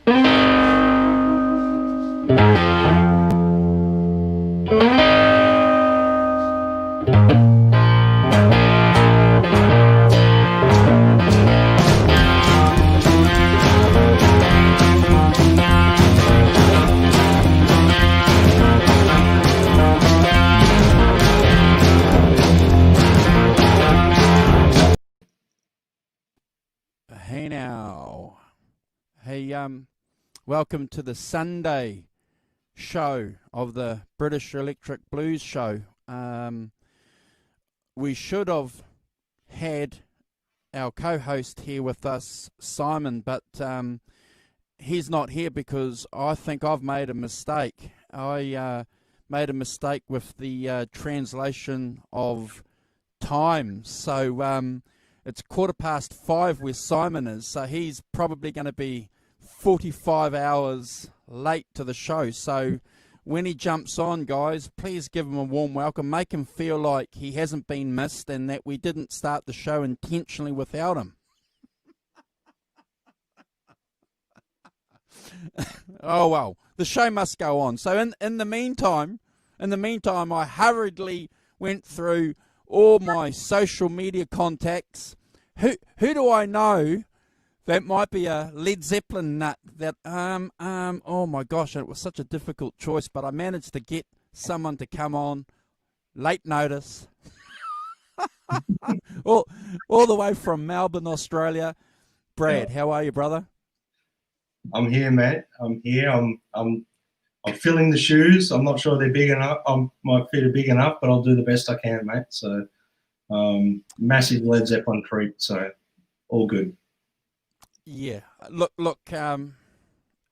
Hey now. Hey, welcome to the Sunday show of the British Electric Blues Show. We should have had our co-host here with us, Simon, but he's not here because I think I've made a mistake. I made a mistake with the translation of time. So it's 5:15 where Simon is, so he's probably going to be 45 hours late to the show. So when he jumps on, guys, please give him a warm welcome. Make him feel like he hasn't been missed and that we didn't start the show intentionally without him. Oh, well, the show must go on. So in the meantime, I hurriedly went through all my social media contacts. Who do I know that might be a Led Zeppelin nut? That oh my gosh, it was such a difficult choice, but I managed to get someone to come on late notice, all the way from Melbourne, Australia. Brad, how are you, brother? I'm here, mate. I'm here. I'm filling the shoes. I'm not sure they're big enough. My feet are big enough, but I'll do the best I can, mate. So, massive Led Zeppelin creep. So, all good. Yeah. Look.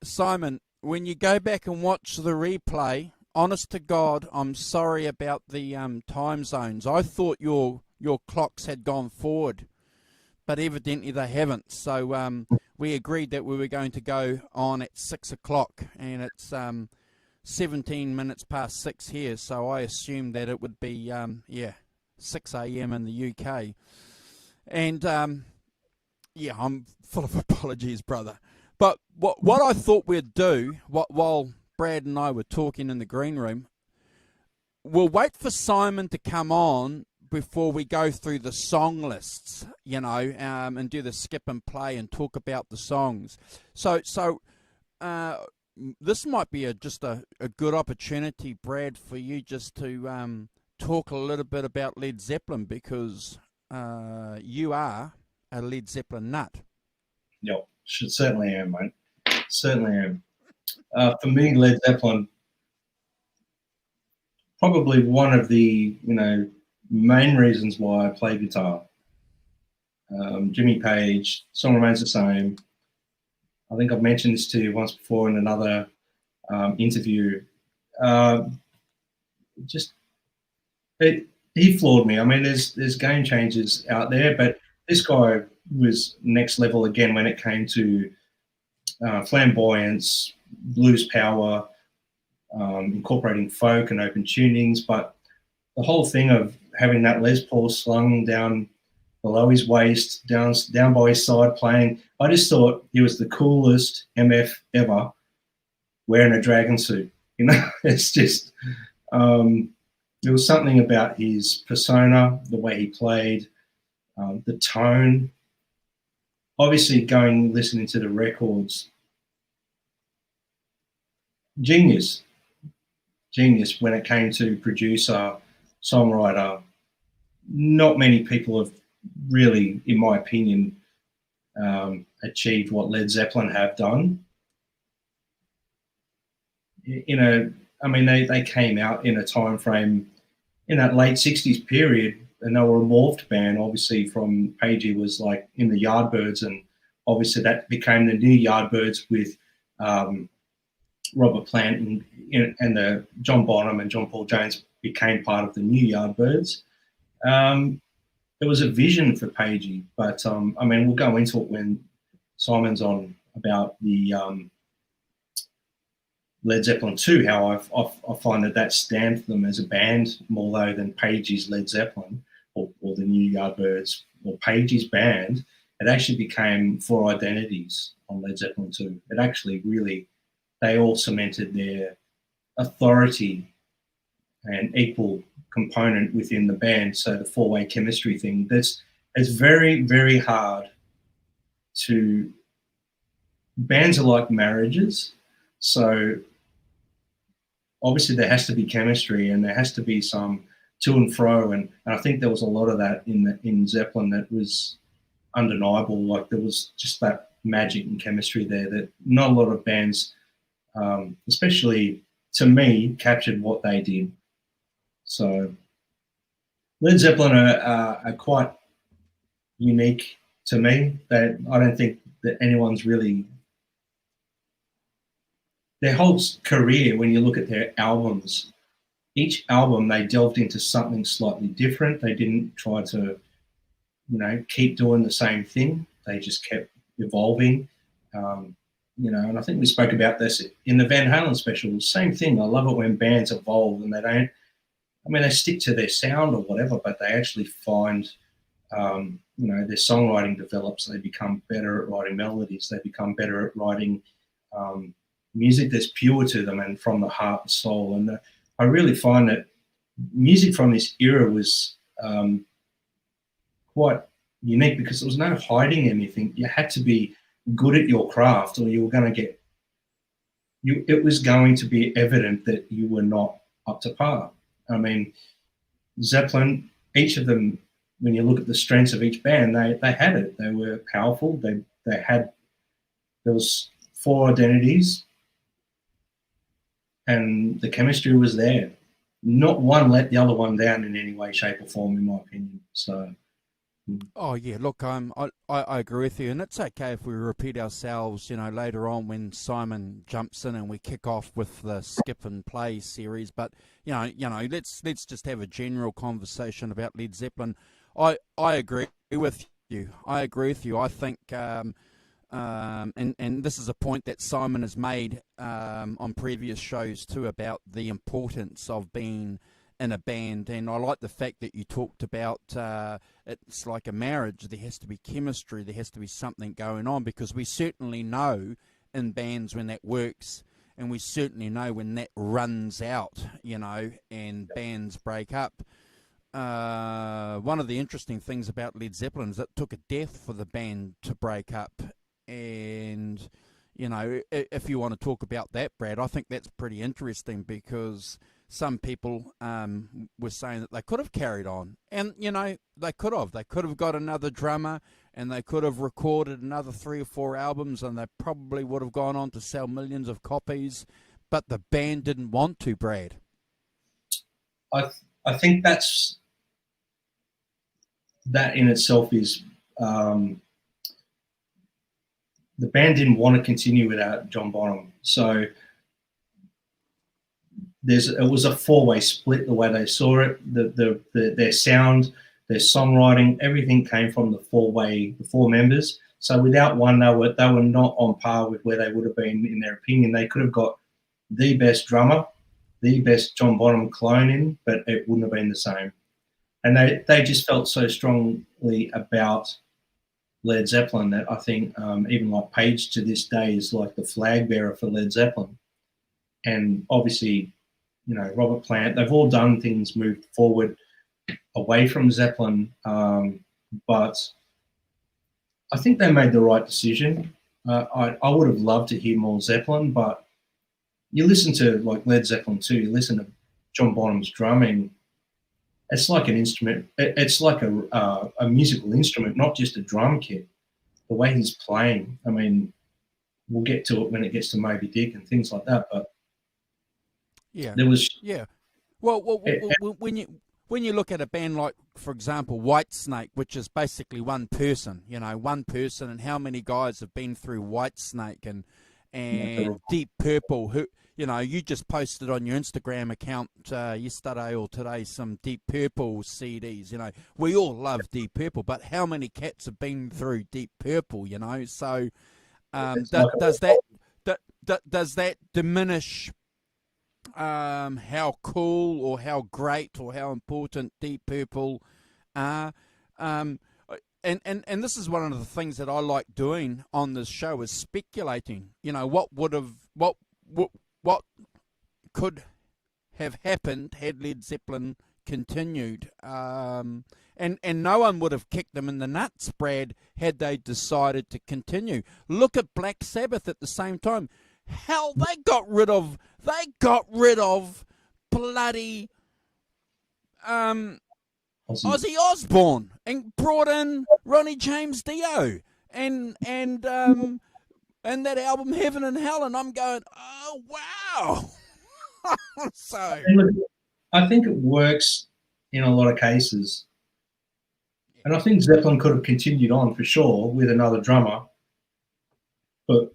Simon, when you go back and watch the replay, honest to God, I'm sorry about the time zones. I thought your clocks had gone forward, but evidently they haven't. So we agreed that we were going to go on at 6 o'clock, and it's 17 minutes past 6 here, so I assumed that it would be 6 a.m. in the UK. And I'm full of apologies, brother. But what I thought we'd do, while Brad and I were talking in the green room, we'll wait for Simon to come on before we go through the song lists, and do the skip and play and talk about the songs. So this might be just a good opportunity, Brad, for you just to talk a little bit about Led Zeppelin, because you are a Led Zeppelin nut. Yep, certainly am, mate. Certainly am. For me, Led Zeppelin, probably one of the main reasons why I play guitar. Jimmy Page, song remains the same. I think I've mentioned this to you once before in another interview. He floored me. I mean, there's game changers out there, but this guy was next level again when it came to flamboyance, blues power, incorporating folk and open tunings. But the whole thing of having that Les Paul slung down below his waist, down by his side playing, I just thought he was the coolest MF ever wearing a dragon suit. It's just, there was something about his persona, the way he played, the tone. Obviously, listening to the records, genius when it came to producer, songwriter. Not many people have really, in my opinion, achieved what Led Zeppelin have done. I mean, they came out in a time frame in that late 60s period, and they were a morphed band. Obviously, from Pagey was like in the Yardbirds, and obviously that became the new Yardbirds with Robert Plant and the John Bonham and John Paul Jones became part of the new Yardbirds. There was a vision for Pagey, but I mean, we'll go into it when Simon's on about the Led Zeppelin 2, how I find that stands for them as a band more though than Pagey's Led Zeppelin or the new Yardbirds or Pagey's band. It actually became four identities. on Led Zeppelin 2. It actually really, they all cemented their authority and equal component within the band. So the four-way chemistry thing, it's very, very hard to, bands are like marriages. So obviously there has to be chemistry and there has to be some to and fro. And I think there was a lot of that in Zeppelin that was undeniable. Like there was just that magic and chemistry there that not a lot of bands, especially to me, captured what they did. So Led Zeppelin are quite unique to me. That I don't think that anyone's really, their whole career, when you look at their albums, each album they delved into something slightly different. They didn't try to, keep doing the same thing. They just kept evolving. And I think we spoke about this in the Van Halen special. Same thing. I love it when bands evolve and they don't, they stick to their sound or whatever, but they actually find, their songwriting develops. They become better at writing melodies. They become better at writing music that's pure to them and from the heart and soul. And I really find that music from this era was quite unique because there was no hiding anything. You had to be good at your craft or you were going to get, it was going to be evident that you were not up to par. I mean, Zeppelin, each of them, when you look at the strengths of each band, they had it. They were powerful. There was 4 identities and the chemistry was there. Not one let the other one down in any way, shape or form, in my opinion. So. Oh yeah, look, I agree with you, and it's okay if we repeat ourselves, later on when Simon jumps in and we kick off with the skip and play series. But let's just have a general conversation about Led Zeppelin. I agree with you. I think, and this is a point that Simon has made on previous shows too about the importance of being in a band, and I like the fact that you talked about it's like a marriage. There has to be chemistry, there has to be something going on, because we certainly know in bands when that works, and we certainly know when that runs out, and bands break up. One of the interesting things about Led Zeppelin is it took a death for the band to break up, and if you want to talk about that, Brad, I think that's pretty interesting because some people were saying that they could have carried on, and they could have got another drummer, and they could have recorded another 3 or 4 albums, and they probably would have gone on to sell millions of copies, but the band didn't want to, Brad. I think that in itself is the band didn't want to continue without John Bonham, so it was a 4-way split the way they saw it. Their sound, their songwriting, everything came from the 4 members. So without one, they were not on par with where they would have been in their opinion. They could have got the best drummer, the best John Bonham clone in, but it wouldn't have been the same. And they just felt so strongly about Led Zeppelin that I think even like Page to this day is like the flag bearer for Led Zeppelin. And obviously, Robert Plant, they've all done things, moved forward away from Zeppelin, but I think they made the right decision. I would have loved to hear more Zeppelin, but you listen to like Led Zeppelin 2, you listen to John Bonham's drumming, it's like an instrument. It's like a musical instrument, not just a drum kit. The way he's playing, I mean, we'll get to it when it gets to Moby Dick and things like that, but there was when you look at a band like, for example, Whitesnake, which is basically one person, and how many guys have been through Whitesnake and Deep Purple, who you just posted on your Instagram account yesterday or today some Deep Purple CDs. We all love Deep Purple, but how many cats have been through Deep Purple? So does that diminish how cool or how great or how important Deep Purple are? and this is one of the things that I like doing on this show is speculating. You know, what could have happened had Led Zeppelin continued. And no one would have kicked them in the nuts, Brad, had they decided to continue. Look at Black Sabbath at the same time. Hell, they got rid of bloody Ozzy Osbourne and brought in Ronnie James Dio and that album Heaven and Hell, and I'm going, oh wow. So I think it works in a lot of cases. And I think Zeppelin could have continued on for sure with another drummer, but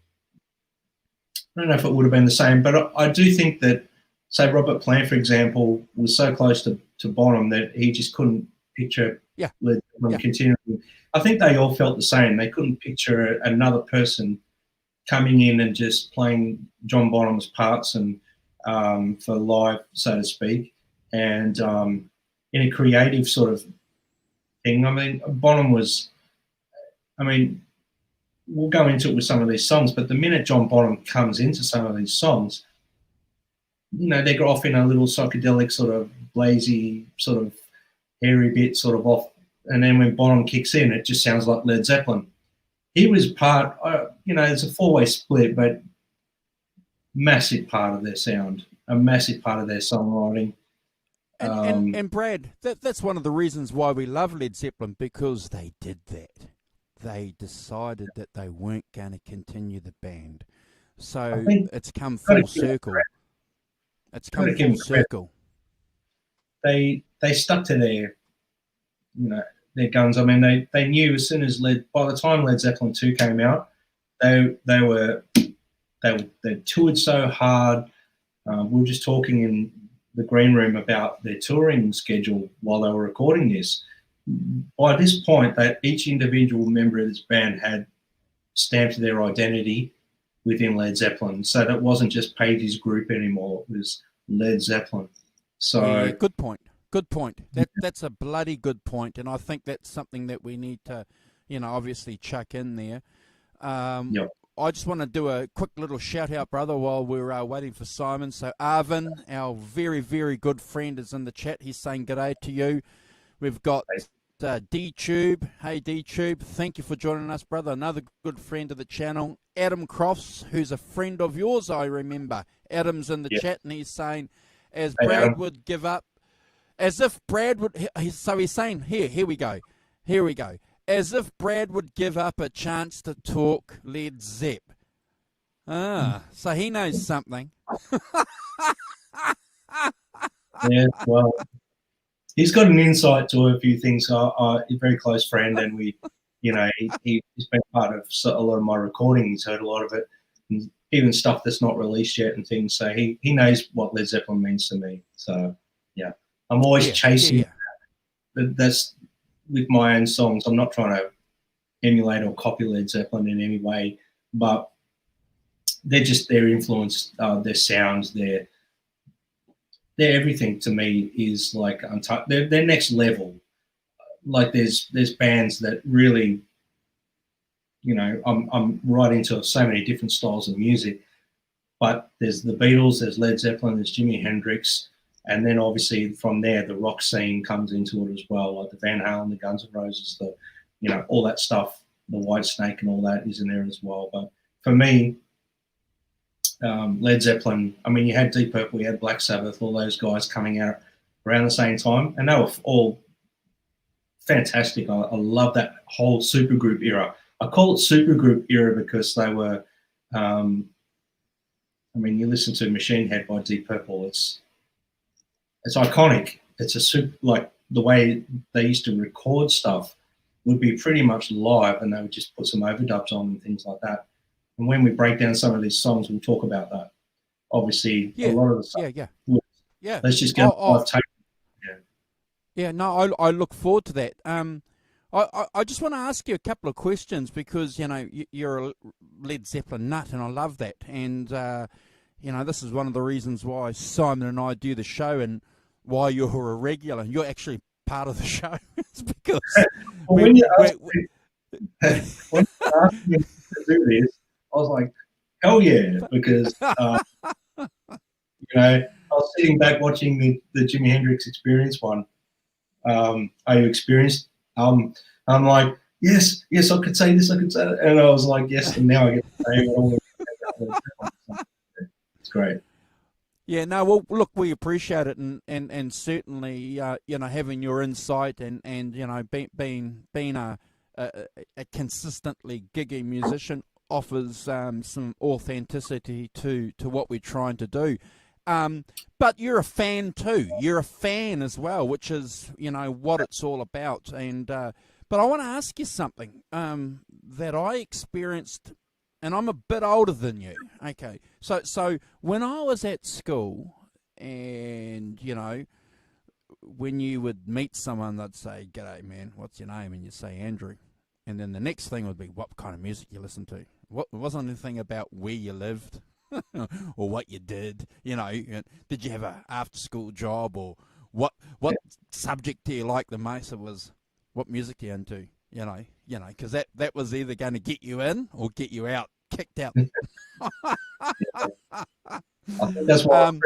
I don't know if it would have been the same. But I do think that, say, Robert Plant, for example, was so close to Bonham that he just couldn't picture Led Zeppelin continuing. I think they all felt the same. They couldn't picture another person coming in and just playing John Bonham's parts and for live, so to speak, and in a creative sort of thing. I mean, Bonham was, I mean, we'll go into it with some of these songs, but the minute John Bonham comes into some of these songs, you know, they go off in a little psychedelic sort of blazy, sort of hairy bit sort of off. And then when Bonham kicks in, it just sounds like Led Zeppelin. He was part, you know, it's a four-way split, but massive part of their sound, a massive part of their songwriting. And Brad, that's one of the reasons why we love Led Zeppelin, because they did that. They decided that they weren't going to continue the band. So it's come full circle. It's come full circle. They stuck to their, you know, their guns. I mean, they knew as soon as by the time Led Zeppelin 2 came out, they toured so hard. We were just talking in the green room about their touring schedule while they were recording this. By this point, that each individual member of this band had stamped their identity within Led Zeppelin. So that wasn't just Page's group anymore. It was Led Zeppelin. So yeah, good point. Good point. That's a bloody good point, and I think that's something that we need to, you know, obviously chuck in there. I just want to do a quick little shout out, brother, while we're waiting for Simon. So Arvin, our very, very good friend, is in the chat. He's saying g'day to you. We've got D-Tube. Hey, D-Tube. Thank you for joining us, brother. Another good friend of the channel. Adam Crofts, who's a friend of yours, I remember. Adam's in the chat, and he's saying, as Brad would give up, as if Brad would, so he's saying, here we go. As if Brad would give up a chance to talk Led Zepp. So he knows something. Yeah, well, he's got an insight to a few things. He's a very close friend, and we, you know, he's been part of a lot of my recording. He's heard a lot of it, and even stuff that's not released yet and things. So he knows what Led Zeppelin means to me. So yeah, I'm always chasing. That's with my own songs. I'm not trying to emulate or copy Led Zeppelin in any way, but they're just their influence, their sounds, their everything to me is like untouched. They're next level. Like there's bands that really, you know, I'm right into so many different styles of music, but there's the Beatles, there's Led Zeppelin, there's Jimi Hendrix, and then obviously from there the rock scene comes into it as well, like the Van Halen, the Guns N' Roses, the, you know, all that stuff, the Whitesnake and all that is in there as well. But for me, Led Zeppelin, I mean, you had Deep Purple, you had Black Sabbath, all those guys coming out around the same time, and they were all fantastic. I love that whole supergroup era. I call it supergroup era because they were, I mean, you listen to Machine Head by Deep Purple, it's iconic. It's a super, like the way they used to record stuff would be pretty much live, and they would just put some overdubs on and things like that. And when we break down some of these songs, we'll talk about that. Obviously, a lot of the stuff. Yeah. Let's just go live tape. Yeah, no, I look forward to that. I just want to ask you a couple of questions because, you know, you're a Led Zeppelin nut, and I love that. And, you know, this is one of the reasons why Simon and I do the show and why you're a regular. You're actually part of the show. It's because Well, when you asked me, when you asked me to do this, I was like, hell yeah, because I was sitting back watching the Jimi Hendrix Experience one. Are you experienced? I'm like, yes, I could say this, I could say that, and I was like, yes, and now I get to say what I want to say. It's great. Yeah, no, well, look, we appreciate it, and certainly, having your insight and being a consistently giggy musician offers some authenticity to what we're trying to do. But you're a fan too. You're a fan as well, which is what it's all about. And but I want to ask you something that I experienced, and I'm a bit older than you. Okay, so when I was at school, and when you would meet someone, they'd say, "G'day, man. What's your name?" And you say Andrew, and then the next thing would be, "What kind of music you listen to?" What wasn't anything about where you lived or what you did. Did you have a after school job, or what subject do you like the most? It was what music do you into. Because that was either going to get you in or get you out, kicked out. I think that's why I was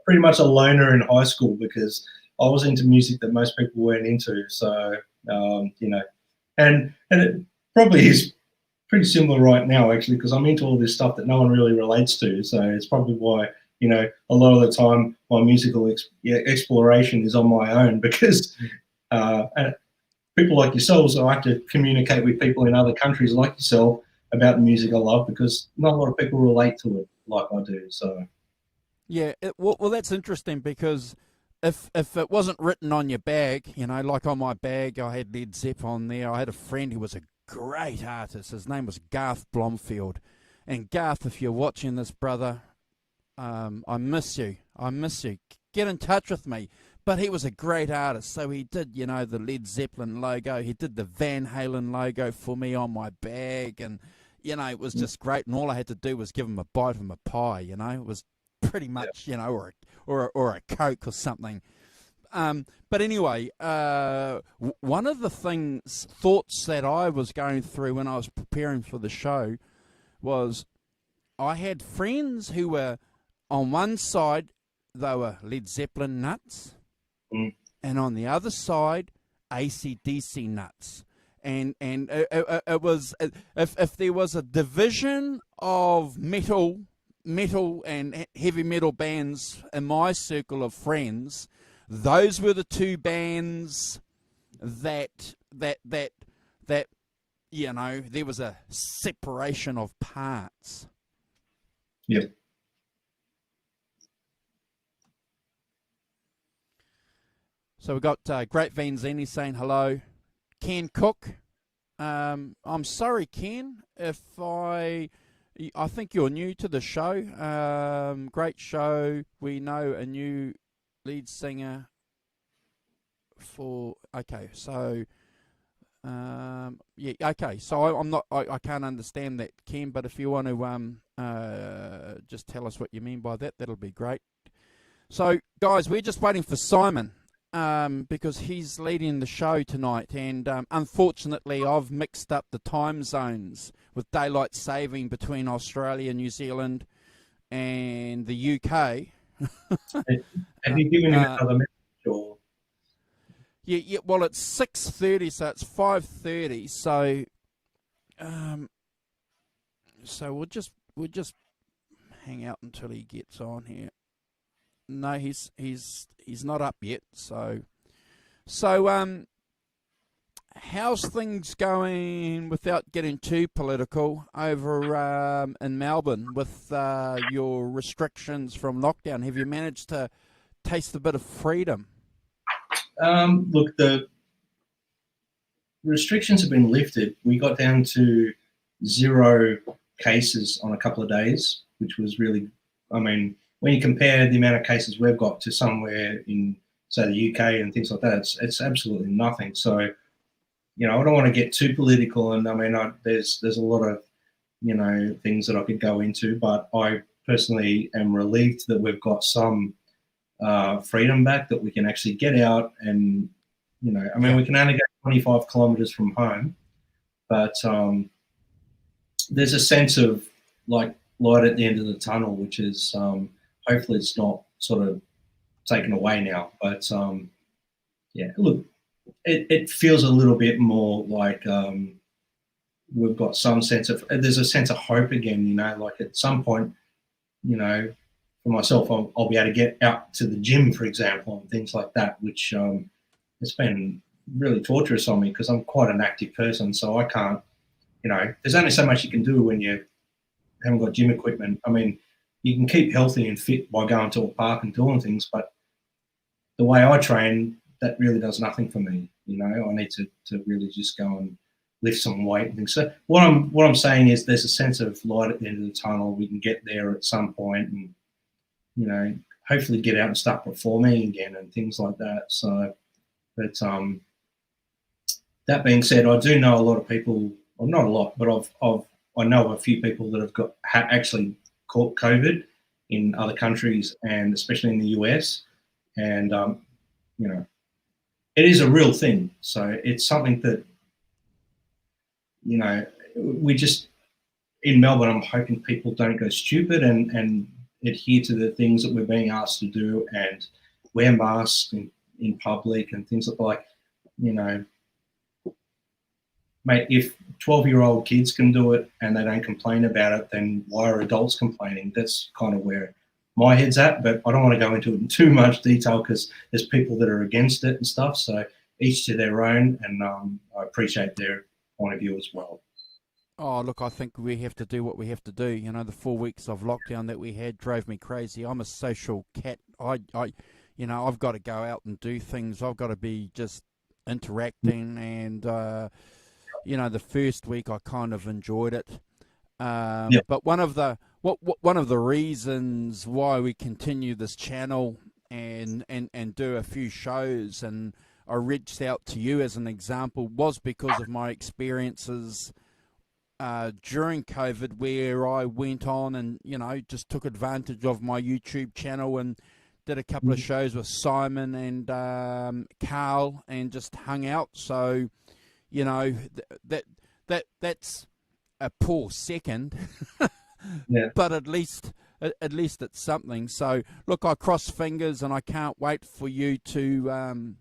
pretty much a loner in high school, because I was into music that most people weren't into. So and it probably is pretty similar right now, actually, because I'm into all this stuff that no one really relates to. So it's probably why a lot of the time my musical exploration is on my own, because and people like yourselves, I like to communicate with people in other countries like yourself about the music I love, because not a lot of people relate to it like I do. So Yeah, well, that's interesting, because if it wasn't written on your bag, like on my bag, I had Led Zeppelin on there. I had a friend who was a great artist. His name was Garth Blomfield. And Garth, if you're watching this, brother, I miss you. I miss you. Get in touch with me. But he was a great artist. So he did, the Led Zeppelin logo. He did the Van Halen logo for me on my bag. And, it was just great. And all I had to do was give him a bite of my pie, It was pretty much, or a Coke or something. But anyway, one of the thoughts that I was going through when I was preparing for the show was I had friends who were on one side, they were Led Zeppelin nuts, and on the other side, AC/DC nuts. And it was, if there was a division of metal and heavy metal bands in my circle of friends, those were the two bands that there was a separation of parts. Yep. So we've got Great Vanzini saying hello. Ken Cook. I'm sorry, Ken, if I think you're new to the show. Great show. We know a new lead singer for. Okay, so okay. So I'm not. I can't understand that, Ken. But if you want to just tell us what you mean by that, that'll be great. So, guys, we're just waiting for Simon. Because he's leading the show tonight, and unfortunately I've mixed up the time zones with daylight saving between Australia, New Zealand, and the UK. Have you given him another message? Or? Yeah. Well, it's 6:30, so it's 5:30. So we'll just hang out until he gets on here. No, he's not up yet. So how's things going, without getting too political, over in Melbourne with your restrictions from lockdown? Have you managed to taste a bit of freedom? Look, the restrictions have been lifted. We got down to 0 cases on a couple of days, which was really, when you compare the amount of cases we've got to somewhere in, say, the UK and things like that, it's absolutely nothing. So, I don't want to get too political, and there's a lot of, things that I could go into, but I personally am relieved that we've got some freedom back, that we can actually get out and, You know, I mean, we can only go 25 kilometers from home, but there's a sense of like light at the end of the tunnel, which is hopefully it's not sort of taken away now. But yeah, look, it feels a little bit more like we've got some sense of, there's a sense of hope again, you know, like at some point, you know, for myself, I'll be able to get out to the gym, for example, and things like that, which it's been really torturous on me because I'm quite an active person. So I can't, you know, there's only so much you can do when you haven't got gym equipment. I mean, you can keep healthy and fit by going to a park and doing things, but the way I train, that really does nothing for me. You know, I need to really just go and lift some weight and things. So what I'm saying is there's a sense of light at the end of the tunnel. We can get there at some point and, you know, hopefully get out and start performing again and things like that. So, but that being said, I do know a lot of people, well, not a lot, but I know a few people that have actually caught COVID in other countries and especially in the US. And, you know, it is a real thing. So it's something that, you know, we just, in Melbourne, I'm hoping people don't go stupid and adhere to the things that we're being asked to do and wear masks in public and things like, you know, mate, if 12-year-old kids can do it and they don't complain about it, then why are adults complaining? That's kind of where my head's at, but I don't want to go into it in too much detail because there's people that are against it and stuff. So each to their own, and I appreciate their point of view as well. Oh, look, I think we have to do what we have to do. You know, the 4 weeks of lockdown that we had drove me crazy. I'm a social cat. You know, I've got to go out and do things. I've got to be just interacting. And, you know, the first week I kind of enjoyed it. But one of the reasons why we continue this channel and do a few shows, and I reached out to you as an example, was because of my experiences during COVID, where I went on and, you know, just took advantage of my YouTube channel and did a couple of shows with Simon and Carl and just hung out. So, you know, that's a poor second, but at least it's something. So look, I cross fingers, and I can't wait for you to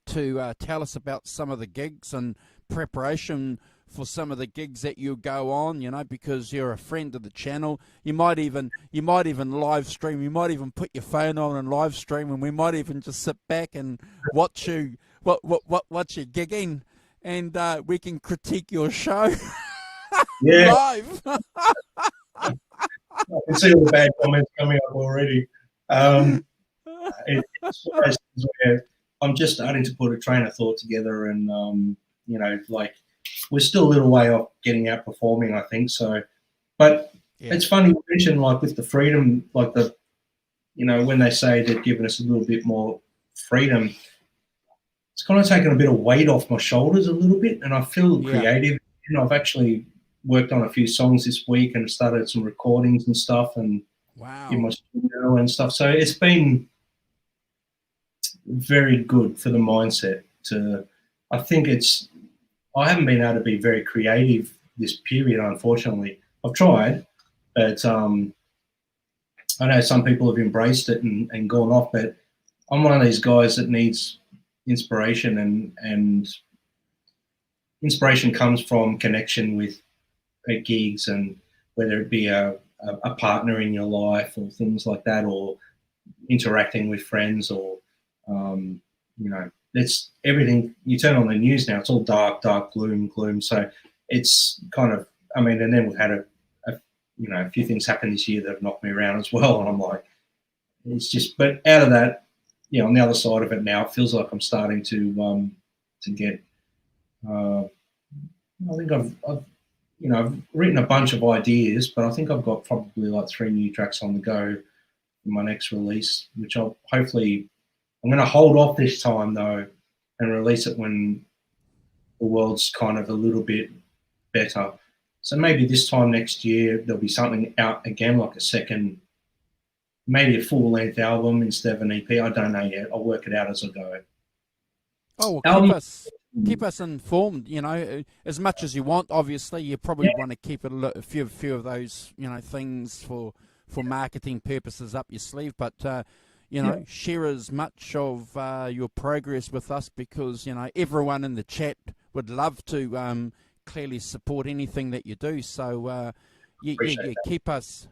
tell us about some of the gigs and preparation for some of the gigs that you go on, you know, because you're a friend of the channel. You might even live stream. You might even put your phone on and live stream, and we might even just sit back and watch you watch you gigging, and we can critique your show live. I can see all the bad comments coming up already. It's one of those things where I'm just starting to put a train of thought together, and you know, like we're still a little way off getting out performing, I think. So, but it's funny you mention, like with the freedom, like the, you know, when they say they've given us a little bit more freedom, it's kind of taken a bit of weight off my shoulders a little bit, and I feel creative. You know, I've actually worked on a few songs this week and started some recordings and stuff, and in my studio and stuff. So it's been very good for the mindset to, I think I haven't been able to be very creative this period, unfortunately. I've tried, but I know some people have embraced it and gone off, but I'm one of these guys that needs inspiration, and inspiration comes from connection with gigs, and whether it be a partner in your life or things like that, or interacting with friends, or you know, it's everything. You turn on the news now, it's all dark, gloom. So it's kind of, I mean, and then we've had you know, a few things happen this year that have knocked me around as well, and I'm like, it's just, but out of that, you know, on the other side of it now, it feels like I'm starting to get. I think I've you know, I've written a bunch of ideas, but I think I've got probably like 3 new tracks on the go for my next release, which I'm going to hold off this time though, and release it when the world's kind of a little bit better. So maybe this time next year there'll be something out again, like a second, maybe a full-length album instead of an EP. I don't know yet. I'll work it out as I go. Oh, well, Album. keep us informed. As much as you want. Obviously, you probably want to keep a few of those things for marketing purposes up your sleeve. But Yeah, share as much of your progress with us, because everyone in the chat would love to clearly support anything that you do. So appreciate yeah, that.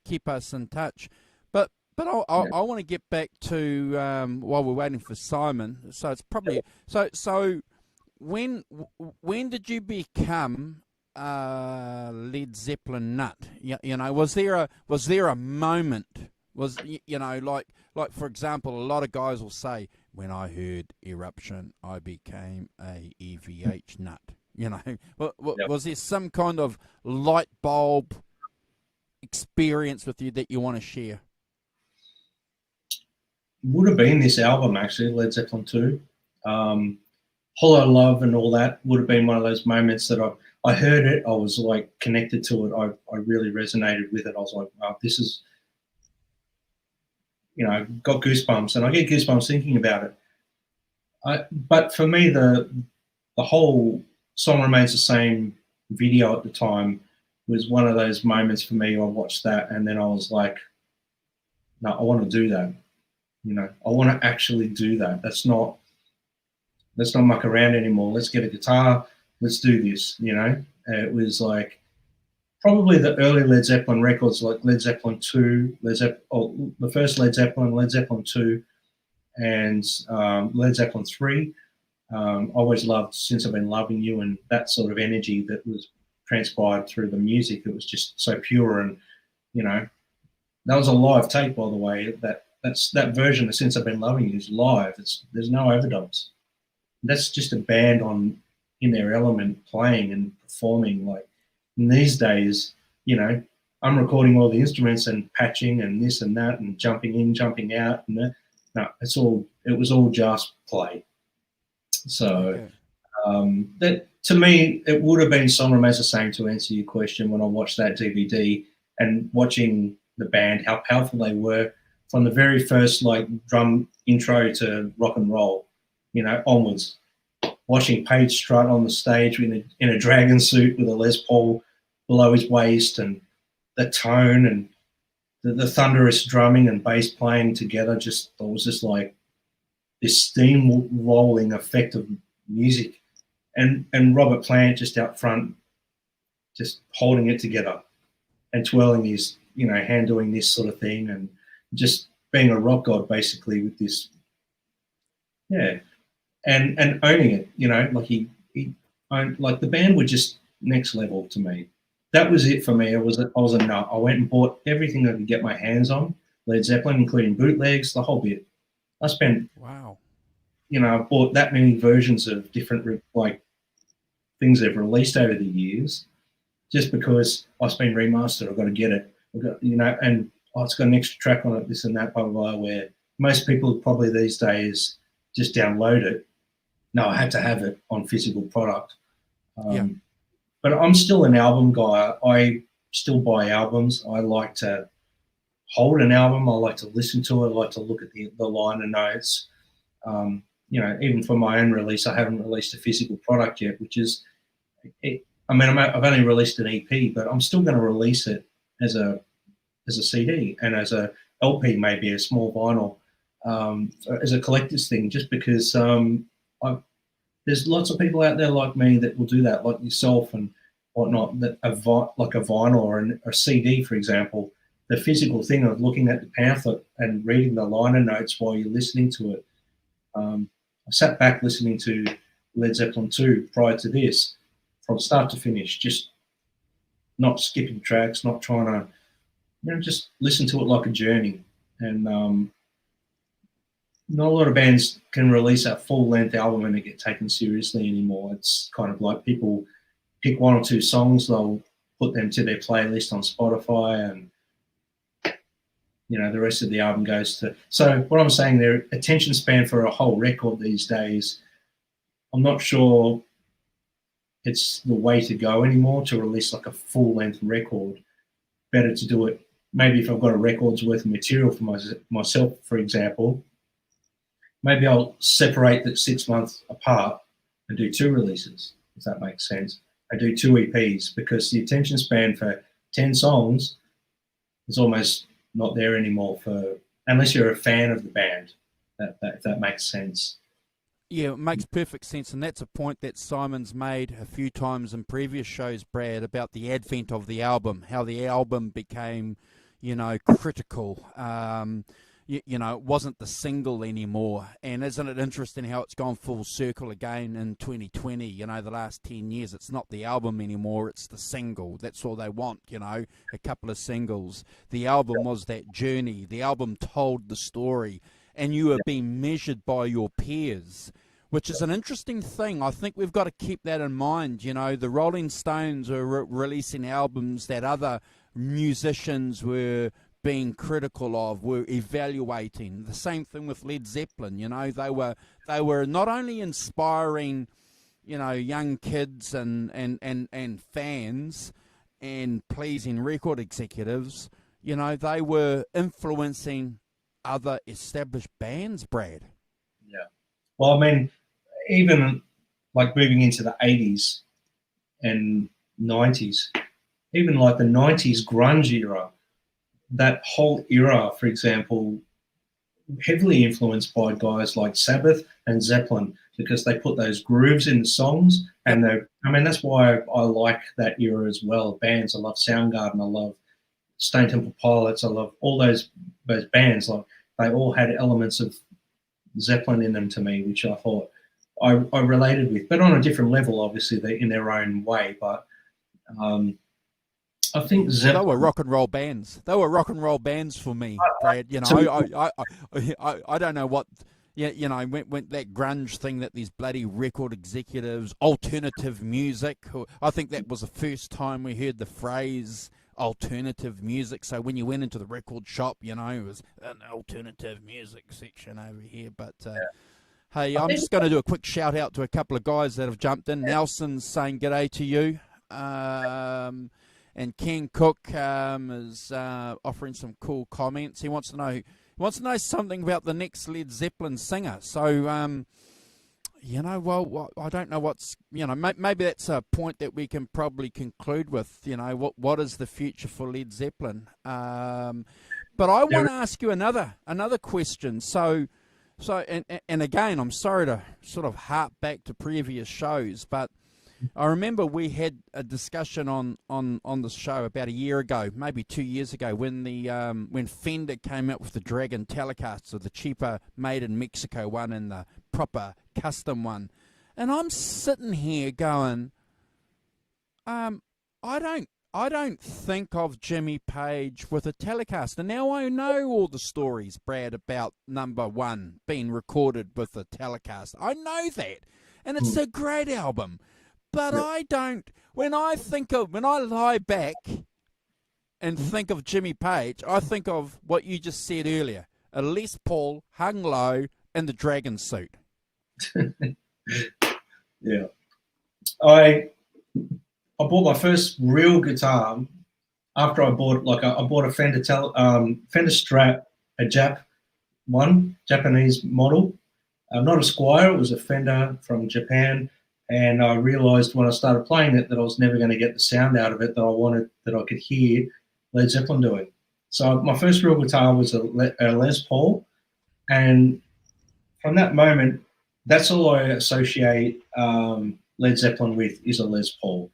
keep us in touch. But Yeah. I want to get back to while we're waiting for Simon. So it's probably so. When did you become Led Zeppelin nut? Was there a moment? Like for example, a lot of guys will say, when I heard Eruption, I became a EVH nut. Yeah. Was there some kind of light bulb experience with you that you want to share? Would have been this album actually, Led Zeppelin 2. Um, Hollow Love and all that would have been one of those moments that I heard it, I was like connected to it, I really resonated with it. I was like, wow, this is, got goosebumps, and I get goosebumps thinking about it. But for me, the whole Song Remains the Same video at the time was one of those moments for me. I watched that and then I was like, no, I want to do that. I want to actually do that. Let's not muck around anymore. Let's get a guitar. Let's do this. It was like probably the early Led Zeppelin records, like Led Zeppelin 2, the first Led Zeppelin 2, and Led Zeppelin 3. Always loved Since I've Been Loving You, and that sort of energy that was transpired through the music. It was just so pure, and you know that was a live tape, by the way. That version of Since I've Been Loving You is live. There's no overdubs. That's just a band in their element playing and performing. Like in these days, I'm recording all the instruments and patching and this and that and jumping in, jumping out, and that. No, it was all just play. So Okay. that to me, it would have been Song Remains the Same, to answer your question, when I watched that DVD and watching the band, how powerful they were from the very first like drum intro to rock and roll, onwards. Watching Page strut on the stage in a dragon suit with a Les Paul below his waist, and the tone and the thunderous drumming and bass playing together, it was just like this steam rolling effect of music, and Robert Plant just out front, just holding it together and twirling his hand doing this sort of thing, and just being a rock god basically with this, yeah, and owning it, like he owned, like the band were just next level to me. That was it for me. I was a nut. I went and bought everything I could get my hands on, Led Zeppelin, including bootlegs, the whole bit. I spent, Wow. I bought that many versions of different like things they've released over the years, just because it's been remastered. I've got to get it. I've got, and it's got an extra track on it, this and that, blah, blah, blah, where most people probably these days just download it. No, I had to have it on physical product. Yeah. But I'm still an album guy. I still buy albums. I like to hold an album. I like to listen to it. I like to look at the liner notes. Even for my own release, I haven't released a physical product yet, which is, I've only released an EP, but I'm still going to release it as a CD and as a LP, maybe a small vinyl, as a collector's thing, just because there's lots of people out there like me that will do that, like yourself and whatnot, that like a vinyl or a CD, for example, the physical thing of looking at the pamphlet and reading the liner notes while you're listening to it. I sat back listening to Led Zeppelin 2 prior to this, from start to finish, just not skipping tracks, not trying to, just listen to it like a journey. And not a lot of bands can release a full-length album and it get taken seriously anymore. It's kind of like people pick one or two songs, they'll put them to their playlist on Spotify, and the rest of the album goes to. So what I'm saying, their attention span for a whole record these days, I'm not sure it's the way to go anymore, to release like a full-length record. Better to do it maybe if I've got a record's worth of material for myself, for example, maybe I'll separate that 6 months apart and do 2 releases, if that makes sense. I do 2 EPs, because the attention span for 10 songs is almost not there anymore, for unless you're a fan of the band, if that makes sense. Yeah, it makes perfect sense, and that's a point that Simon's made a few times in previous shows, Brad, about the advent of the album, how the album became, critical. It wasn't the single anymore. And isn't it interesting how it's gone full circle again in 2020? The last 10 years, it's not the album anymore, it's the single. That's all they want, a couple of singles. The album was that journey. The album told the story, and you are being measured by your peers, which is an interesting thing. I think we've got to keep that in mind. The Rolling Stones are releasing albums that other musicians were being critical of, were evaluating. The same thing with Led Zeppelin. They were not only inspiring, young kids and fans, and pleasing record executives. They were influencing other established bands, Brad. Yeah. Well, I mean, even like moving into the 80s and 90s, even like the 90s grunge era, that whole era, for example, heavily influenced by guys like Sabbath and Zeppelin, because they put those grooves in the songs. And that's why I like that era as well. Bands, I love Soundgarden, I love Stone Temple Pilots, I love all those bands. Like, they all had elements of Zeppelin in them to me, which I thought I related with, but on a different level, obviously, they're in their own way. But I think Zeppelin, they were rock and roll bands. They were rock and roll bands for me, Brad. I don't know what. Went that grunge thing that these bloody record executives, alternative music. I think that was the first time we heard the phrase alternative music. So when you went into the record shop, it was an alternative music section over here. But hey, I'm just going to do a quick shout out to a couple of guys that have jumped in. Nelson's saying g'day to you. And Ken Cook is offering some cool comments. He wants to know something about the next Led Zeppelin singer. So, I don't know what's, maybe that's a point that we can probably conclude with. What is the future for Led Zeppelin? But I want to ask you another question. So, and again, I'm sorry to sort of harp back to previous shows, but I remember we had a discussion on the show about a year ago, maybe 2 years ago, when Fender came out with the Dragon Telecaster, the cheaper made in Mexico one and the proper custom one. And I'm sitting here going, I don't think of Jimmy Page with a Telecaster. Now I know all the stories, Brad, about number one being recorded with a Telecaster. I know that, and it's a great album. But I don't. When I lie back and think of Jimmy Page, I think of what you just said earlier: a Les Paul hung low and the dragon suit. Yeah, I bought my first real guitar after I bought a Fender Strat, a Japanese model, not a Squire. It was a Fender from Japan. And I realised when I started playing it that I was never going to get the sound out of it that I could hear Led Zeppelin doing. So my first real guitar was a Les Paul, and from that moment, that's all I associate Led Zeppelin with, is a Les Paul.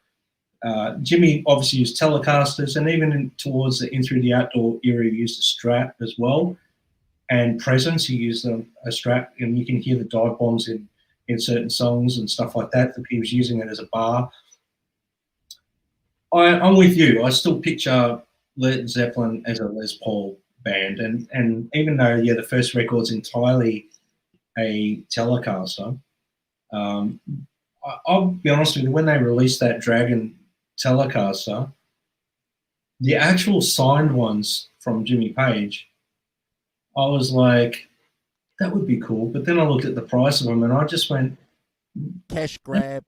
Jimmy obviously used Telecasters, and even towards the In Through the Outdoor era, he used a Strat as well. And Presence, he used a Strat, and you can hear the dive bombs in certain songs and stuff like that he was using it as a bar. I'm with you. I still picture Led Zeppelin as a Les Paul band. And even though, the first record's entirely a Telecaster, I'll be honest with you, when they released that Dragon Telecaster, the actual signed ones from Jimmy Page, I was like, that would be cool. But then I looked at the price of them and I just went, cash grab.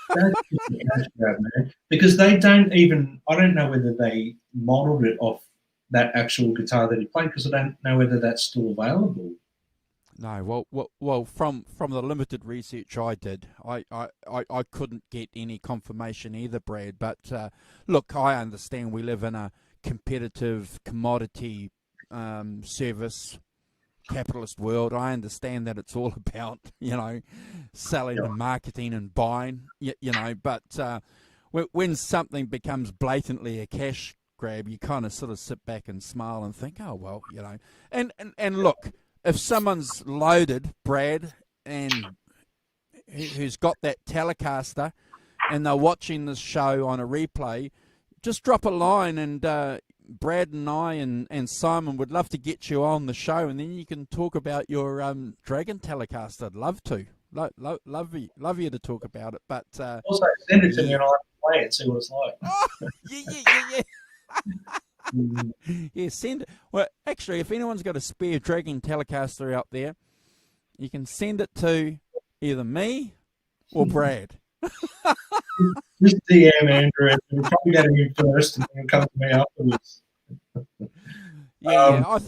That's just a cash grab, man. Because they don't even, I don't know whether they modeled it off that actual guitar that he played, because I don't know whether that's still available. No, well, from the limited research I did, I couldn't get any confirmation either, Brad. But look, I understand we live in a competitive commodity service capitalist world. I understand that it's all about selling Yeah. and marketing and buying. But when something becomes blatantly a cash grab, you kind of sort of sit back and smile and think, oh well, and look, if someone's loaded, Brad, and who's got that Telecaster, and they're watching this show on a replay, just drop a line, and Brad and I and Simon would love to get you on the show, and then you can talk about your Dragon Telecaster. I'd love to. Love you to talk about it. But Also, send it to me yeah. and I'll play it, see what it's like. Oh, yeah. Mm. Yeah, send it. Well, actually, if anyone's got a spare Dragon Telecaster out there, you can send it to either me or Brad. Just DM Andrew, and we'll probably get him first, and then come to me afterwards. Yeah. I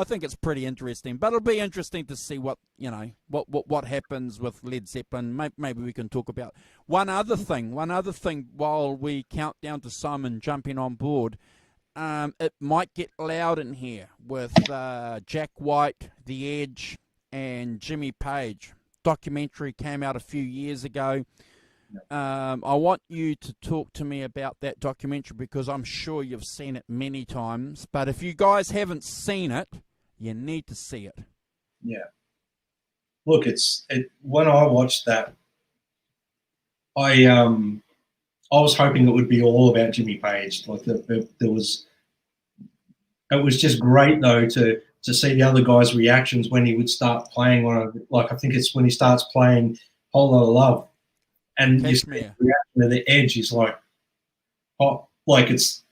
think it's pretty interesting, but it'll be interesting to see what happens with Led Zeppelin. Maybe we can talk about one other thing. While we count down to Simon jumping on board. It might get loud in here with Jack White, The Edge, and Jimmy Page. Documentary came out a few years ago. I want you to talk to me about that documentary because I'm sure you've seen it many times. But if you guys haven't seen it, you need to see it. Yeah. Look, when I watched that, I was hoping it would be all about Jimmy Page. Like there was, it was just great though to see the other guys' reactions when he would start playing like I think it's when he starts playing Whole Lot of Love, and you see the reaction of The Edge is like, oh, like That's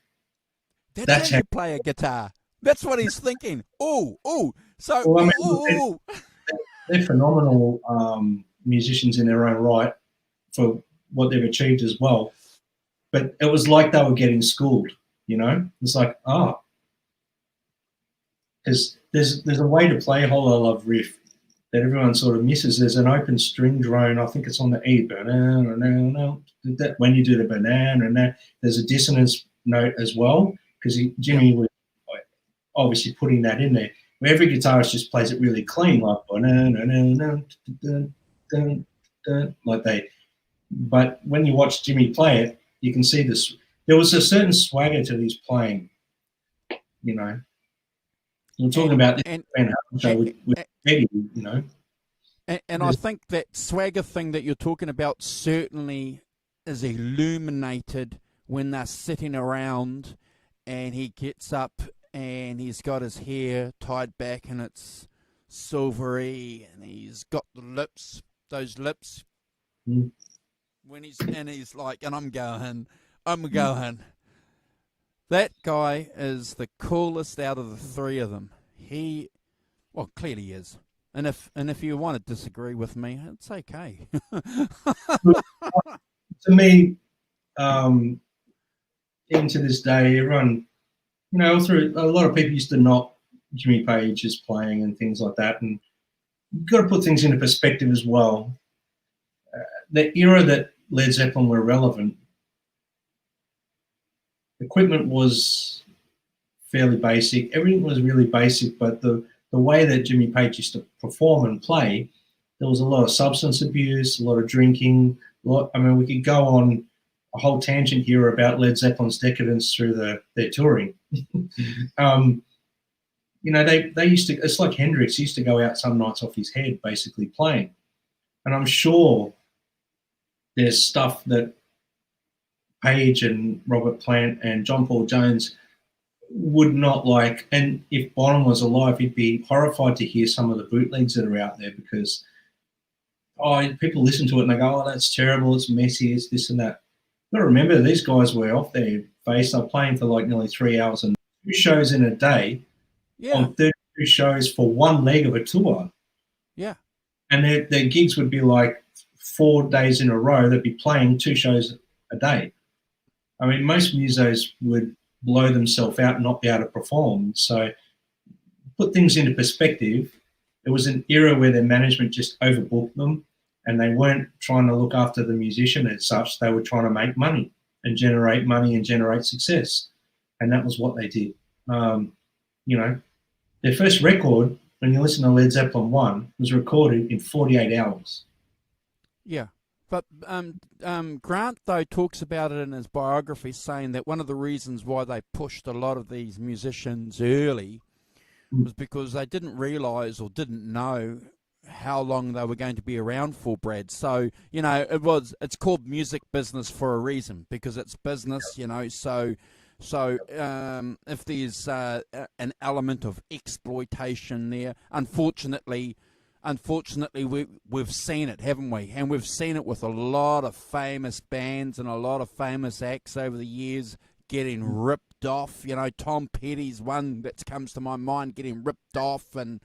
how you play a guitar. That's what he's thinking. Oh. So, well, I mean, they're phenomenal musicians in their own right for what they've achieved as well. But it was like they were getting schooled, It's like, because there's a way to play Whole Lot of Love riff that everyone sort of misses. There's an open string drone, I think it's on the E, that when you do the banana, there's a dissonance note as well, because Jimmy was obviously putting that in there. Where every guitarist just plays it really clean, like like they. But when you watch Jimmy play it, you can see this. There was a certain swagger to his playing, We're talking about this with Eddie, And I think that swagger thing that you're talking about certainly is illuminated when they're sitting around and he gets up and he's got his hair tied back and it's silvery and he's got those lips. Mm. He's like, and I'm going, that guy is the coolest out of the three of them. Clearly he is. And if you want to disagree with me, it's okay. To me, even to this day, everyone, through a lot of people used to knock Jimmy Page's playing and things like that, and you've got to put things into perspective as well. The era that Led Zeppelin were relevant, equipment was fairly basic. Everything was really basic, but the way that Jimmy Page used to perform and play, there was a lot of substance abuse, a lot of drinking. We could go on a whole tangent here about Led Zeppelin's decadence through their touring. They used to, it's like Hendrix used to go out some nights off his head, basically playing. And I'm sure there's stuff that Page and Robert Plant and John Paul Jones would not like. And if Bonham was alive, he'd be horrified to hear some of the bootlegs that are out there because people listen to it and they go, oh, that's terrible, it's messy, it's this and that. But remember, these guys were off their face. They're playing for like nearly 3 hours and 2 shows in a day on 32 shows for one leg of a tour. Yeah. And their gigs would be like 4 days in a row. They'd be playing 2 shows a day. I mean, most musos would blow themselves out and not be able to perform. So put things into perspective. it was an era where their management just overbooked them, and they weren't trying to look after the musician as such. They were trying to make money and generate success, and that was what they did. You know, their first record, when you listen to Led Zeppelin 1, was recorded in 48 hours. Yeah. But Grant, though, talks about it in his biography, saying that one of the reasons why they pushed a lot of these musicians early was because they didn't realise or didn't know how long they were going to be around for, Brad. So, you know, it's called music business for a reason, because it's business, you know. So if there's an element of exploitation there, unfortunately we've seen it, haven't we? And we've seen it with a lot of famous bands and a lot of famous acts over the years getting ripped off. You know, Tom Petty's one that comes to my mind, getting ripped off, and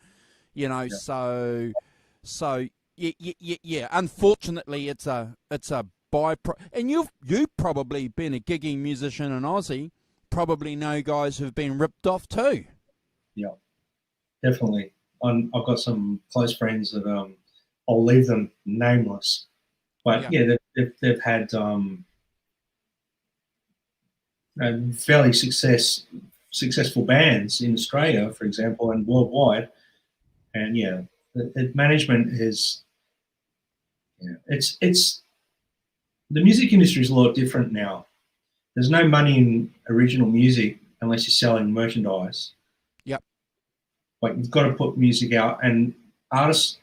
you know, so yeah. Unfortunately, it's a byproduct. And you've probably been a gigging musician in Aussie, probably know guys who've been ripped off too. Yeah, definitely. I've got some close friends that I'll leave them nameless, but yeah, they've had fairly successful bands in Australia, for example, and worldwide. And yeah, the management is, it's the music industry is a lot different now. There's no money in original music unless you're selling merchandise. Yep. Like, you've got to put music out, and artists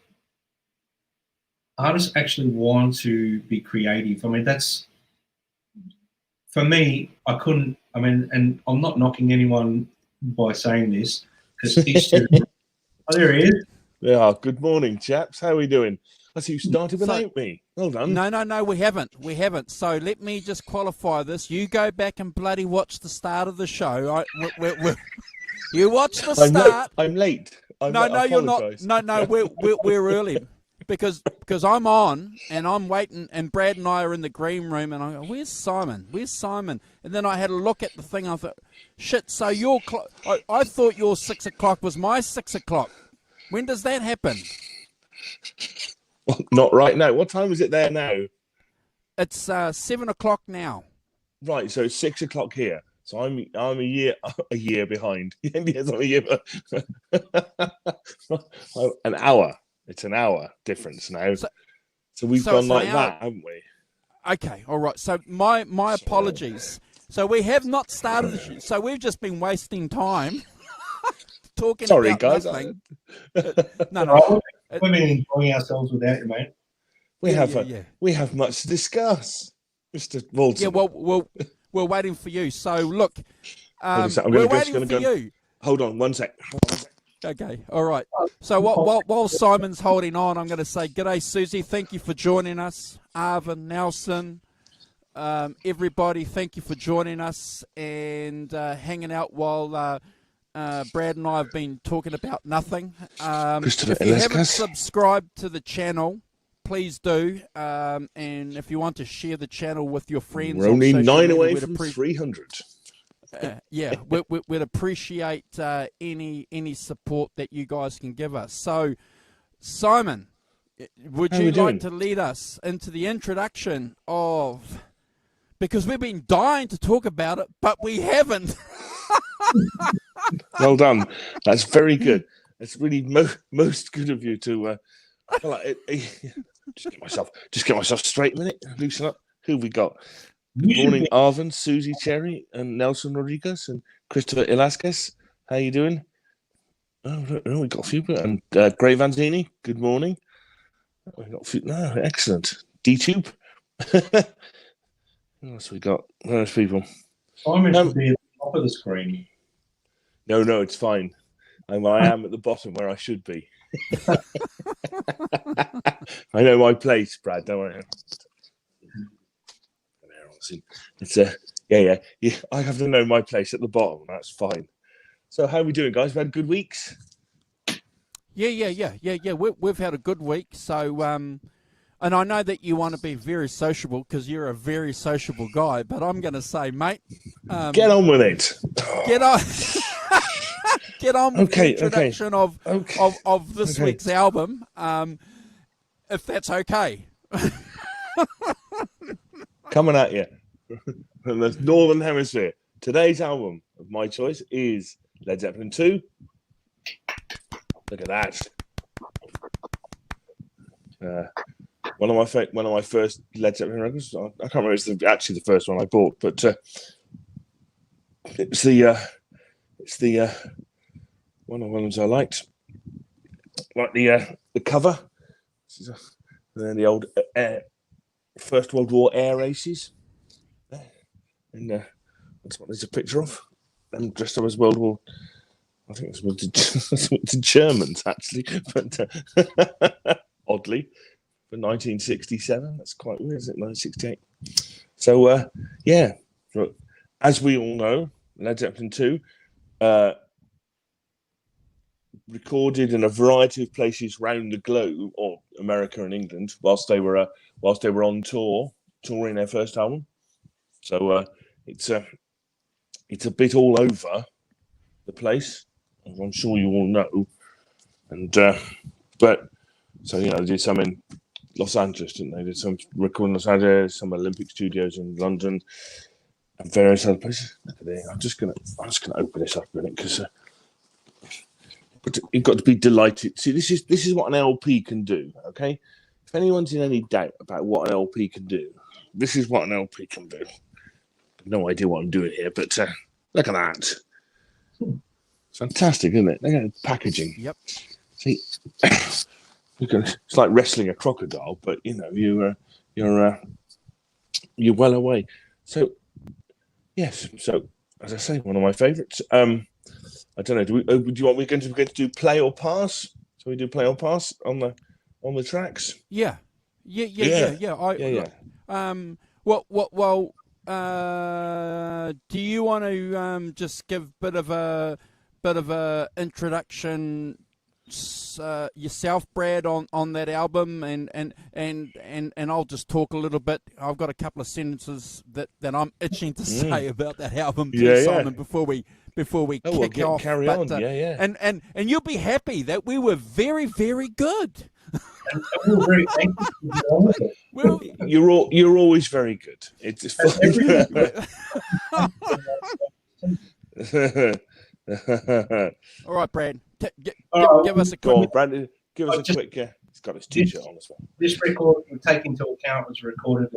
actually want to be creative. I mean, that's, for me, I couldn't, I mean, and I'm not knocking anyone by saying this, because oh, there he is. Yeah, good morning, chaps. How are we doing? I see you started without me. Well done. No, we haven't. So let me just qualify this. You go back and bloody watch the start of the show. You watch the start. I'm late. No, you're not. No, we're early. Because I'm on and I'm waiting, and Brad and I are in the green room, and I go, where's Simon? And then I had a look at the thing. I thought, shit, so I thought your 6 o'clock was my 6 o'clock. When does that happen? Well, not right now. What time is it there now? It's 7 o'clock now. Right, so it's 6 o'clock here. So I'm a year behind. Yes, I'm a year. An hour. It's an hour difference now. So we've gone like that, haven't we? Okay, all right. So my apologies. So we have not started the show. So we've just been wasting time talking about guys. Nothing. No. We've been enjoying ourselves without you, mate. We have much to discuss, Mr. Walton. Yeah, well, we're waiting for you. So look, we're waiting for you. Hold on, one sec. Okay, all right. So while Simon's holding on, I'm going to say, g'day, Susie. Thank you for joining us. Arvin, Nelson, everybody, thank you for joining us and hanging out while Brad and I have been talking about nothing. If you haven't subscribed to the channel, please do. And if you want to share the channel with your friends, we're only 9 away from 300. Yeah, we'd appreciate any support that you guys can give us. So, Simon, would you like to lead us into the introduction of, because we've been dying to talk about it, but we haven't. Well done. That's very good. It's really most good of you to. Just get myself straight a minute. Loosen up. Who have we got? Good morning, Arvin, Susie Cherry, and Nelson Rodriguez, and Christopher Ilasquez. How you doing? Oh, we got a few. And Gray Vanzini, good morning. We got a few. No, excellent. D-Tube. What else we got? Where's people? Simon should be at the top of the screen. No, it's fine. I am at the bottom where I should be. I know my place, Brad, don't I? It's yeah. I have to know my place at the bottom. That's fine. So how are we doing, guys? We had good weeks. Yeah. We've had a good week. So, and I know that you want to be very sociable because you're a very sociable guy. But I'm going to say, mate, get on with it. Get on. get on with the introduction of this Okay. week's album, if that's okay. Coming at you from the Northern Hemisphere. Today's album of my choice is Led Zeppelin 2. Look at that. One of my first Led Zeppelin records. I can't remember. It's actually the first one I bought, but it's the one of the ones I liked. Like the cover. And then the old First World War air races. And that's what there's a picture of. Them dressed up as World War. I think it was the Germans, actually. But oddly, for 1967. That's quite weird, isn't it? 1968. So, yeah. As we all know, Led Zeppelin 2 recorded in a variety of places around the globe, or America and England, whilst they were on tour, touring their first album. So it's a bit all over the place, as I'm sure you all know. And but so they did some in Los Angeles, didn't they? Did some recording in Los Angeles, some Olympic studios in London, and various other places. Look at there. I'm just gonna open this up a minute because. But you've got to be delighted. See, this is what an LP can do. Okay, if anyone's in any doubt about what an LP can do, this is what an LP can do. No idea what I'm doing here, but look at that. It's fantastic, isn't it? Look at the packaging. Yep. See, it's like wrestling a crocodile, but you're well away. So yes. So as I say, one of my favourites. I don't know. Do you want we're going to do play or pass? So we do play or pass on the tracks. Yeah. Yeah. Do you want to just give a bit of a introduction yourself, Brad, on that album, and I'll just talk a little bit. I've got a couple of sentences that I'm itching to say about that album too, Simon, before we kick off. Carry on. And you'll be happy that we were very, very good. And we were very thankful to be on with it. Well, you're always very good. It's all right, Brad. Give us a quick. Go on, Brad. Give us a quick. He's got his t-shirt on as well. This record, we take into account, was recorded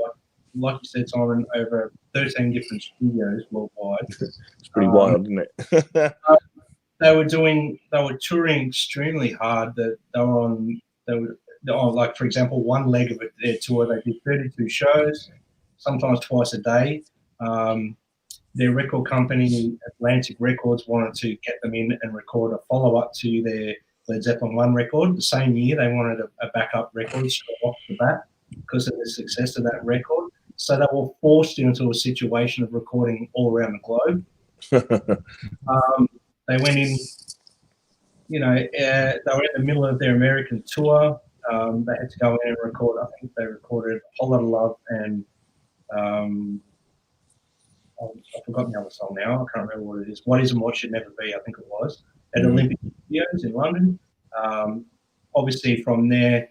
like you said, Simon, over 13 different studios worldwide. It's pretty wild, isn't it? They were touring extremely hard. They were on, like, for example, one leg of their tour, they did 32 shows, sometimes twice a day. Their record company, Atlantic Records, wanted to get them in and record a follow-up to their Led Zeppelin 1 record. The same year, they wanted a backup record straight off the bat because of the success of that record. So they were forced into a situation of recording all around the globe. They went in, they were in the middle of their American tour. They had to go in and record. I think they recorded A Whole Lot of Love and I've forgotten the other song now. I can't remember what it is. What Is and What Should Never Be, I think it was, at Olympic Studios in London. Obviously, from there,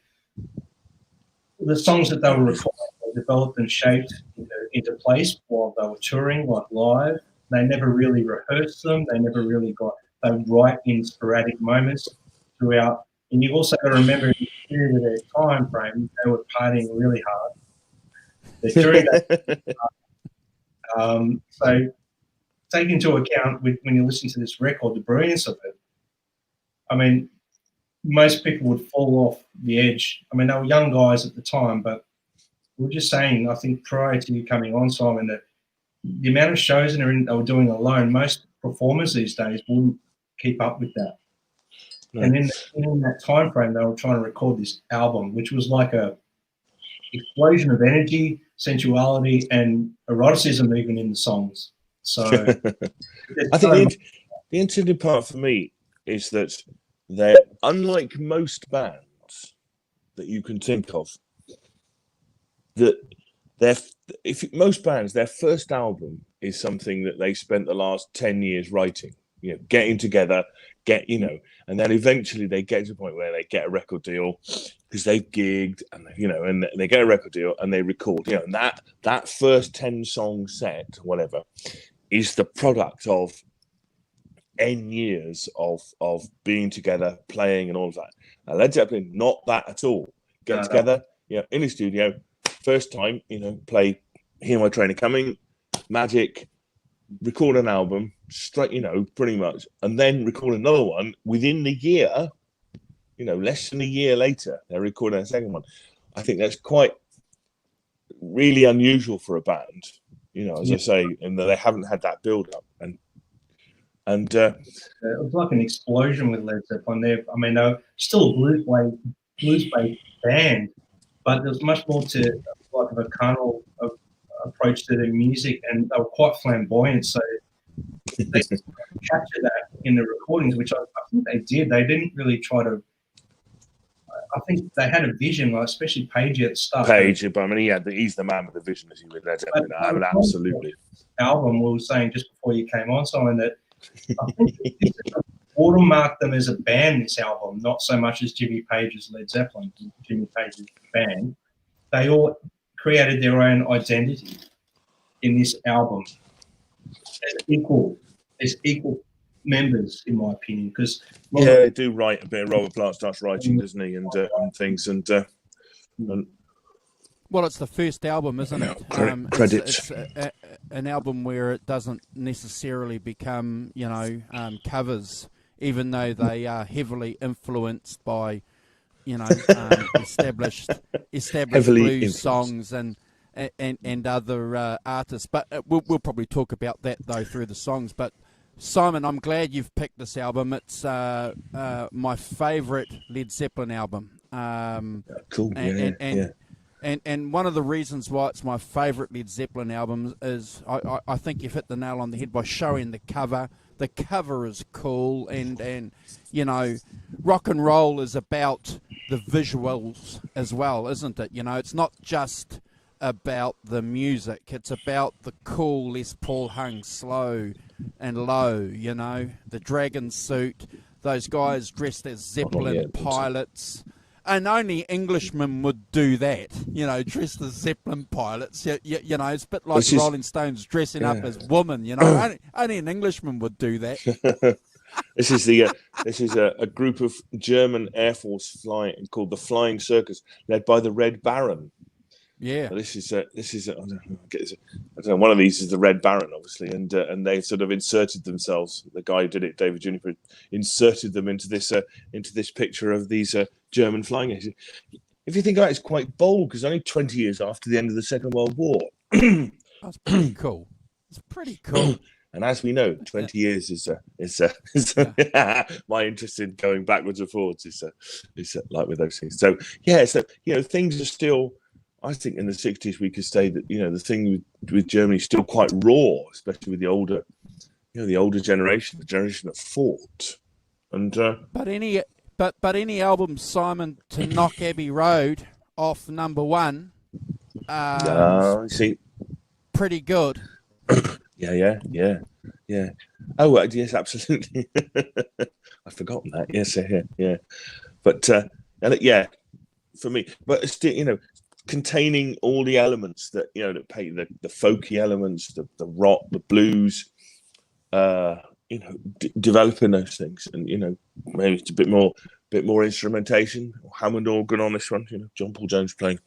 the songs that they were recording were developed and shaped into place while they were touring, like live. They never really rehearsed them. They never really they would write in sporadic moments throughout. And you've also got to remember, in the period of their time frame, they were partying really hard. They're touring that. So take into account when you listen to this record, the brilliance of it. I mean, most people would fall off the edge. I mean, they were young guys at the time, but we were just saying, I think prior to you coming on, Simon, that the amount of shows they were doing alone, most performers these days wouldn't keep up with that. No. And in that time frame, they were trying to record this album, which was like a explosion of energy, sensuality, and eroticism even in the songs. So I think the interesting part for me is that they're unlike most bands that you can think of. That most bands, their first album is something that they spent the last 10 years writing. getting together, and then eventually they get to the point where they get a record deal because they've gigged, and and they get a record deal and they record, and that first 10-song set, whatever, is the product of N years of being together, playing, and all of that. Now, Led Zeppelin, not that at all. Get together, in the studio, first time, play Hear My Train Coming, Magic, record an album, straight, pretty much, and then record another one within the year, less than a year later, they're recording a second one. I think that's quite really unusual for a band, as I say, and they haven't had that build up. And it was like an explosion with Led Zeppelin. They're still a blues-based band, but there was much more to like a carnal approach to their music, and they were quite flamboyant. So they captured that in the recordings, which I think they did. They didn't really try to. I think they had a vision, like especially Page at the start. Page, but he's the man with the vision, as you would Led Zeppelin. Absolutely. Album, we were saying just before you came on, Simon, that I think this watermarked them as a band. This album, not so much as Jimmy Page's Led Zeppelin, Jimmy Page's band. They all created their own identity in this album as equal members, in my opinion. Because they do write a bit. Robert Plant starts writing, doesn't he, and things, and well, it's the first album, isn't it? Credits. It's an album where it doesn't necessarily become, covers, even though they are heavily influenced by, established blues songs and other artists. But we'll probably talk about that though through the songs. But Simon, I'm glad you've picked this album. It's my favourite Led Zeppelin album. Cool. And one of the reasons why it's my favourite Led Zeppelin album is I think you've hit the nail on the head by showing the cover. The cover is cool, and rock and roll is about the visuals as well, isn't it? It's not just about the music. It's about the cool Les Paul hung slow and low, the dragon suit, those guys dressed as Zeppelin pilots. And only Englishmen would do that, dressed as Zeppelin pilots. It's a bit like the Rolling Stones dressing up as women. Only an Englishman would do that. This is a group of German Air Force flying called the Flying Circus, led by the Red Baron. Yeah, this is I don't know. One of these is the Red Baron, obviously, and they sort of inserted themselves. The guy who did it, David Juniper, inserted them into this picture of these German flying agents. If you think about it, it's quite bold because only 20 years after the end of the Second World War. That's pretty cool. It's pretty cool. And as we know, 20 years is my interest in going backwards and forwards is like with those things. So things are still. I think in the 60s we could say that the thing with Germany is still quite raw, especially with the older generation, the generation that fought. And but any album, Simon, to knock Abbey Road off number one, see, pretty good. Yeah. Oh, yes, absolutely. I've forgotten that. Yes, yeah. But for me, but still, containing all the elements that that pay the folky elements, the rock, the blues, developing those things, and maybe it's a bit more instrumentation, Hammond organ on this one. John Paul Jones playing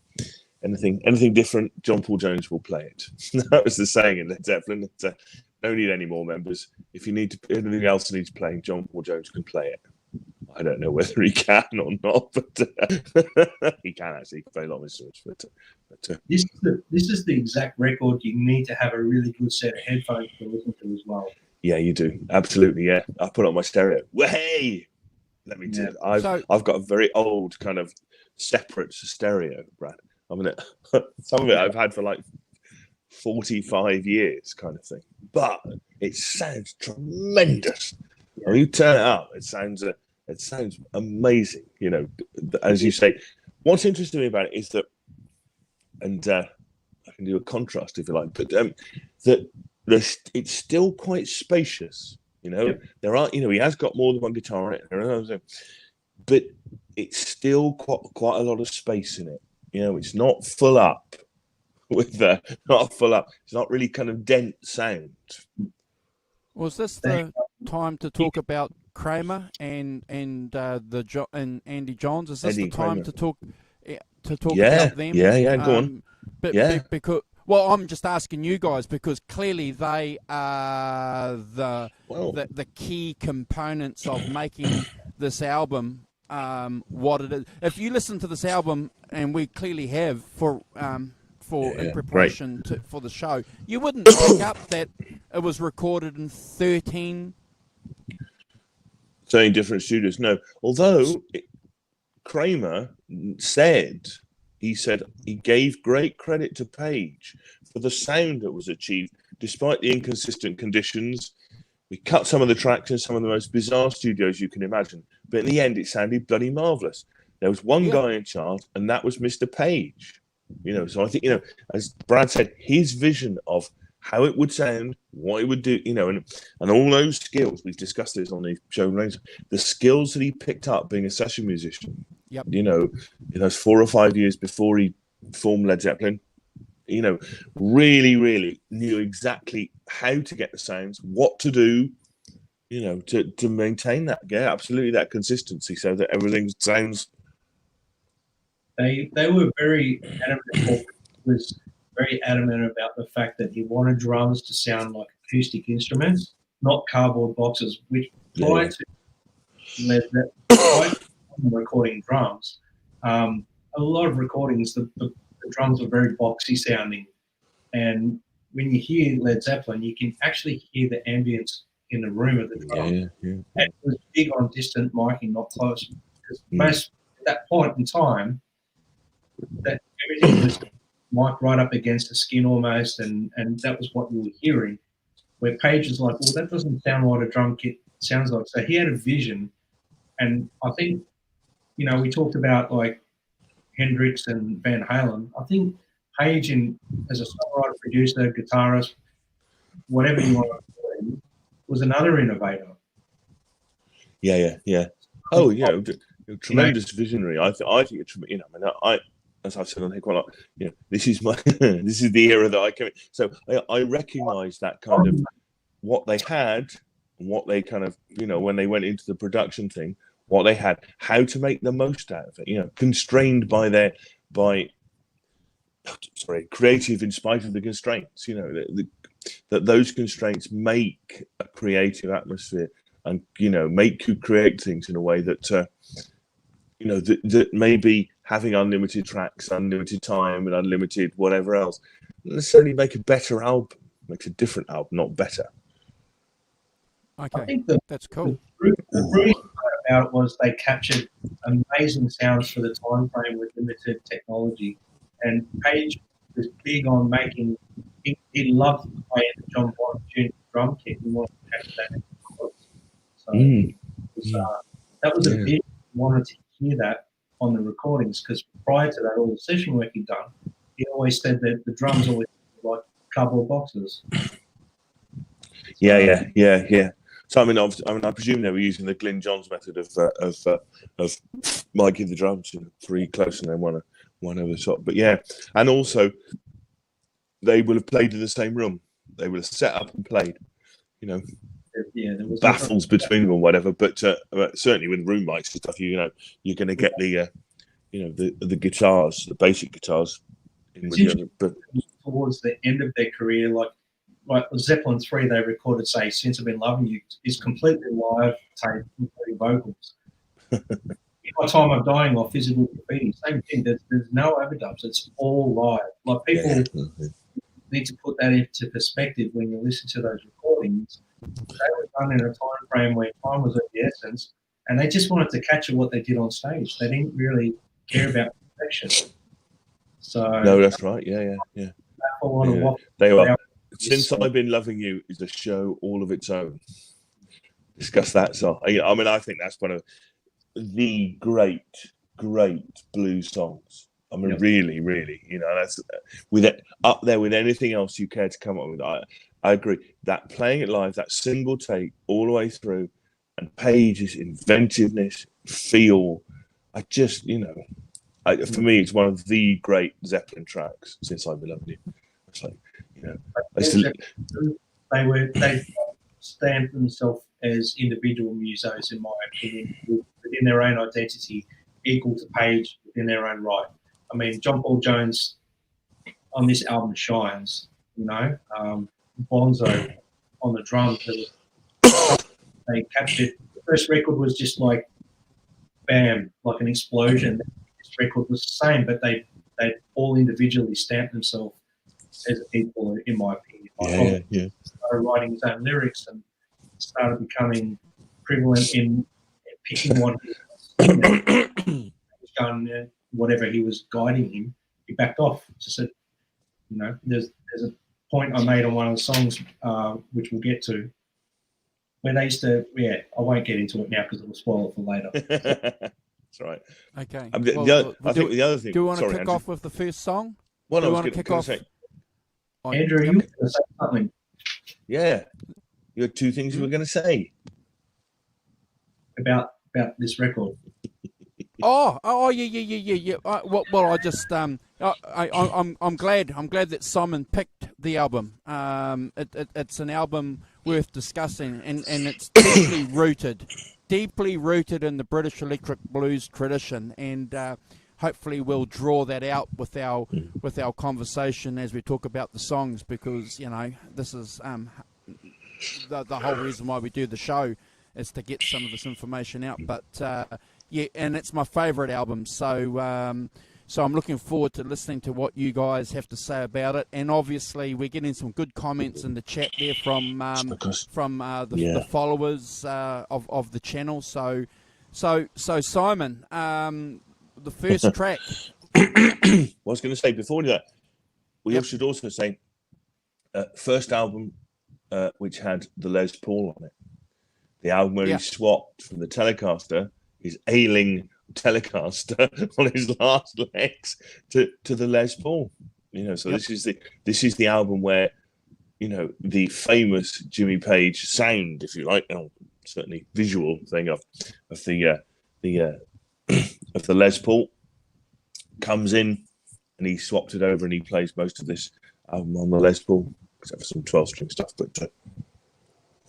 anything different, John Paul Jones will play it. That was the saying in Led Zeppelin. Don't need any more members. If you need anything else needs playing, John Paul Jones can play it. I don't know whether he can or not, but he can actually play a lot of instruments. But this is the exact record you need to have a really good set of headphones to listen to as well. Yeah, you do. Absolutely, yeah. I put on my stereo. Hey, let me tell you, I've got a very old kind of separate stereo, Brad. Some of it I've had for like 45 years kind of thing. But it sounds tremendous. When you turn it up, it sounds amazing. As you say, what's interesting about it is that, and I can do a contrast if you like, but that it's still quite spacious. You know, Yep. there are, you know, he has got more than one guitar in it, but it's still quite a lot of space in it. You know, it's not full up with not full up. It's not really kind of dense sound. Was this the time to talk about Kramer and and Andy Johns? Is this Eddie the time Kramer. to talk Yeah, about them? yeah. Go on. Yeah. Because well, I'm just asking you guys because clearly they are the key components of making this album what it is. If you listen to this album, and we clearly have in preparation for the show, you wouldn't pick up that it was recorded in 13 different studios. No, although Kramer said he gave great credit to Page for the sound that was achieved despite the inconsistent conditions. We cut some of the tracks in some of the most bizarre studios you can imagine, but in the end, it sounded bloody marvelous. There was one guy in charge, and that was Mr. Page. You know, so I think, you know, as Brad said, his vision of how it would sound, what it would do, you know, and all those skills, we've discussed this on the show, the skills that he picked up being a session musician, you know, in those 4 or 5 years before he formed Led Zeppelin, you know, really, really knew exactly how to get the sounds, what to do, you know, to maintain that, absolutely that consistency so that everything sounds. They were very adamant. Was very adamant about the fact that he wanted drums to sound like acoustic instruments, not cardboard boxes. Which prior to recording drums, a lot of recordings the drums are very boxy sounding, and when you hear Led Zeppelin, you can actually hear the ambience in the room of the drum. And it was big on distant miking, not close, because most at that point in time, that everything was mic right up against the skin almost, and that was what you were hearing. Where Page is like, well, that doesn't sound like a drum kit sounds like. So he had a vision, and I think, you know, we talked about like Hendrix and Van Halen. I think Page, as a songwriter, producer, guitarist, whatever you want to call him, was another innovator. Yeah. Oh, yeah, tremendous visionary. I think it's, you know, I mean, as I've said on here quite a lot, you know, this is the era that I came in. So I recognise that kind of what they had, what they kind of, you know, when they went into the production thing, what they had, how to make the most out of it, you know, constrained by creative in spite of the constraints, you know, that those constraints make a creative atmosphere and, you know, make you create things in a way that, you know, that maybe having unlimited tracks, unlimited time, and unlimited whatever else necessarily make a better album, makes a different album, not better. Okay, I think that's cool. The brilliant part about it was they captured amazing sounds for the time frame with limited technology. And Page was big on making. He loved to play the John Bonham Jr. drum kit. He wanted to capture that. So that was a big. He wanted to hear that on the recordings, because prior to that, all the session work he'd done, he always said that the drums always like cardboard boxes. Yeah. So I mean, I presume they were using the Glyn Johns method of miking the drums, you know, 3 close and then one over the top. But yeah, and also they will have played in the same room. They would have set up and played, you know. Yeah, there was baffles between them or whatever, but certainly with room mics and stuff, you know, you're going to get the, you know, the guitars, the basic guitars. But towards the end of their career, like Zeppelin 3, they recorded, say, "Since I've Been Loving You" is completely live tape, including vocals. In My Time of Dying or Physical Graffiti, same thing. There's no overdubs. It's all live. Like, people need to put that into perspective when you listen to those recordings. They were done in a time frame where time was of the essence, and they just wanted to capture what they did on stage. They didn't really care about perfection. So no, that's right. Yeah. They are. Since I've Been Loving You is a show all of its own. Discuss that song. I mean, I think that's one of the great blues songs. I mean, really, really, that's with it up there with anything else you care to come up with. I agree that playing it live, that single take all the way through, and Page's inventiveness, feel, I just, for me, it's one of the great Zeppelin tracks since I Belong You. It's like, they stamped themselves as individual musos, in my opinion, within their own identity, equal to Page within their own right. I mean, John Paul Jones on this album shines, Bonzo on the drums. They captured. The first record was just like, bam, like an explosion. This record was the same, but they all individually stamped themselves as people, in my opinion. Started writing his own lyrics and started becoming prevalent in picking what he was done, whatever he was guiding him. He backed off. Just said, there's a point I made on one of the songs, which we'll get to, where they used to, I won't get into it now because it will spoil it for later. That's right. Okay. I think the other thing. Do you want to kick Andrew. off with the first song? Well, do you want to kick off? Say, Andrew, you were going to say something. Yeah. You had two things you were going to say about this record. Yeah. Well, I just I'm glad that Simon picked the album. It's an album worth discussing, and it's deeply rooted in the British electric blues tradition, and hopefully we'll draw that out with our conversation as we talk about the songs, because this is the whole reason why we do the show, is to get some of this information out. But and it's my favourite album, so I'm looking forward to listening to what you guys have to say about it. And obviously we're getting some good comments in the chat there from the followers of the channel. So Simon, the first track. I was going to say before that, we should also say first album which had the Les Paul on it. The album where he swapped from the Telecaster, his ailing Telecaster on his last legs, to the Les Paul. So this is the album where the famous Jimmy Page sound, if you like, certainly visual thing of the of the Les Paul comes in, and he swapped it over, and he plays most of this album on the Les Paul, except for some 12-string stuff. But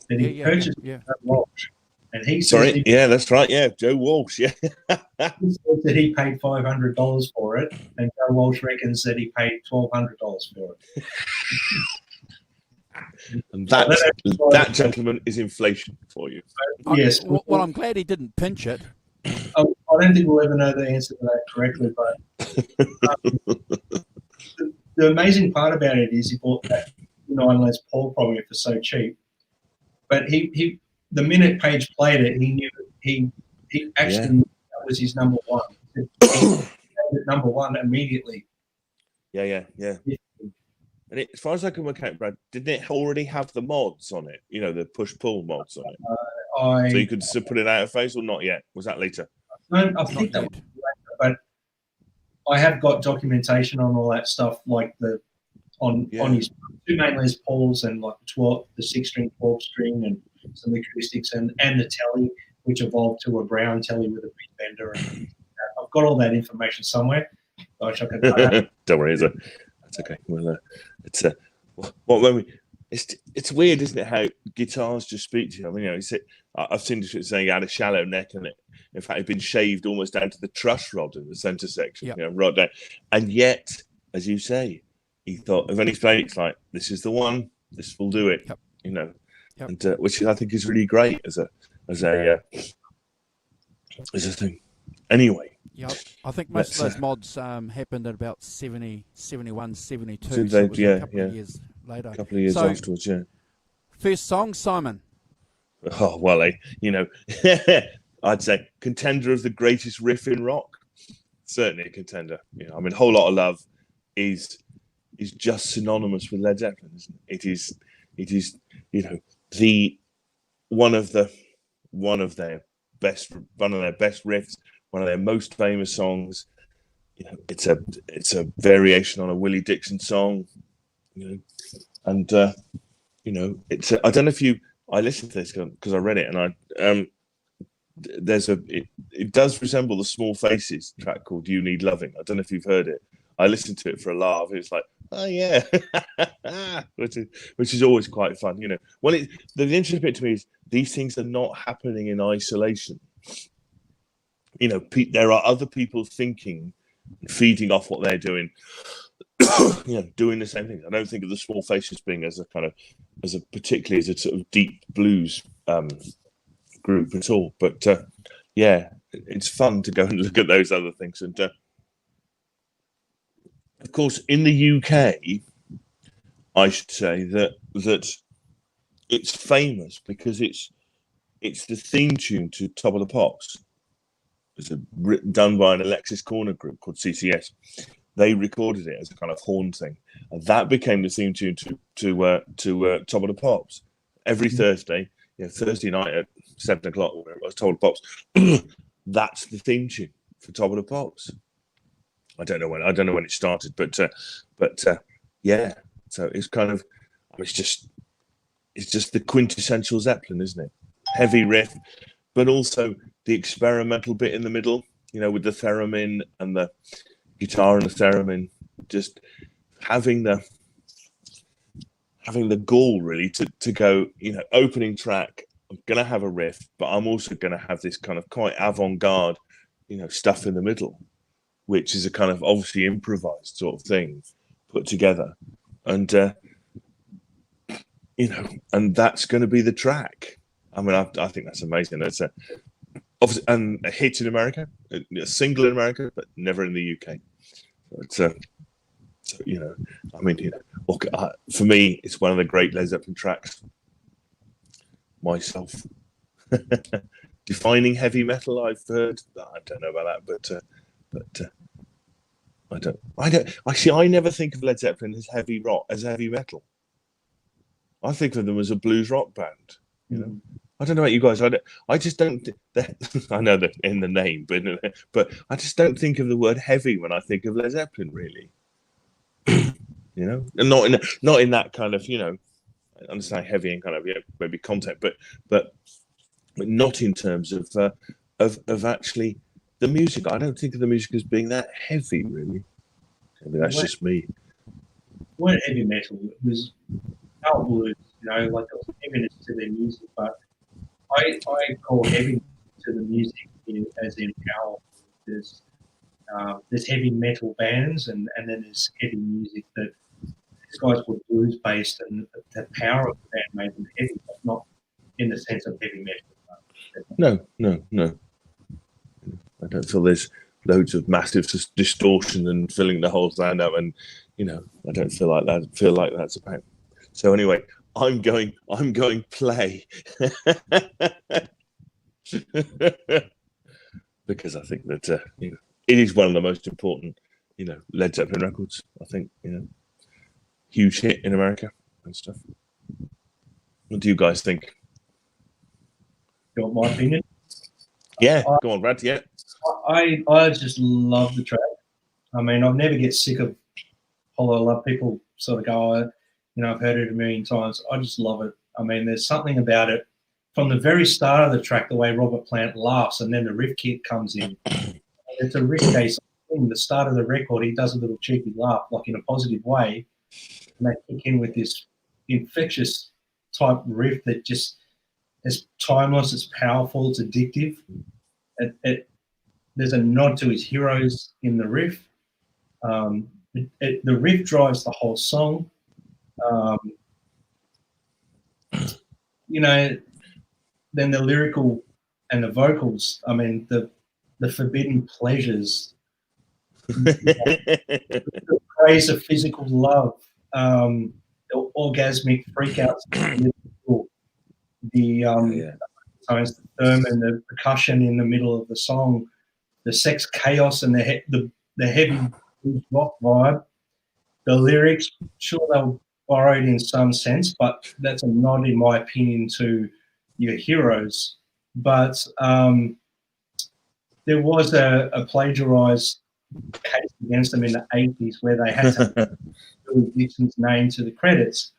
then he purchased Walsh, and he says that's right, Joe Walsh, he says that he paid $500 for it, and Joe Walsh reckons that he paid $1,200 for it. And that gentleman is inflation for you. Yes. Well, I'm glad he didn't pinch it. I don't think we'll ever know the answer to that correctly, but the amazing part about it is he bought that Les Paul from you for so cheap. But he the minute Page played it, he knew he actually knew that was his number one. He had number one immediately. Yeah. And as far as I can work out, Brad, didn't it already have the mods on it? The push-pull mods on it. So you could still put it out of phase, or not yet? Was that later? I think that was later, but I have got documentation on all that stuff, like on his two main Les Pauls, and like the 6-string, 12-string, and some acoustics, and the telly, which evolved to a brown telly with a big bender. And I've got all that information somewhere. Gosh, I can Don't worry, that's okay. Well, it's weird, isn't it, how guitars just speak to you? I mean, I've seen it saying it had a shallow neck, and in fact, it'd been shaved almost down to the truss rod in the centre section, right down. And yet, as you say, he thought, when he's playing, it's like, this is the one, this will do it, and which I think is really great as a thing. Anyway. Yeah, I think most of those mods happened at about 70, 71, 72. So it was a couple of years later. A couple of years afterwards, First song, Simon. Oh, well, I'd say contender of the greatest riff in rock. Certainly a contender. I mean, Whole Lot of Love is just synonymous with Led Zeppelin, isn't it? It is one of their best riffs, one of their most famous songs. it's a variation on a Willie Dixon song, and I don't know if I listened to this because I read it, and it does resemble the Small Faces track called "You Need Loving." I don't know if you've heard it. I listened to it for a laugh. It's like, oh yeah, which is always quite fun, Well, the interesting bit to me is these things are not happening in isolation. There are other people thinking, feeding off what they're doing, doing the same thing. I don't think of the Small Faces being particularly as a sort of deep blues group at all. But it's fun to go and look at those other things. And of course, in the UK, I should say that it's famous because it's the theme tune to Top of the Pops. It's done by an Alexis Corner group called CCS. They recorded it as a kind of horn thing, and that became the theme tune to Top of the Pops. Every Thursday, Thursday night at 7:00, whatever it was, Top of the Pops. That's the theme tune for Top of the Pops. I don't know when it started, but yeah. So it's kind of, it's just the quintessential Zeppelin, isn't it? Heavy riff, but also the experimental bit in the middle, with the theremin and the guitar and the theremin, just having the gall really to go, opening track, I'm gonna have a riff, but I'm also gonna have this kind of quite avant-garde, stuff in the middle, which is a kind of obviously improvised sort of thing put together, and and that's going to be the track. I mean, I think that's amazing. It's obviously and a hit in America, a single in America, but never in the UK. So, I mean, for me, it's one of the great Led Zeppelin tracks. Myself, defining heavy metal, I've heard. I don't know about that, but I don't. Actually, I never think of Led Zeppelin as heavy rock, as heavy metal. I think of them as a blues rock band. I don't know about you guys. I just don't. I know that in the name, but I just don't think of the word heavy when I think of Led Zeppelin. Really, and not in that kind of I understand heavy and kind of maybe content, but not in terms of actually the music. I don't think of the music as being that heavy, really. Maybe that's just me. Weren't heavy metal. It was power blues, like there was heaviness to their music, but I call heavy to the music as in power. There's heavy metal bands, and then there's heavy music that these guys were blues based, and the power of the band made them heavy, but not in the sense of heavy metal. No. I don't feel there's loads of massive distortion and filling the whole sound up, and I don't feel like that. Feel like that's about. So anyway, I'm going play because I think that it is one of the most important Led Zeppelin records. I think huge hit in America and stuff. What do you guys think? You want my opinion? Yeah, go on, Brad. Yeah, I just love the track. I mean, I'll never get sick of Hollow Love. People sort of go, I've heard it a million times. I just love it. I mean, there's something about it from the very start of the track, the way Robert Plant laughs, and then the riff kit comes in. It's a riff case thing. The start of the record, he does a little cheeky laugh, like in a positive way, and they kick in with this infectious type riff that just is timeless. It's powerful. It's addictive. There's a nod to his heroes in the riff. The riff drives the whole song. Then the lyrical and the vocals. I mean, the forbidden pleasures, the praise of physical love, the orgasmic freakouts, the tones, the theremin, the percussion in the middle of the song, the sex chaos, and the heavy rock vibe. The lyrics, sure, they were borrowed in some sense, but that's a nod, in my opinion, to your heroes. But there was a plagiarized case against them in the 80s where they had to Billy Dixon's name to the credits.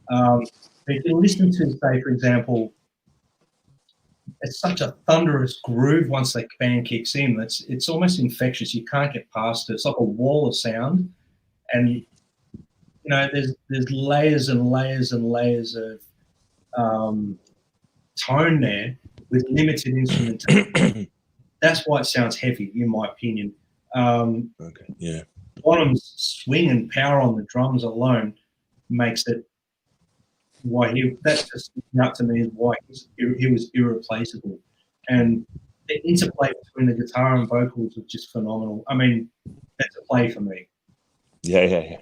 But if you listen to, say, for example, it's such a thunderous groove once the band kicks in. It's almost infectious. You can't get past it. It's like a wall of sound, and you know there's layers and layers and layers of tone there with limited instrumentation. That's why it sounds heavy, in my opinion. Okay. Yeah. Bonham's swing and power on the drums alone makes it that's just out to me is why he was irreplaceable. And the interplay between the guitar and vocals was just phenomenal. I mean, that's a play for me. Yeah.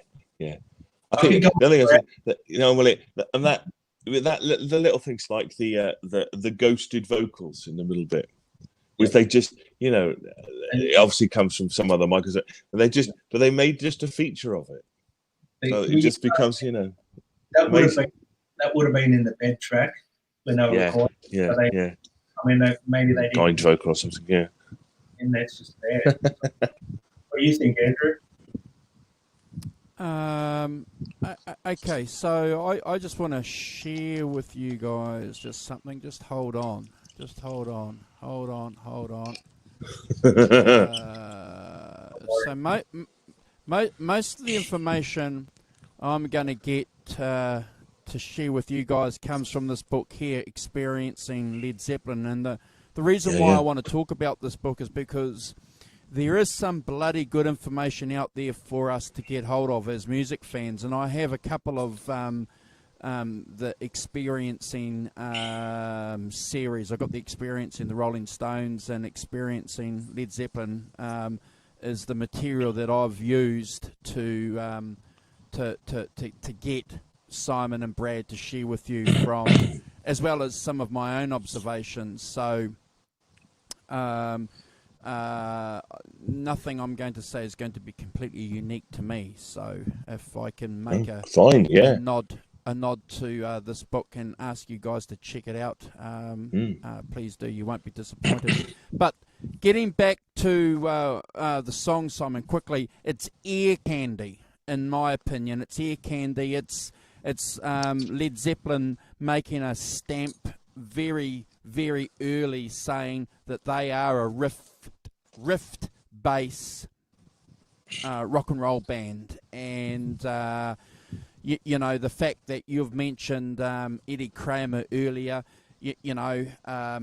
I think the other thing is that, you know, the little things like the ghosted vocals in the middle bit, which they just, you know, it obviously comes from some other micros, but they made just a feature of it. So it just becomes, you know, that would have been in the bed track when they were recording. Yeah. I mean, maybe they did guide vocal or something. Yeah, and that's just there. What do you think, Andrew? Okay, so I just want to share with you guys just something. Just hold on. So most of the information I'm going to get to share with you guys comes from this book here, Experiencing Led Zeppelin. And the reason why I want to talk about this book is because there is some bloody good information out there for us to get hold of as music fans. And I have a couple of the Experiencing series. I've got the Experiencing the Rolling Stones and Experiencing Led Zeppelin is the material that I've used to get Simon and Brad to share with you from, as well as some of my own observations. So nothing I'm going to say is going to be completely unique to me. So if I can make a nod to this book and ask you guys to check it out, please do. You won't be disappointed. But getting back to the song, Simon, quickly, it's ear candy. In my opinion, it's ear candy. It's Led Zeppelin making a stamp very, very early, saying that they are a riff bass rock and roll band. And you know, the fact that you've mentioned Eddie Kramer earlier, you know, I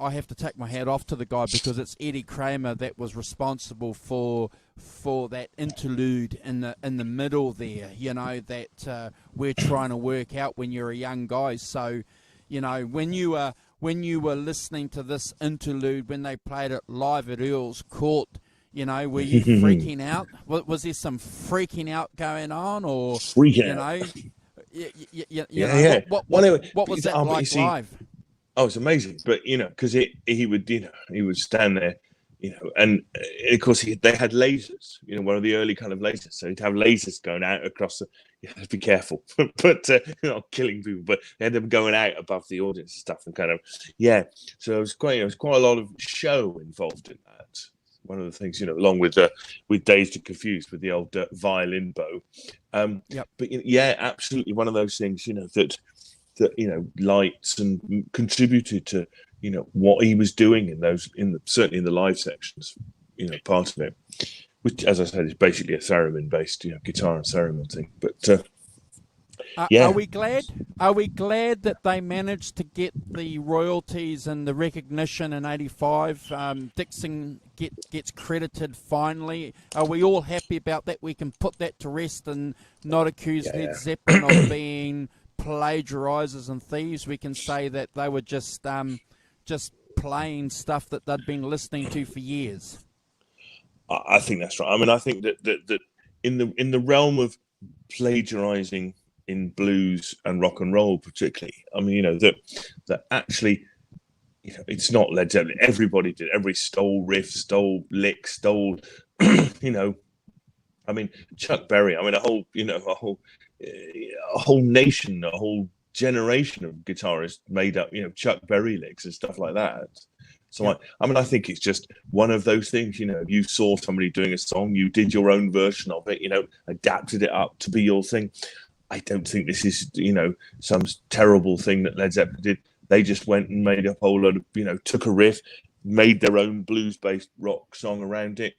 have to take my hat off to the guy, because it's Eddie Kramer that was responsible for that interlude in the middle there, you know, that we're trying to work out when you're a young guy. So, you know, when you were listening to this interlude, when they played it live at Earl's Court, you know, were you freaking out? Was there some freaking out going on, or freaking out? What was that like live? Oh, it's amazing. But you know, because he would stand there, you know, and of course they had lasers, you know, one of the early kind of lasers. So he'd have lasers going out across the. You have to be careful, but not killing people. But they had them going out above the audience and stuff, and kind of So it was quite a lot of show involved in that. One of the things, you know, along with Dazed and Confused with the old violin bow. But absolutely one of those things, you know, that you know, lights and contributed to, you know, what he was doing certainly in the live sections, you know, part of it, which, as I said, is basically a theremin based, you know, guitar and theremin thing. But are we glad? Are we glad that they managed to get the royalties and the recognition in '85? Dixon gets credited finally. Are we all happy about that? We can put that to rest and not accuse Led Zeppelin of being plagiarizers and thieves. We can say that they were just playing stuff that they'd been listening to for years. I think that's right. I mean, I think that in the realm of plagiarizing in blues and rock and roll, particularly, I mean, you know, that actually, you know, it's not Led Zeppelin. Everybody did. Everybody stole riffs, stole licks, stole, you know. I mean, Chuck Berry. I mean, a whole nation, a whole generation of guitarists made up, you know, Chuck Berry licks and stuff like that. So I mean, I think it's just one of those things. You saw somebody doing a song, you did your own version of it, adapted it up to be your thing. I don't think this is, some terrible thing that Led Zeppelin did. They just went and made a whole lot of, took a riff, made their own blues-based rock song around it.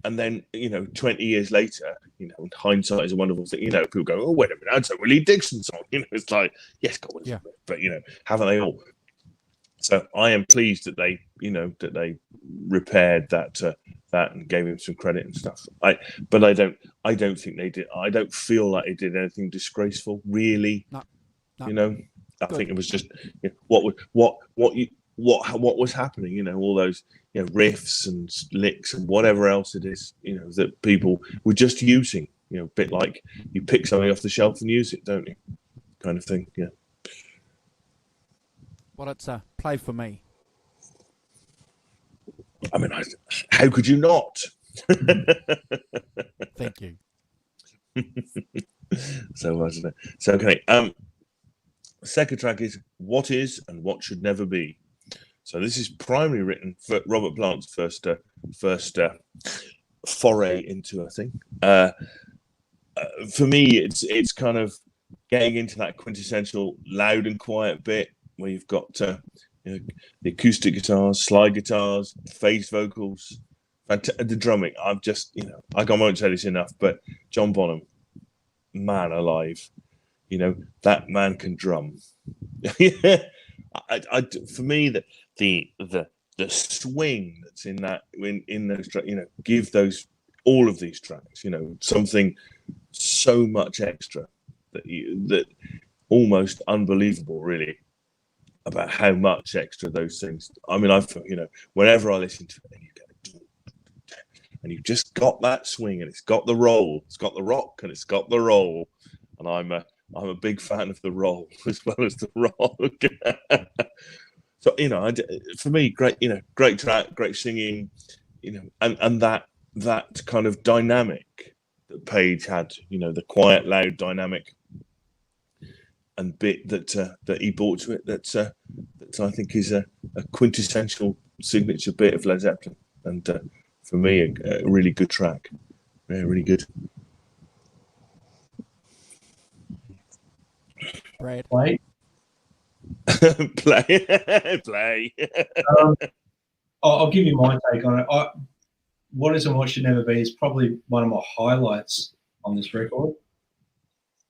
And then, 20 years later, hindsight is a wonderful thing. People go, oh, wait a minute, that's a Willie Dixon song. It's like, yes, God, yeah. But, haven't they all? So I am pleased that they, that they repaired that and gave him some credit and stuff. But I don't think they did. I don't feel like they did anything disgraceful, really. No. I think it was just what was happening. All those riffs and licks and whatever else it is. That people were just using. A bit like you pick something off the shelf and use it, don't you? Kind of thing. Yeah. Well, it's a play for me. I mean, how could you not? Thank you. So wasn't it? So okay. Second track is "What Is and What Should Never Be." So this is primarily written for Robert Plant's first foray into a thing. For me, it's kind of getting into that quintessential loud and quiet bit where you've got the acoustic guitars, slide guitars, phase vocals, the drumming. I've just I won't say this enough, but John Bonham, man alive, that man can drum. For me, the swing that's in that in those tracks, give all of these tracks, something so much extra that almost unbelievable, really, about how much extra those things. I mean, I feel, whenever I listen to it, and you've just got that swing, and it's got the roll, it's got the rock, and it's got the roll, and I'm a big fan of the roll as well as the rock. So for me, great track, great singing, and that kind of dynamic that Page had, the quiet, loud dynamic and bit that he brought to it. That I think is a quintessential signature bit of Led Zeppelin, and for me, a really good track. Yeah, really good. Brad. Play. Play. I'll give you my take on it. What Is and What Should Never Be is probably one of my highlights on this record.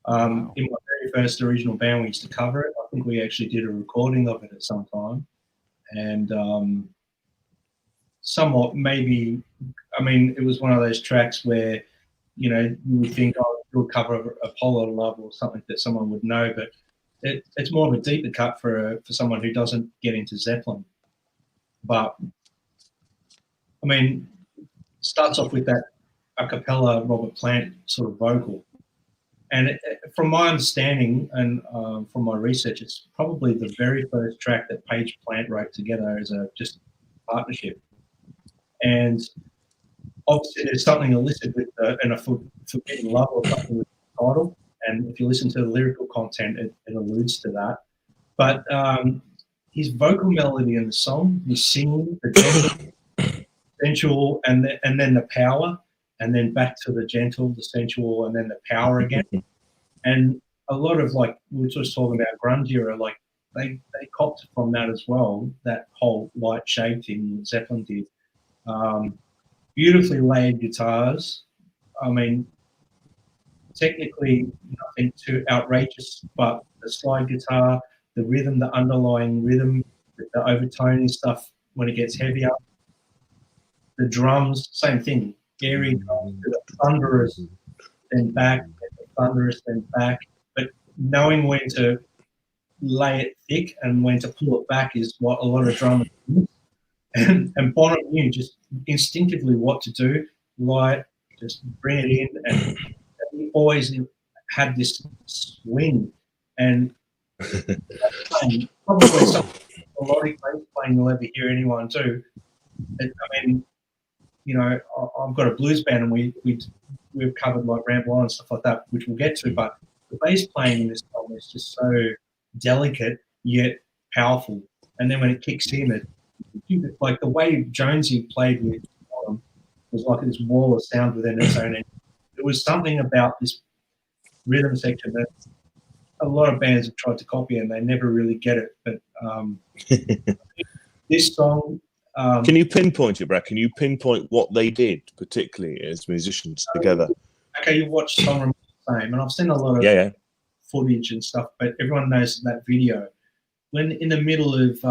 Wow. In my very first original band, we used to cover it. I think we actually did a recording of it at some time. And somewhat maybe, it was one of those tracks where, you would think, oh, you'll cover Apollo Love or something that someone would know, but it's more of a deeper cut for someone who doesn't get into Zeppelin. But, starts off with that a cappella Robert Plant sort of vocal. And from my understanding and from my research, it's probably the very first track that Page Plant wrote together as just partnership. And obviously there's something illicit with and a forbidden love or something with the title. And if you listen to the lyrical content, it alludes to that. But his vocal melody in the song, his singing, the gentle, sensual, and then the power, and then back to the gentle, the sensual, and then the power again. And a lot of, we were just talking about grunge era, they copped from that as well, that whole light shade thing that Zeppelin did. Beautifully layered guitars. Technically nothing too outrageous, but the slide guitar, the rhythm, the underlying rhythm, the overtone stuff when it gets heavier. The drums, same thing. Airy drums, the thunderous, then back, the thunderous, then back. But knowing when to lay it thick and when to pull it back is what a lot of drummers do. And Bonham knew just instinctively what to do. Light, just bring it in, and he always had this swing. And probably something melodic bass playing you'll ever hear anyone do. I've got a blues band, and we've covered Ramble On and stuff like that, which we'll get to. But the bass playing in this song is just so delicate yet powerful. And then when it kicks in, like the way Jonesy played with Bonham was like this wall of sound within its own. There was something about this rhythm section that a lot of bands have tried to copy and they never really get it. But this song. Can you pinpoint it, Brad? Can you pinpoint what they did, particularly as musicians together? Okay, you watch Song Remains the Same, and I've seen a lot of footage and stuff, but everyone knows that video. When in the middle of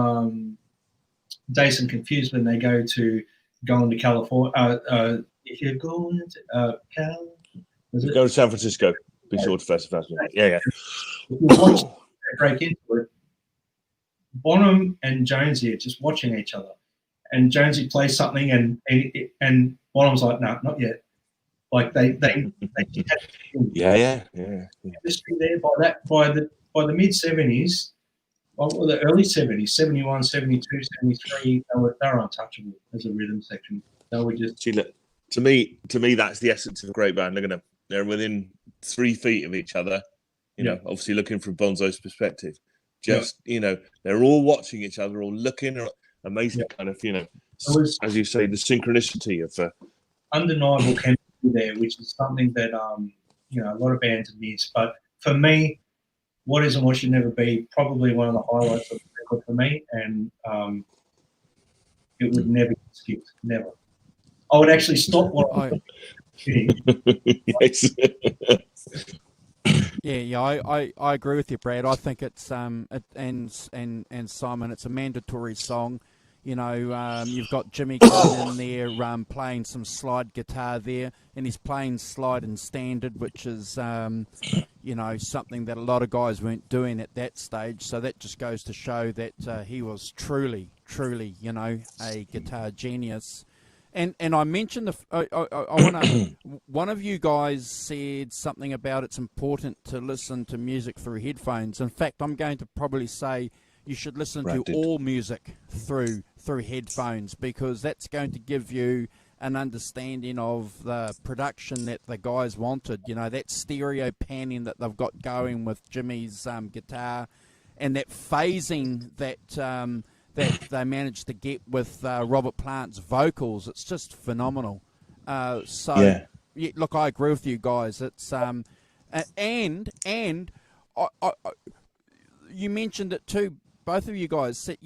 Dazed and Confused, when they go to California, if you're going to go to San Francisco, be sure to festival. Yeah. If you watch break into it, Bonham and Jonesy are just watching each other, and Jonesy plays something, and Bonham's like, no, not yet. Like they yeah. History there by the mid 70s, well, the early 70s, 71, 72, 73, they were untouchable as a rhythm section. They were just. See, look, to me, that's the essence of a great band. They're within 3 feet of each other. You know, obviously looking from Bonzo's perspective. Just they're all watching each other, all looking. Amazing kind of as you say, the synchronicity of undeniable chemistry there, which is something that a lot of bands miss. But for me, What Is and What Should Never Be, probably one of the highlights of the record for me, and it would never get skipped. Never. I would actually stop what I'm doing. Yes. I agree with you, Brad. I think it's and Simon, it's a mandatory song. You know, you've got Jimmy Green in there playing some slide guitar there, and he's playing slide and standard, which is something that a lot of guys weren't doing at that stage. So that just goes to show that he was truly, a guitar genius. And I mentioned I want to. One of you guys said something about it's important to listen to music through headphones. In fact, I'm going to probably say you should listen to all music through headphones, because that's going to give you an understanding of the production that the guys wanted. You know, that stereo panning that they've got going with Jimmy's guitar, and that phasing that they managed to get with Robert Plant's vocals. It's just phenomenal. Look, I agree with you guys. It's and I you mentioned it too. Both of you guys said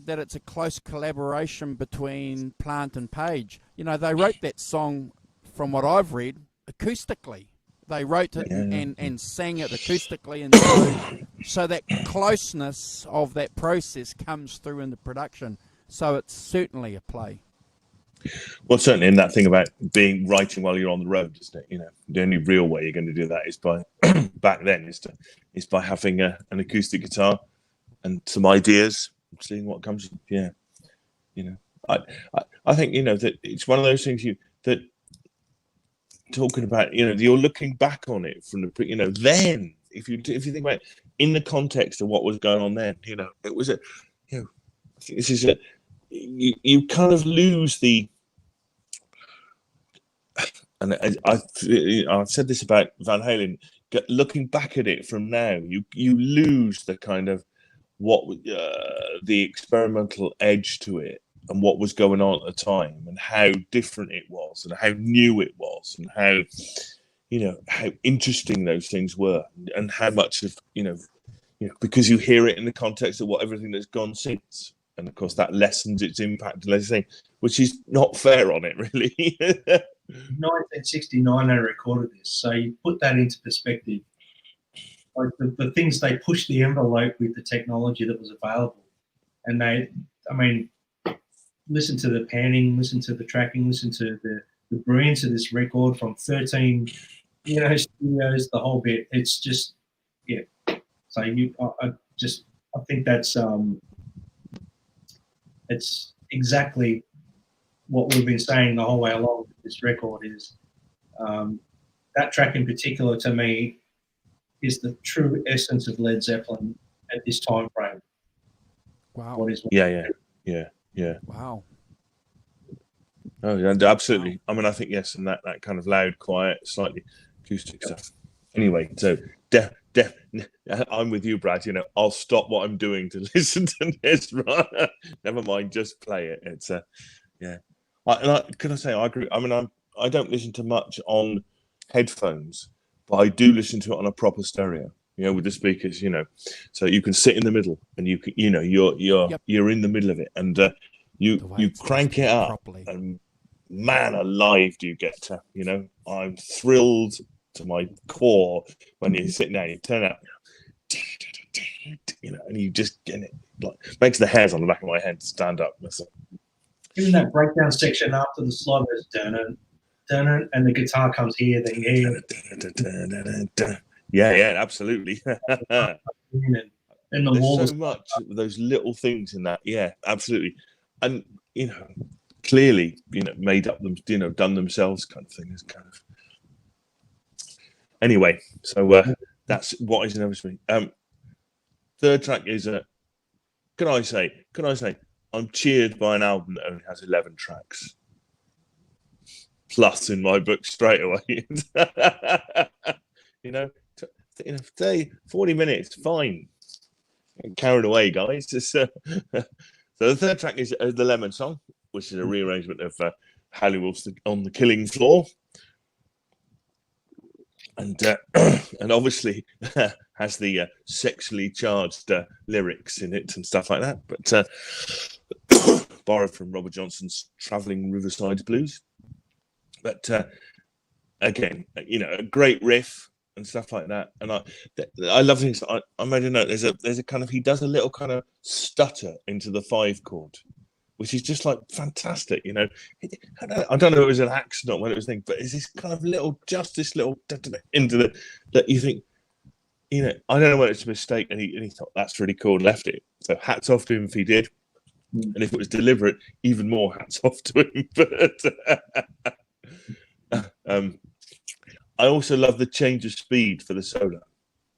that it's a close collaboration between Plant and Page. You know, they wrote that song, from what I've read, acoustically. They wrote it and sang it acoustically, and so that closeness of that process comes through in the production. So it's certainly a play. Well, certainly in that thing about writing while you're on the road, isn't it? You know, the only real way you're going to do that is by back then is by having an acoustic guitar and some ideas, seeing what comes. Yeah, I think that it's one of those things that talking about. You're looking back on it from the then. If you think about it, in the context of what was going on then, it was I think this is you kind of lose the. And I've said this about Van Halen. Looking back at it from now, you lose the kind of the experimental edge to it, and what was going on at the time, and how different it was, and how new it was, and how interesting those things were, and how much of because you hear it in the context of everything that's gone since, and of course that lessens its impact, which is not fair on it, really. 1969 they recorded this, so you put that into perspective. Like the things they pushed the envelope with the technology that was available, and listen to the panning, listen to the tracking, listen to the brilliance of this record from 13, studios, the whole bit. It's just, So I think that's it's exactly what we've been saying the whole way along with this record is that track in particular to me is the true essence of Led Zeppelin at this time frame. Wow. Yeah. Wow. Oh, yeah, absolutely. Wow. I think yes, and that kind of loud, quiet, slightly acoustic stuff. Anyway, so I'm with you, Brad. You know, I'll stop what I'm doing to listen to this. Right? Never mind, just play it. It's yeah. Can I say I agree? I mean, I don't listen to much on headphones, but I do listen to it on a proper stereo. You know, with the speakers. You know, so you can sit in the middle, and you can, you know, you're in the middle of it, and you crank it up, properly. and man alive, do you get to? You know, I'm thrilled to my core when you're sitting down, you turn out, you know, and you just get it, like, makes the hairs on the back of my head stand up. Even that breakdown section after the slide is dun dun, and the guitar comes here, then here. Yeah, absolutely. And the There's wall so much of those little things in that. Yeah, absolutely. And, you know, clearly, you know, made up them, you know, done themselves kind of thing. Is kind of. Anyway, so that's what is never me. Third track is can I say, I'm cheered by an album that only has 11 tracks. Plus in my book straight away. You know, 40 minutes, fine. Get carried away, guys. So the third track is the Lemon Song, which is a rearrangement of Halliwell's On the Killing Floor. And obviously has the sexually charged lyrics in it and stuff like that, but borrowed from Robert Johnson's Travelling Riverside Blues. But again, you know, a great riff and stuff like that. And I love things. I made a note. There's a kind of, he does a little kind of stutter into the 5 chord, which is just like fantastic, you know. I don't know if it was an accident when it was thing, but it's this kind of little into the that you think, you know, I don't know whether it's a mistake, and he thought that's really cool and left it. So hats off to him if he did, and if it was deliberate, even more hats off to him. But I also love the change of speed for the solo.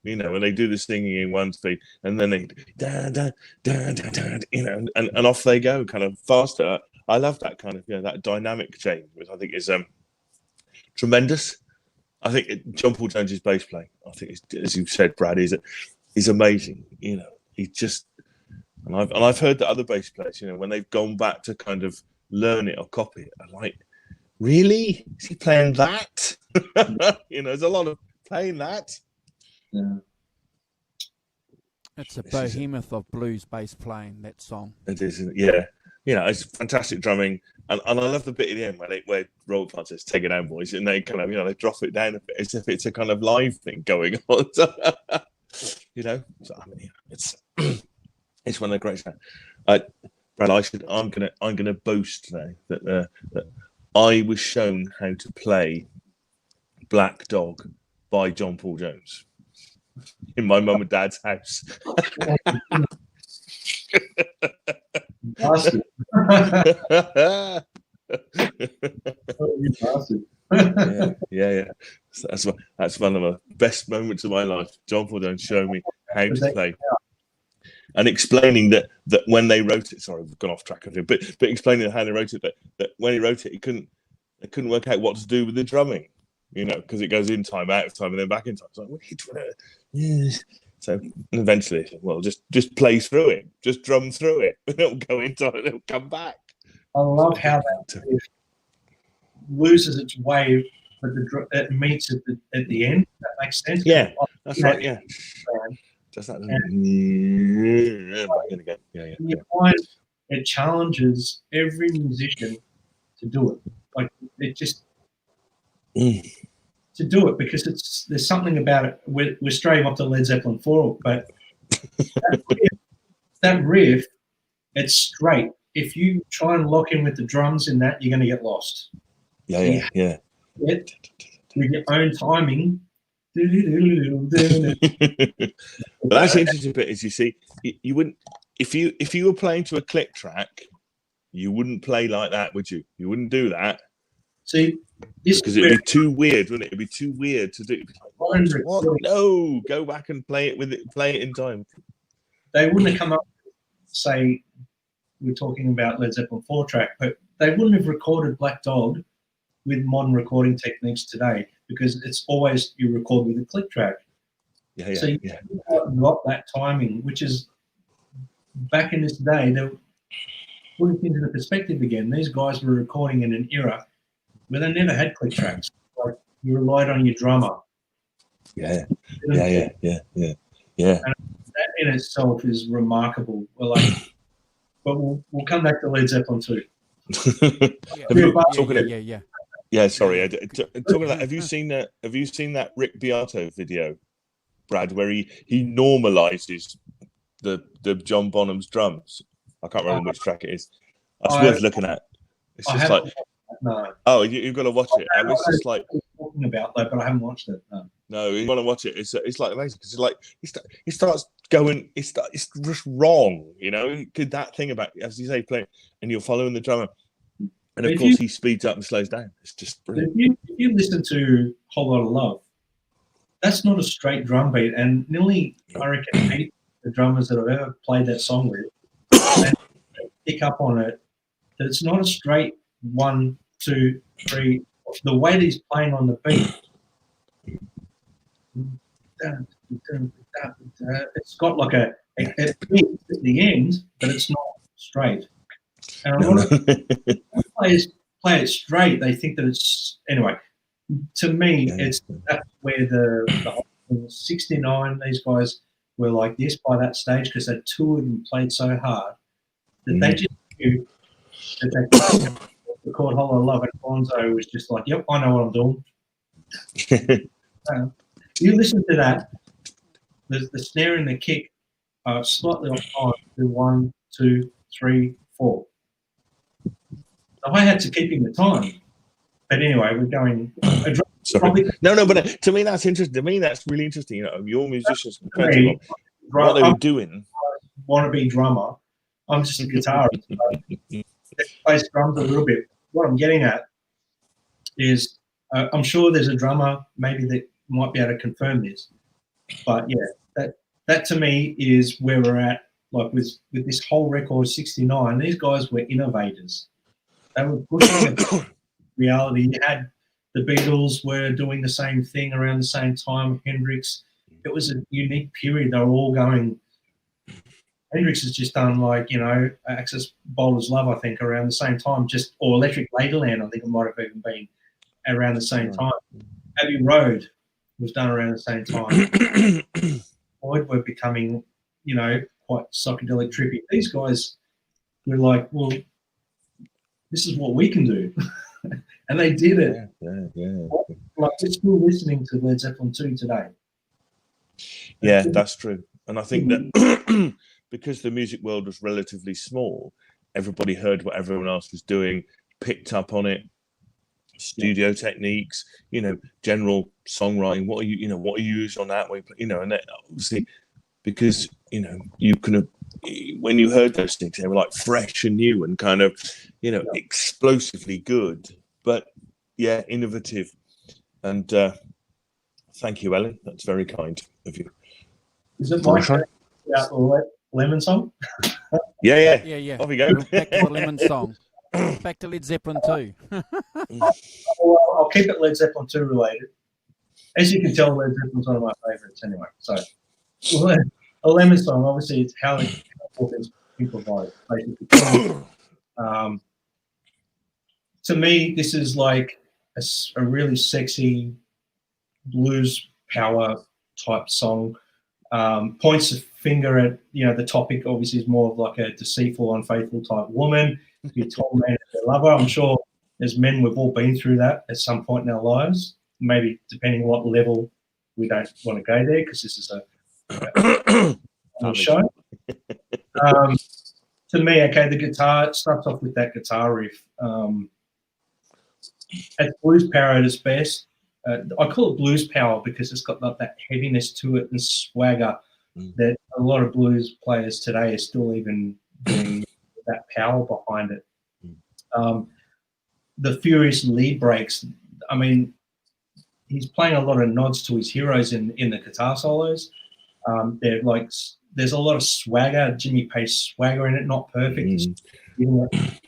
You know, when they do the singing in one speed, and then they you know, and off they go, kind of faster. I love that kind of, you know, that dynamic change, which I think is tremendous. I think John Paul Jones's bass playing, I think, as you said, Brad, is amazing. You know, he just, and I've heard that other bass players, you know, when they've gone back to kind of learn it or copy it, I'm like, really? Is he playing that? You know, there's a lot of playing that. Yeah. It's a behemoth of blues bass playing, that song. It is, yeah. You know, it's fantastic drumming, and I love the bit at the end where Robert Plant says, "Take it down, boys," and they kind of, you know, they drop it down a bit as if it's a kind of live thing going on. You know, so, I mean, it's one of the great songs. Brad, I'm gonna boast now that I was shown how to play Black Dog by John Paul Jones in my mum and dad's house. Yeah. So that's one of the best moments of my life. John Paul Jones showing me how to play and explaining that when they wrote it. Sorry, we've gone off track of it, but explaining how they wrote it. That when he wrote it, they couldn't work out what to do with the drumming. You know, because it goes in time, out of time, and then back in time. It's like, wait, so eventually, well, just play through it, just drum through it. It'll go in time, it'll come back. I love how that loses its way, but it meets at the end. That makes sense. Yeah, that's right. Yeah, just that. Back in again. Yeah. You find it challenges every musician to do it. Like it just. To do it, because there's something about it. We're straying off to Led Zeppelin 4, but that riff, it's straight. If you try and lock in with the drums in that, you're going to get lost. Yeah. With your own timing. But that's the interesting bit is, you see, you wouldn't, if you were playing to a click track, you wouldn't play like that, would you? You wouldn't do that. See, because it'd be too weird, wouldn't it? It'd be too weird to do. What? No, go back and play it in time. They wouldn't have come up, say, we're talking about Led Zeppelin 4 track, but they wouldn't have recorded Black Dog with modern recording techniques today, because it's always you record with a click track. So you got that timing, which is back in this day. Putting things into perspective again, these guys were recording in an era where they never had click tracks. Like you relied on your drummer. Yeah. And that in itself is remarkable. But we'll come back to Led Zeppelin too. Yeah. Sorry. Talking about, have you seen that? Have you seen that Rick Beato video, Brad, where he normalizes the John Bonham's drums? I can't remember which track it is. That's worth looking at. It's just like, no. Oh, you've got to watch it. And it's just like talking about though, but I haven't watched it. No, you want to watch it. It's like amazing because it's like he starts going. It's just wrong, you know. That thing about, as you say, playing and you're following the drummer, and of course he speeds up and slows down. It's just brilliant. If you listen to Whole Lot of Love, that's not a straight drum beat, and nearly I reckon 8 of the drummers that I've ever played that song with and pick up on it. That it's not a straight 1, 2, 3. The way that he's playing on the beat. It's got like a beat at the end, but it's not straight. And a lot of players play it straight. They think that it's anyway. To me, that's where the 69. These guys were like this by that stage because they toured and played so hard that they just knew that they could record Whole Lot of Love. And Bonzo was just like, "Yep, I know what I'm doing." You listen to that, the snare and the kick are slightly off time to 1, 2, 3, 4. The hi-hats are keeping the time. But anyway, we're going. No, but to me that's interesting. To me that's really interesting. You know, your musicians, what they were doing. Want to be drummer. I'm just a guitarist. Plays drums a little bit. What I'm getting at is, I'm sure there's a drummer maybe that might be able to confirm this, but yeah, that to me is where we're at. Like with this whole record 69, these guys were innovators. They were pushing reality. You had the Beatles were doing the same thing around the same time. Hendrix. It was a unique period. They were all going. Hendrix has just done like, you know, Axis Bowler's Love, I think, around the same time, or Electric Ladyland, I think it might have even been around the same time. Abbey Road was done around the same time. Boyd were becoming, you know, quite psychedelic trippy. These guys were like, well, this is what we can do. And they did it. Yeah. Like, we're still listening to Led Zeppelin 2 today. Yeah, that's true. And I think that because the music world was relatively small, everybody heard what everyone else was doing, picked up on it, studio techniques, you know, general songwriting. What are you using on that way? You know, and that obviously because, you know, you could have, when you heard those things, they were like fresh and new and kind of, you know, explosively good, but yeah, innovative. And thank you, Ellen. That's very kind of you. Is it my turn? Yeah, Lemon song? Yeah. Off you go. Back to the Lemon song. Back to Led Zeppelin 2. Well, I'll keep it Led Zeppelin 2 related. As you can tell, Led Zeppelin's one of my favourites anyway. So, a Lemon song, obviously, it's how it's improvised, basically. To me, this is like a really sexy blues power type song. Points a finger at, you know, the topic obviously is more of like a deceitful, unfaithful type woman. You told man their lover. I'm sure as men we've all been through that at some point in our lives. Maybe depending on what level, we don't want to go there because this is a show. To me, okay, the guitar starts off with that guitar riff. It's blues power at its best. I call it blues power because it's got like that heaviness to it and swagger that a lot of blues players today are still even doing that power behind it. The furious lead breaks, I mean, he's playing a lot of nods to his heroes in the guitar solos. They're like, there's a lot of swagger, Jimmy Page swagger in it, not perfect. It's giving it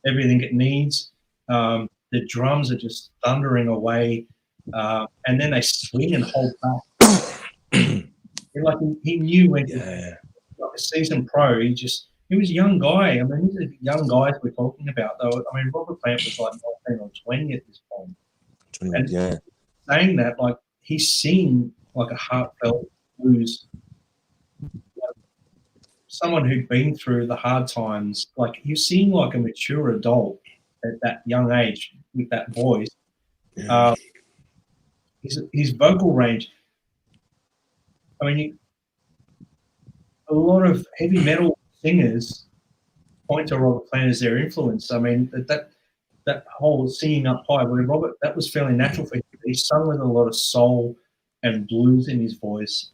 everything it needs. The drums are just thundering away. And then they swing and hold back. he knew when Yeah. like a seasoned pro. He was a young guy. I mean, these are young guys we're talking about, though. I mean, Robert Plant was like 19 or 20 at this point. And saying that, like, he's seen like a heartfelt blues, someone who'd been through the hard times. Like, you're seeing like a mature adult at that young age with that voice. Yeah. His vocal range. I mean, a lot of heavy metal singers point to Robert Plant as their influence. I mean, that whole singing up high, where Robert, that was fairly natural for him. He sung with a lot of soul and blues in his voice.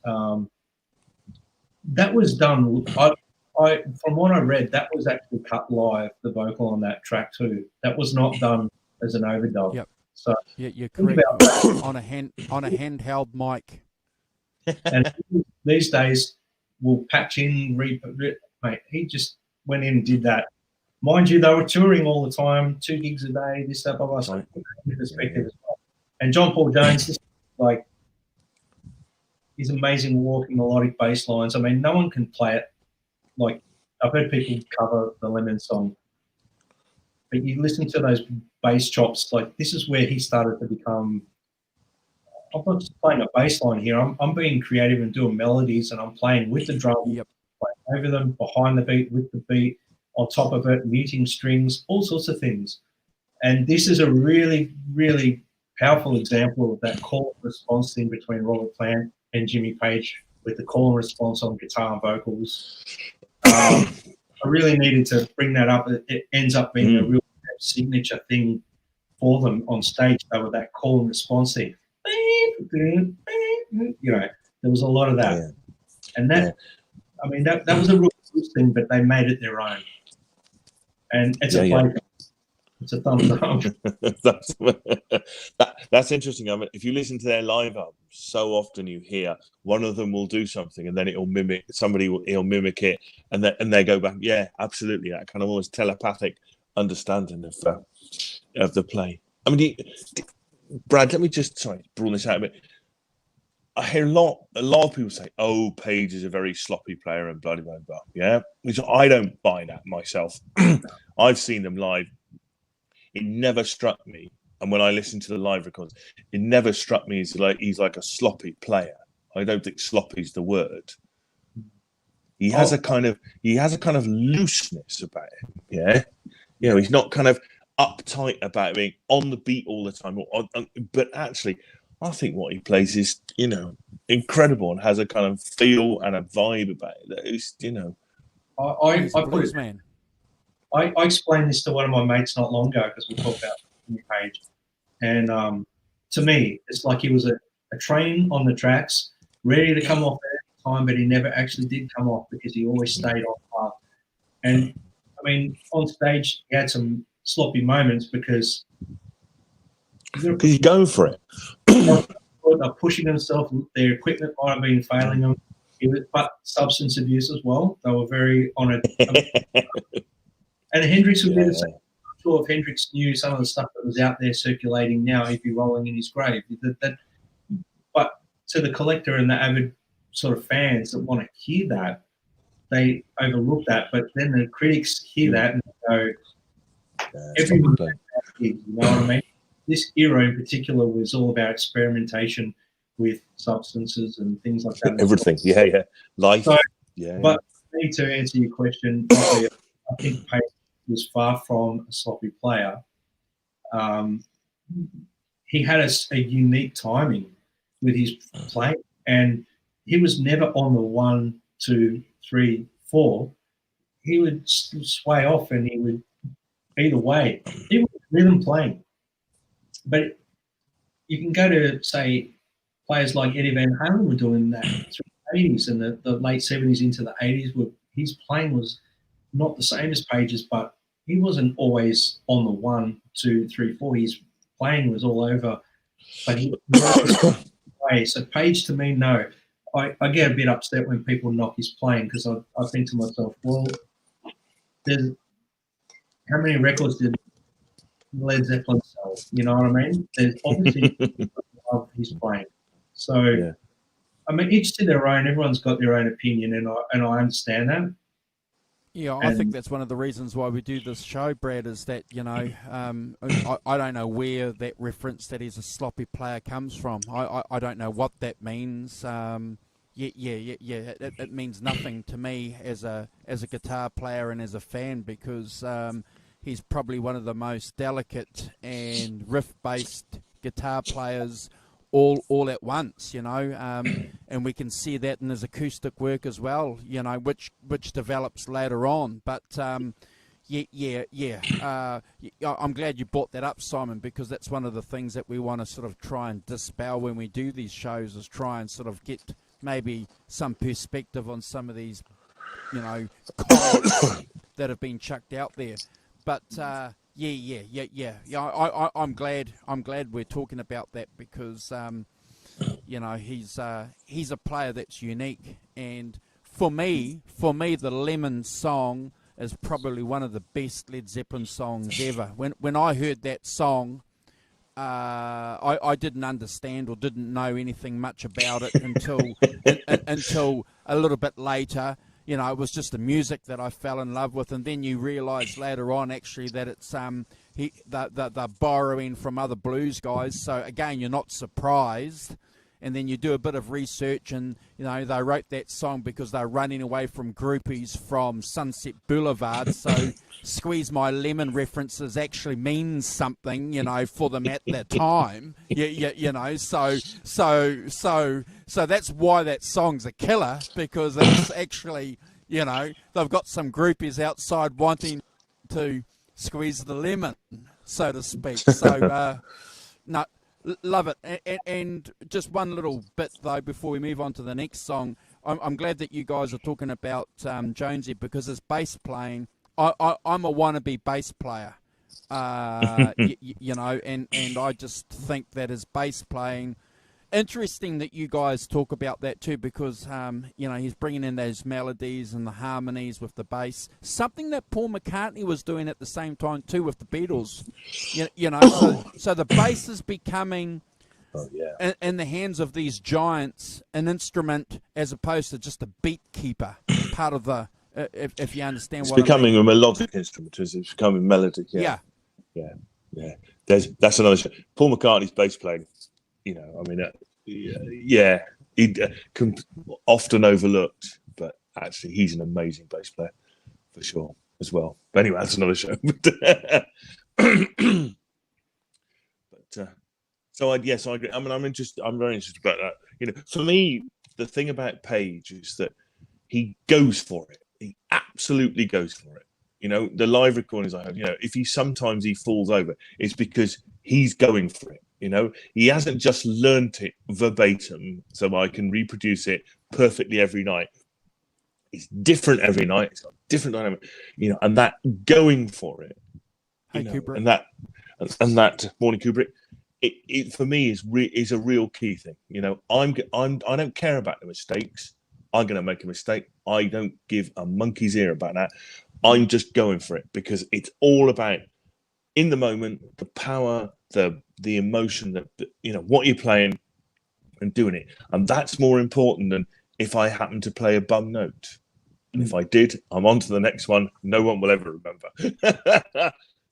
That was done. From what I read, that was actually cut live, the vocal on that track too. That was not done as an overdub. Yep. So yeah, you're correct. on a handheld mic. And these days, we'll patch in, mate. He just went in and did that. Mind you, they were touring all the time, 2 gigs a day, this, that, blah, blah. So perspective as well. And John Paul Jones, like, he's amazing walking melodic bass lines. I mean, no one can play it. Like, I've heard people cover the Lemon song, but you listen to those bass chops. Like, this is where he started to become. I'm not just playing a bass line here. I'm being creative and doing melodies, and I'm playing with the drum, playing over them, behind the beat, with the beat, on top of it, muting strings, all sorts of things. And this is a really, really powerful example of that call and response thing between Robert Plant and Jimmy Page, with the call and response on guitar and vocals. I really needed to bring that up. It ends up being a real signature thing for them on stage, though, with that call and response thing. You know, there was a lot of that. And that, I mean, that was a real good thing, but they made it their own. And it's a play. It's a thumbs up. That's interesting. I mean, if you listen to their live albums, so often you hear one of them will do something and then it'll mimic he'll mimic it, and they go back. Yeah, absolutely. That kind of almost telepathic understanding of the play. I mean, Brad, let me just broaden this out a bit. I hear a lot of people say, "Oh, Page is a very sloppy player," and blah blah blah. Yeah, which I don't buy that myself. I've seen them live. It never struck me, and when I listen to the live records, it never struck me as he's like a sloppy player. I don't think sloppy is the word. He has a kind of looseness about him. Yeah, you know, he's not kind of uptight about being on the beat all the time. But actually, I think what he plays is, you know, incredible and has a kind of feel and a vibe about it that is, you know. He's a blues man. I explained this to one of my mates not long ago, because we talked about Jimmy Page, and to me, it's like he was a train on the tracks, ready to come off at any time, but he never actually did come off because he always stayed on path. And I mean, on stage, he had some sloppy moments because he's going for it. They're pushing themselves. Their equipment might have been failing them. But substance abuse as well. They were very on it. And Hendrix would be the same. I'm sure if Hendrix knew some of the stuff that was out there circulating now, he'd be rolling in his grave. But to the collector and the avid sort of fans that want to hear that, they overlook that. But then the critics hear that and go, everyone, you know what I mean? This era in particular was all about experimentation with substances and things like that. Everything, life. So, but I need to answer your question. I think Page was far from a sloppy player. He had a unique timing with his play, and he was never on the 1, 2, 3, 4. He would sway off, and he would either way. He was rhythm playing, but you can go to say players like Eddie Van Halen were doing that through the 80s and the late 70s into the 80s. His playing was not the same as Page's, but he wasn't always on the 1, 2, 3, 4. His playing was all over. But he was so Page, to me, no. I get a bit upset when people knock his playing, because I think to myself, well, how many records did Led Zeppelin sell? You know what I mean? There's obviously love his playing. So I mean, each to their own. Everyone's got their own opinion, and I understand that. Yeah, I think that's one of the reasons why we do this show, Brad, is that, I don't know where that reference that he's a sloppy player comes from. I don't know what that means. It means nothing to me as a guitar player and as a fan, because he's probably one of the most delicate and riff-based guitar players all at once, and we can see that in his acoustic work as well, which develops later on. But I'm glad you brought that up, Simon, because that's one of the things that we want to sort of try and dispel when we do these shows, is try and sort of get maybe some perspective on some of these, comments that have been chucked out there. But I'm glad we're talking about that, because he's a player that's unique, and for me the Lemon song is probably one of the best Led Zeppelin songs ever. When I heard that song, I didn't understand or didn't know anything much about it until a little bit later. It was just the music that I fell in love with, and then you realise later on actually that it's they're borrowing from other blues guys. So again, you're not surprised, and then you do a bit of research, and they wrote that song because they're running away from groupies from Sunset Boulevard. So Squeeze My Lemon references actually means something, for them at that time. So that's why that song's a killer, because it's actually, they've got some groupies outside wanting to squeeze the lemon, so to speak. So, no, love it. And just one little bit, though, before we move on to the next song. I'm glad that you guys are talking about Jonesy, because his bass playing, I'm a wannabe bass player, and I just think that his bass playing, interesting that you guys talk about that too, because he's bringing in those melodies and the harmonies with the bass, something that Paul McCartney was doing at the same time too with the Beatles. So the bass is becoming, in the hands of these giants, an instrument as opposed to just a beat keeper, part of the. If you understand it's what becoming I mean. a melodic instrument, it's becoming melodic. Yeah. That's another show. Paul McCartney's bass playing, he often overlooked, but actually he's an amazing bass player for sure as well. But anyway, that's another show. So I agree. I mean, I'm very interested about that. For me, the thing about Page is that he goes for it. He absolutely goes for it. The live recordings I have, if sometimes he falls over, it's because he's going for it. He hasn't just learnt it verbatim so I can reproduce it perfectly every night. It's different every night. It's got a different dynamic, and that going for it, Kubrick. and that Morning Kubrick, it for me is a real key thing. I don't care about the mistakes. I'm going to make a mistake. I don't give a monkey's ear about that. I'm just going for it, because it's all about, in the moment, the power, the emotion, that what you're playing and doing it, and that's more important than if I happen to play a bum note. And if I did, I'm on to the next one. No one will ever remember.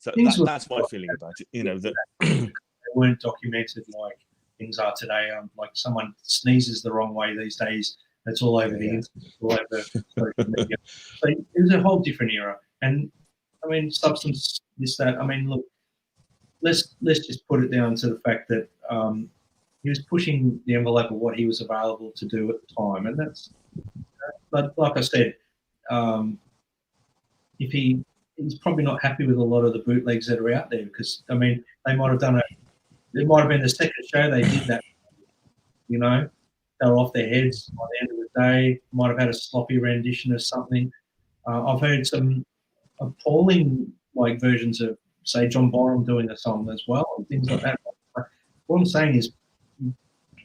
So that's my feeling about it. That they weren't documented like things are today. Like someone sneezes the wrong way these days, that's all over the internet, all over social media. So it was a whole different era. And I mean, substance, this, that. I mean, look, let's just put it down to the fact that he was pushing the envelope of what he was available to do at the time, and that's. But like I said, if he's probably not happy with a lot of the bootlegs that are out there, because I mean, they might have done it might have been the second show they did that. They were off their heads by the end of the day. Might have had a sloppy rendition or something. I've heard some appalling versions of, say, John Bonham doing a song as well, and things like that. What I'm saying is,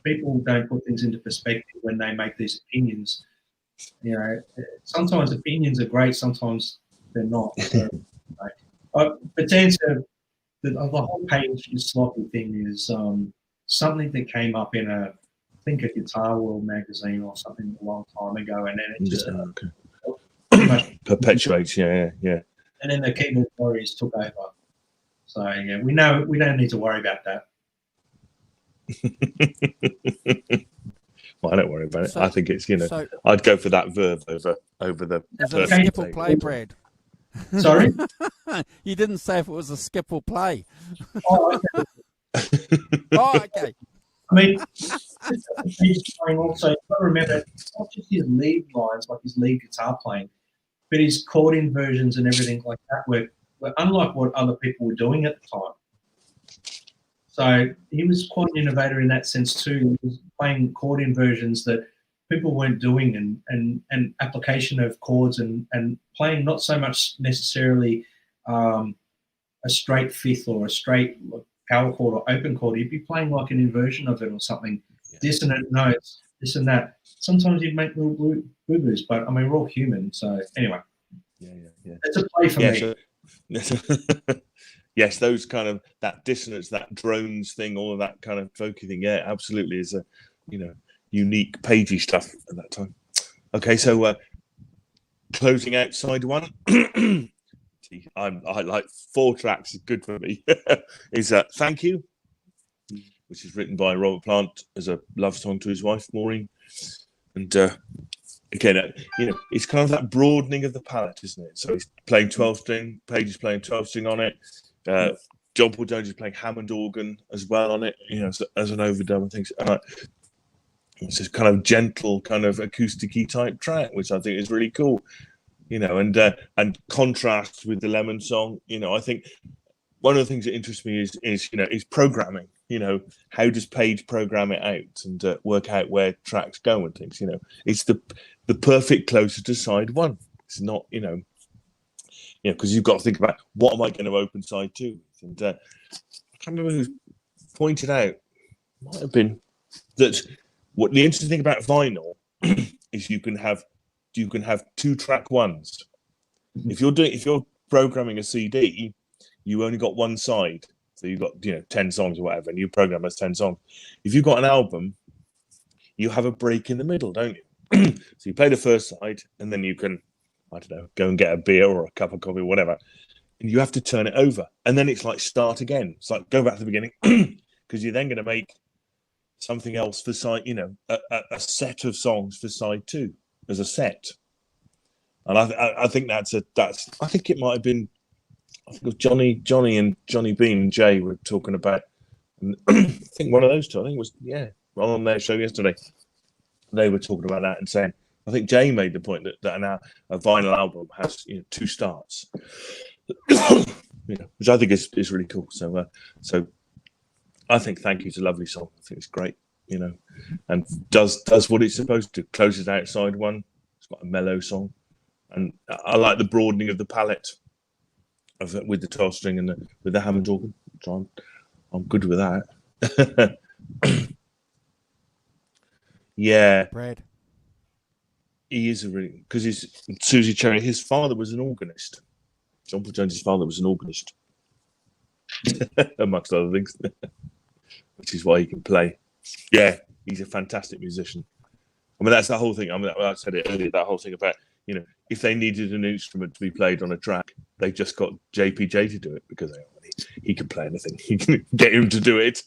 people don't put things into perspective when they make these opinions. Sometimes opinions are great, sometimes they're not. So, but to answer the whole Page sloppy thing is something that came up in a think a Guitar World magazine or something a long time ago, and then it just okay. pretty much Perpetuates. Yeah. and then the keyboard warriors took over. So yeah, we know we don't need to worry about that. Well, I don't worry about it. So- I think it's So I'd go for that verve over the. is it a Okay. skip or play, Brad? Sorry. You didn't say if it was a skip or play. Oh, okay. Oh, okay. I mean, he's playing also. You've got to remember, it's not just his lead lines, like his lead guitar playing, but his chord inversions and everything like that were unlike what other people were doing at the time. So he was quite an innovator in that sense too. He was playing chord inversions that people weren't doing, and application of chords and playing not so much necessarily a straight fifth or a straight power chord or open chord. He'd be playing like an inversion of it or something, dissonant notes, this and that. Sometimes he'd make little boo-boos, but I mean, we're all human. So anyway, it's a play for me. Yes, those kind of that dissonance, that drones thing, all of that kind of folky thing. Yeah, absolutely is a unique Pagey stuff at that time. Okay, so closing out side one. I like 4 tracks. Is good for me. Is "Thank You," which is written by Robert Plant as a love song to his wife Maureen, and again, it's kind of that broadening of the palette, isn't it? So he's playing 12-string. Page is playing 12-string on it. John Paul Jones is playing Hammond organ as well on it, as an overdub and things. It's a kind of gentle, kind of acoustic-y type track, which I think is really cool. And contrasts with the Lemon song. I think one of the things that interests me is programming. How does Page program it out and work out where tracks go and things? It's the perfect closer to side one. It's not, because you've got to think about what am I going to open side two with? And I can't remember who pointed out. Might have been that. What the interesting thing about vinyl is you can have 2-track ones. If you're programming a CD, you only got one side. So you've got 10 songs or whatever, and you program as 10 songs. If you've got an album, you have a break in the middle, don't you? So you play the first side, and then you can, I don't know, go and get a beer or a cup of coffee or whatever, and you have to turn it over, and then it's like start again. It's like go back to the beginning because you're then going to make something else for side, a set of songs for side two as a set. And I think I think it might have been, I think it was Johnny and Johnny Bean and Jay were talking about, I think one of those two, I think it was, on their show yesterday, they were talking about that and saying, I think Jay made the point that a vinyl album has 2 starts, which I think is really cool. So I think "Thank You" is a lovely song. I think it's great, and does what it's supposed to. Closes out side one. It's got a mellow song, and I like the broadening of the palette with the 12-string and with the Hammond organ. So I'm good with that. Yeah, Brad. he is because he's Susie Cherry. His father was an organist. John Paul Jones' father was an organist, amongst other things, which is why he can play. Yeah, he's a fantastic musician. I mean, that's the whole thing. I mean, I said it earlier. That whole thing about if they needed an instrument to be played on a track, they just got JPJ to do it because he can play anything. You can get him to do it,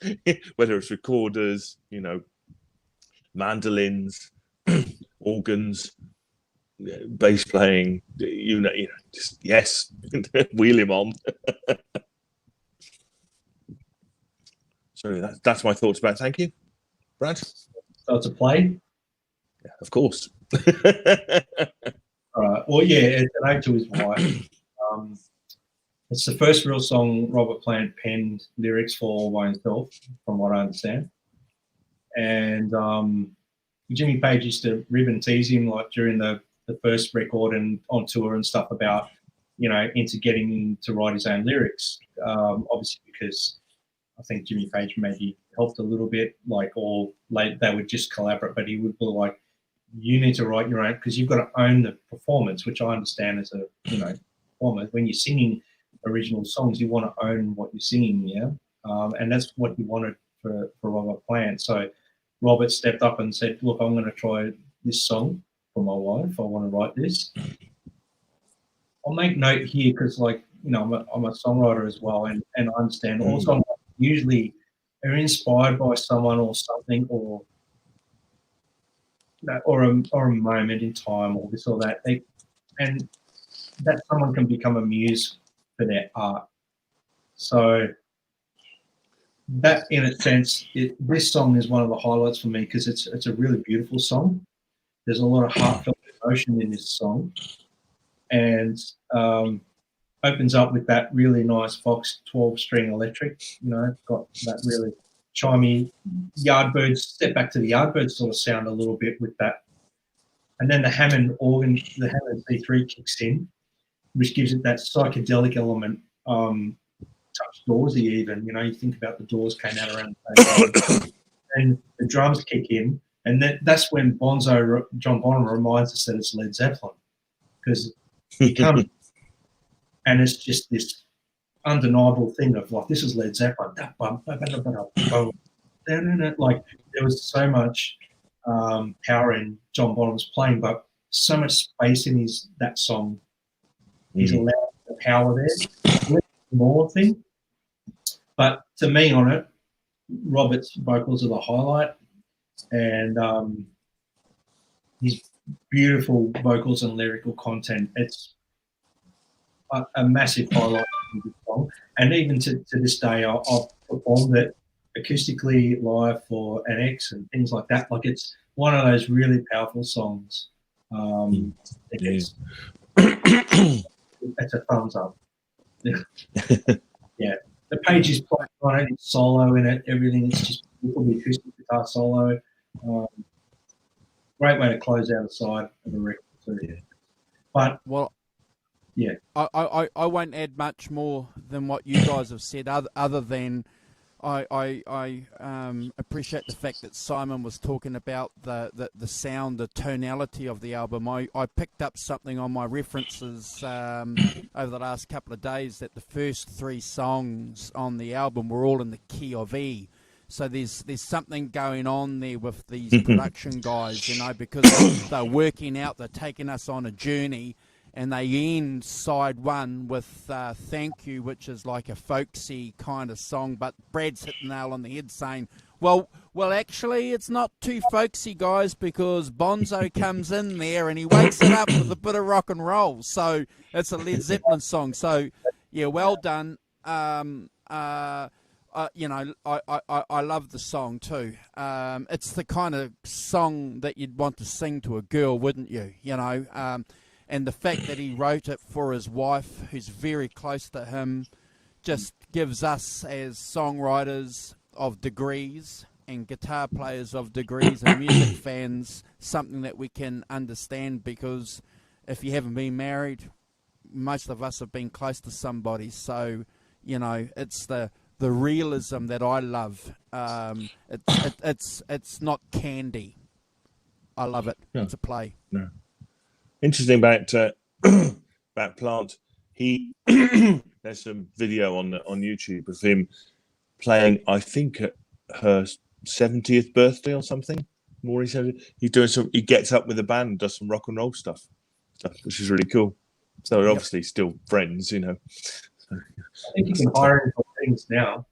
whether it's recorders, mandolins, organs, bass playing, just yes, wheel him on. So that's my thoughts about "Thank You," Brad. So it's a play. Yeah, of course. All right. Well, yeah, it's an ode to his wife. It's the first real song Robert Plant penned lyrics for by himself, from what I understand. And Jimmy Page used to rib and tease him like during the first record and on tour and stuff about, into getting him to write his own lyrics. Obviously because I think Jimmy Page maybe helped a little bit, they would just collaborate, but he would be like, you need to write your own, because you've got to own the performance, which I understand as a, performer. When you're singing original songs, you want to own what you're singing, yeah? And that's what he wanted for Robert Plant. So Robert stepped up and said, "Look, I'm going to try this song for my wife. I want to write this." I'll make note here because, like, you know, I'm a songwriter as well, and I understand all songs usually are inspired by someone or something, or or a moment in time, or this or that. And that someone can become a muse for their art. So that, in a sense, this song is one of the highlights for me because it's a really beautiful song. There's a lot of heartfelt emotion in this song, and opens up with that really nice Vox 12-string electric. You know, it's got that really chimey Yardbirds, step back to the Yardbirds sort of sound a little bit with that. And then the Hammond organ, the Hammond C3 kicks in, which gives it that psychedelic element. Touch Doorsy even, you know, you think about the Doors came out around the same time. And the drums kick in, and that's when John Bonham reminds us that it's Led Zeppelin, because he comes and it's just this undeniable thing of like, this is Led Zeppelin. Like, there was so much power in John Bonham's playing, but so much space in that song. He's allowed the power there. More thing. But to me on it, Robert's vocals are the highlight, and his beautiful vocals and lyrical content. It's a massive highlight of this song. And even to this day, I've performed it acoustically live for an X and things like that. Like, it's one of those really powerful songs. It's a thumbs up. Yeah, the Page is quite on it, it's solo in it, everything. It's just the acoustic guitar solo. Great way to close out a side of a record too. Yeah. But yeah, I won't add much more than what you guys have said, other than I appreciate the fact that Simon was talking about the sound, the tonality of the album. I picked up something on my references over the last couple of days, that the first 3 songs on the album were all in the key of E. So there's something going on there with these production guys, you know, because they're working out, they're taking us on a journey. And they end side 1 with Thank You, which is like a folksy kind of song. But Brad's hit the nail on the head saying, well, actually, it's not too folksy, guys, because Bonzo comes in there and he wakes it up with a bit of rock and roll. So it's a Led Zeppelin song. So, yeah, well done. You know, I love the song too. It's the kind of song that you'd want to sing to a girl, wouldn't you? You know, and the fact that he wrote it for his wife, who's very close to him, just gives us as songwriters of degrees and guitar players of degrees and music fans something that we can understand, because if you haven't been married, most of us have been close to somebody. So, you know, it's the realism that I love. It's not candy. I love it. No. It's a play. No. Interesting about about Plant. There's some video on YouTube of him playing, I think, at her 70th birthday or something. He's doing some. He gets up with the band and does some rock and roll stuff, which is really cool. So they're obviously still friends, you know. I think you can hire him for things now.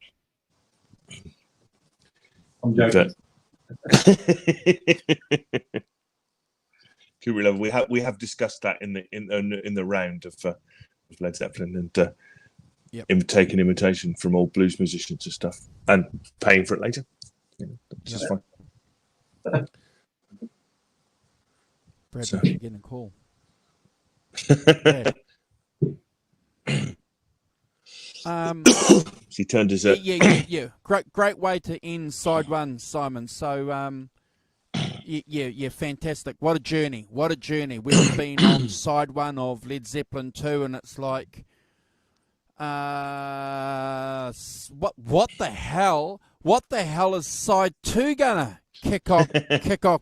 I'm joking. We have discussed that in the round of Led Zeppelin, and taking invitation from old blues musicians and stuff, and paying for it later. Which is fine. Brad, you're getting a call. He turned his yeah. Great way to end side 1, Simon. So yeah, fantastic. What a journey. We've been on side 1 of Led Zeppelin 2, and it's like, what the hell is side 2 gonna kick off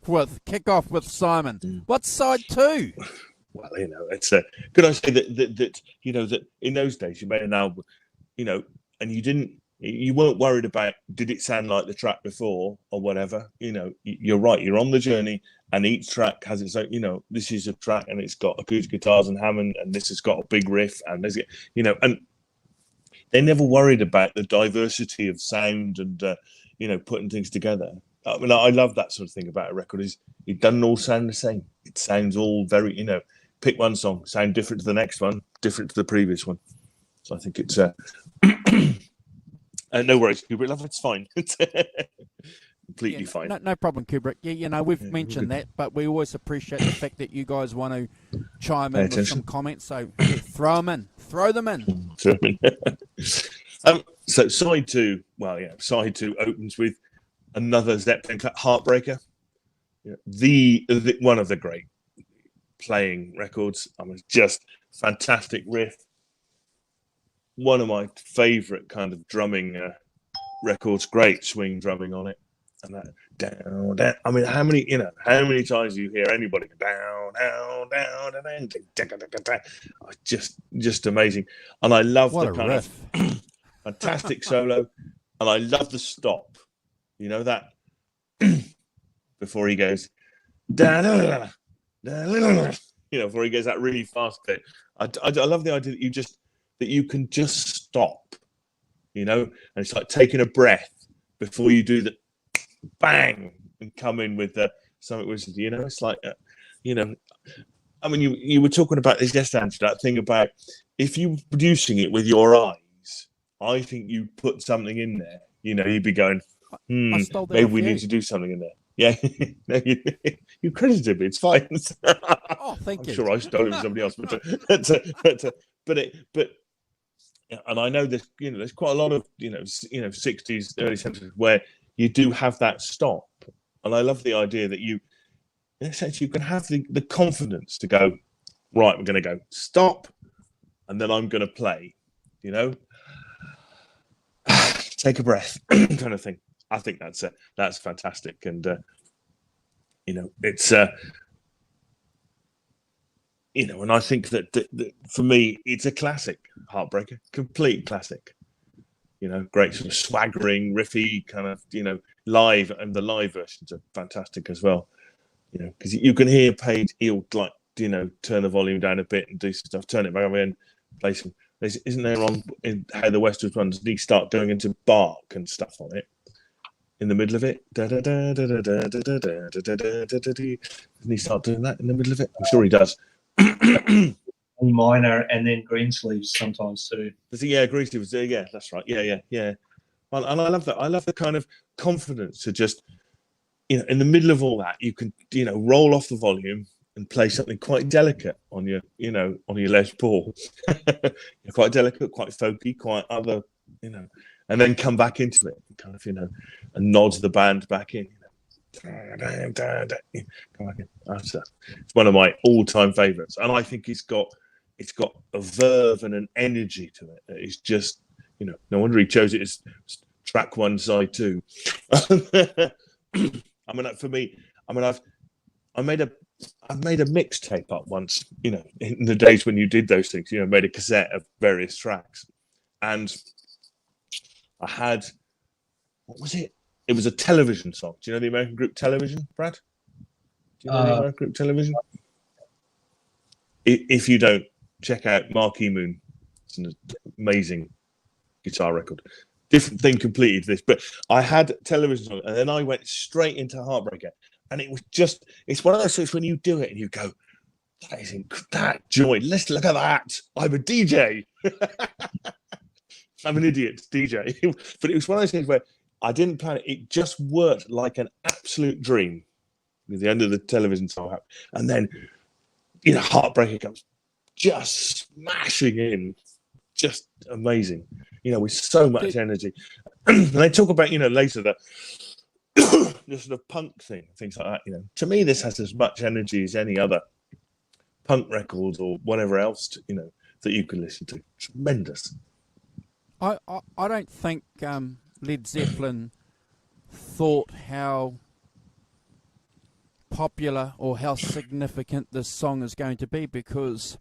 with, Simon? What's side 2? Well, you know, it's could I say that you know, that in those days you made an album, you know, and you didn't You weren't worried about did it sound like the track before or whatever. You know, you're right. You're on the journey, and each track has its own. You know, this is a track, and it's got acoustic guitars and Hammond, and this has got a big riff, and there's, you know, and they never worried about the diversity of sound and you know, putting things together. I mean, I love that sort of thing about a record. Is it doesn't all sound the same? It sounds all very, you know, pick one song, sound different to the next one, different to the previous one. So I think it's no worries, Kubrick. Love, it's fine. It's completely fine. No problem, Kubrick. Yeah, you know, we've mentioned that, but we always appreciate the fact that you guys want to chime in with some comments. So throw them in. Throw them in. So side two, side two opens with another Zeppelin Heartbreaker. You know, the one of the great playing records. I mean, just fantastic riff. One of my favourite kind of drumming records. Great swing drumming on it, and that down, down. I mean, how many times do you hear anybody go down, down, down, down, down, down, down? Oh, just amazing. And I love what the kind riff. of fantastic solo, and I love the stop. You know that before he goes, da, da, da, da, da, da, you know, before he goes that really fast bit. I love the idea that you can just stop, you know, and it's like taking a breath before you do the bang and come in with something which, you know, it's like, you know, I mean, you were talking about this yesterday, Andrew, that thing about if you were producing it with your eyes, I think you put something in there, you know, you'd be going, maybe we need to do something in there. Yeah, no, you credited me. It's fine. Oh, thank you. I'm sure I stole it from somebody else, but and I know there's, you know, there's quite a lot of, you know, 60s, early 70s where you do have that stop, and I love the idea that you, in a sense, you can have the confidence to go, right, we're going to go stop, and then I'm going to play, you know, take a breath, kind of thing. I think that's fantastic, and you know, it's you know, and I think that for me, it's a classic Heartbreaker, complete classic. You know, great sort of swaggering, riffy kind of, you know, live, and the live versions are fantastic as well. You know, because you can hear Page, he'll like, you know, turn the volume down a bit and do some stuff, turn it back up and play some. Isn't there on in How the West Was Won? Does he start going into bark and stuff on it in the middle of it? Doesn't he start doing that in the middle of it? I'm sure he does. E minor, and then Greensleeves sometimes too. Yeah, Greensleeves. Yeah, that's right. Yeah. And I love that. I love the kind of confidence to just, you know, in the middle of all that, you can, you know, roll off the volume and play something quite delicate on your, you know, on your Les Paul. Quite delicate, quite folky, quite other, you know, and then come back into it, kind of, you know, and nod the band back in. Come back in. It's one of my all-time favourites, and I think it's got a verve and an energy to it. It's just, you know, no wonder he chose it as track 1, side 2. I mean, for me, I mean, I made a mixtape up once, you know, in the days when you did those things, you know, made a cassette of various tracks, and I had, what was it? It was a television song. Do you know the American group Television, Brad? Do you know the American group Television? If you don't, check out Marquee Moon. It's an amazing guitar record. Different thing completely to this, but I had Television on, and then I went straight into Heartbreaker, and it was just, it's one of those things when you do it and you go, that joy. Let's look at that. I'm a DJ. I'm an idiot DJ. But it was one of those things where I didn't plan it. It just worked like an absolute dream with the end of the television song. And then, you know, Heartbreaker comes just smashing in. Just amazing. You know, with so much energy. And they talk about, you know, later that the sort of punk thing, things like that, you know. To me, this has as much energy as any other punk record or whatever else, you know, that you can listen to. Tremendous. I don't think Led Zeppelin thought how popular or how significant this song is going to be, because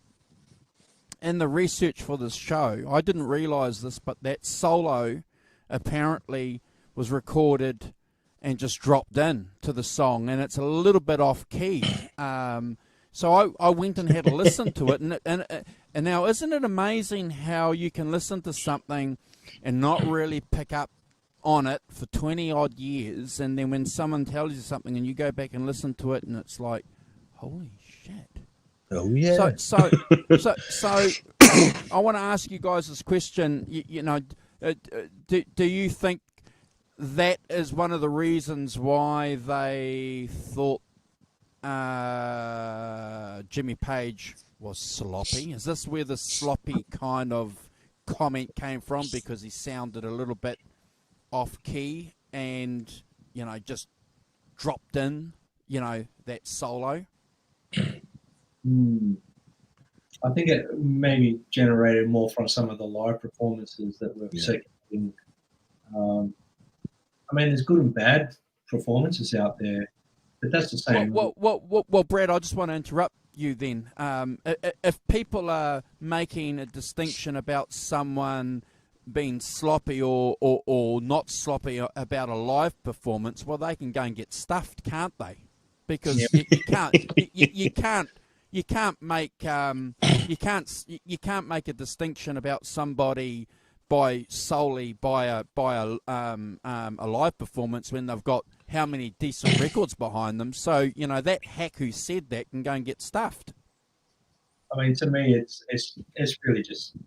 in the research for this show, I didn't realise this, but that solo apparently was recorded and just dropped in to the song, and it's a little bit off key. So I went and had a listen to it, and now isn't it amazing how you can listen to something and not really pick up on it for 20 odd years, and then when someone tells you something and you go back and listen to it, and it's like, holy shit. Oh yeah. So I want to ask you guys this question. Do you think that is one of the reasons why they thought Jimmy Page was sloppy? Is this where the sloppy kind of comment came from, because he sounded a little bit off key and just dropped in that solo? I think it maybe generated more from some of the live performances that we've seen. There's good and bad performances out there, but that's the same. Well, Brad, I just want to interrupt you then. If people are making a distinction about someone being sloppy or not sloppy about a live performance, well, they can go and get stuffed, can't they? Because you can't make a distinction about somebody solely by a live performance when they've got how many decent records behind them. So that hack who said that can go and get stuffed. To me, it's really just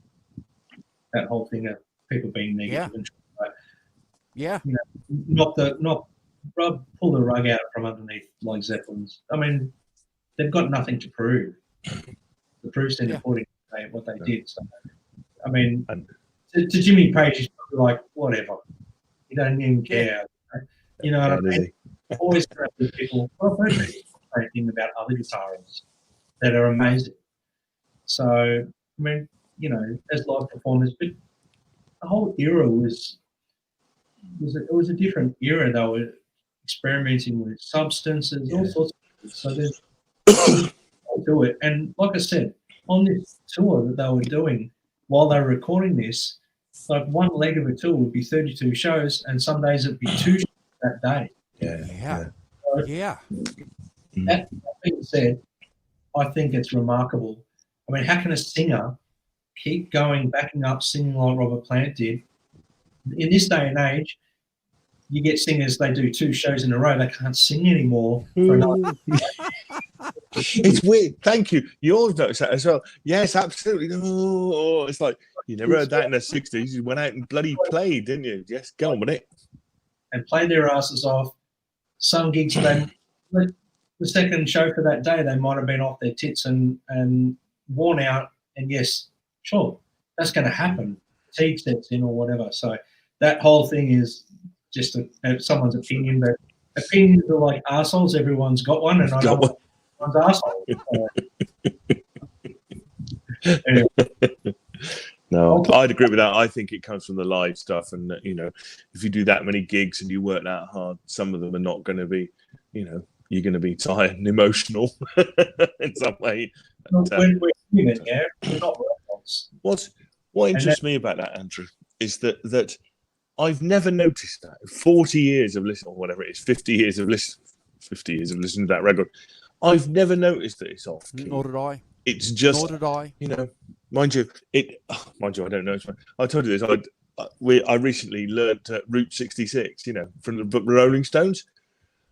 that whole thing of people being negative and pull the rug out from underneath like Zeppelins. They've got nothing to prove. The proof's in the pudding, what they did. So, to Jimmy Page, he's probably like, whatever. He doesn't even care. You know what I mean? Always correcting people. I've heard the same thing about other guitarists that are amazing. So, as live performers, but the whole era was a different era. They were experimenting with substances, all sorts of things. So there's do it. And like I said, on this tour that they were doing, while they were recording this, like one leg of a tour would be 32 shows, and some days it'd be 2 shows that day. That being said, I think it's remarkable. How can a singer keep going, backing up, singing like Robert Plant did? In this day and age, you get singers, they do 2 shows in a row, they can't sing anymore for another. It's weird. Thank you. You've noticed that as well. Yes, absolutely. Oh, it's like you never heard that in the 60s. You went out and bloody played, didn't you? Yes, go on with it. And played their asses off. Some gigs, the second show for that day, they might have been off their tits and worn out. And yes, sure, that's going to happen. Fatigue sets in or whatever. So that whole thing is just someone's opinion, but opinions are like arseholes. Everyone's got one, and I don't want one's arsehole. Anyway. No, I'd agree with that. I think it comes from the live stuff, and if you do that many gigs and you work that hard, some of them are not going to be, you're going to be tired and emotional in some way. When we're doing it, we're not robots. What interests me about that, Andrew, is that I've never noticed that. 40 years of listening, or whatever it is, 50 years of listening to that record. I've never noticed that it's off key. Nor did I. It's just, nor did I. Mind you, I don't know. I told you this. I recently learned Route 66, from the book Rolling Stones,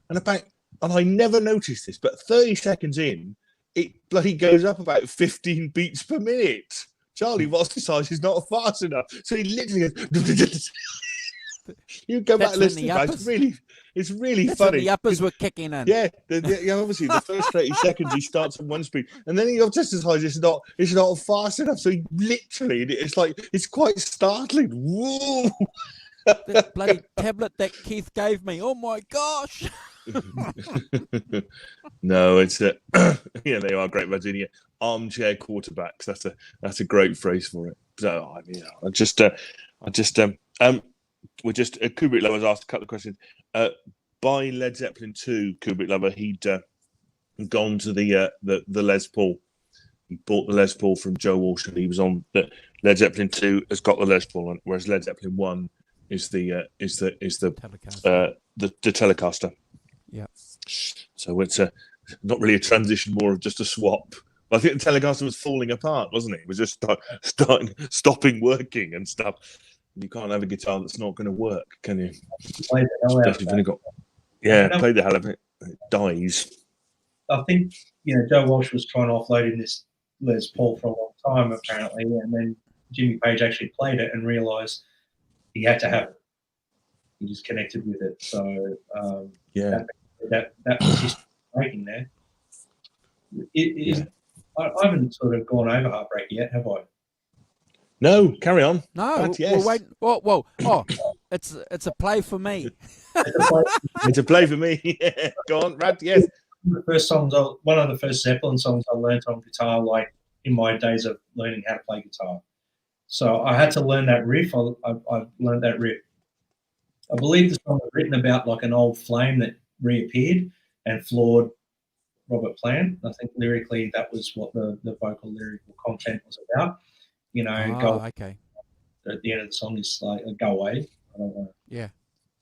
and I never noticed this, but 30 seconds in, it bloody goes up about 15 beats per minute. Charlie Vossicage is not fast enough, so he literally goes. You go back and listen to it. It's really That's funny. When the uppers were kicking in. Yeah, obviously the first 30 seconds he starts at one speed, and then he goes just as high. It's not fast enough. So he literally, it's quite startling. Whoa! That bloody tablet that Keith gave me. Oh my gosh! No, it's they are great Virginia armchair quarterbacks. That's a great phrase for it. So we're just Kubrick Lover's asked a couple of questions. By Led Zeppelin 2, Kubrick Lover, he'd gone to the Les Paul. He bought the Les Paul from Joe Walsh, and he was on the Led Zeppelin 2 has got the Les Paul, whereas Led Zeppelin 1 is the Telecaster. the Telecaster. Yeah. So it's not really a transition, more of just a swap. But I think the Telecaster was falling apart, wasn't it? It was just stopping working and stuff. You can't have a guitar that's not going to work, can you? Played the hell out of Especially when that. you got play the hell of it. It dies. I think Joe Walsh was trying to offload in this Les Paul for a long time apparently, and then Jimmy Page actually played it and realised he had to have it. He just connected with it. So that was his breaking there. I haven't sort of gone over Heartbreak yet, have I? No, carry on. No, yes. we're waiting. Whoa. Oh, it's a play for me. It's a play for me. Go on, Rad. Yes. One of the first Zeppelin songs I learned on guitar, like in my days of learning how to play guitar. So I had to learn that riff. I learned that riff. I believe the song was written about like an old flame that reappeared and floored Robert Plant. I think lyrically that was what the vocal lyrical content was about. Okay. At the end of the song is like go away. I don't know. Yeah.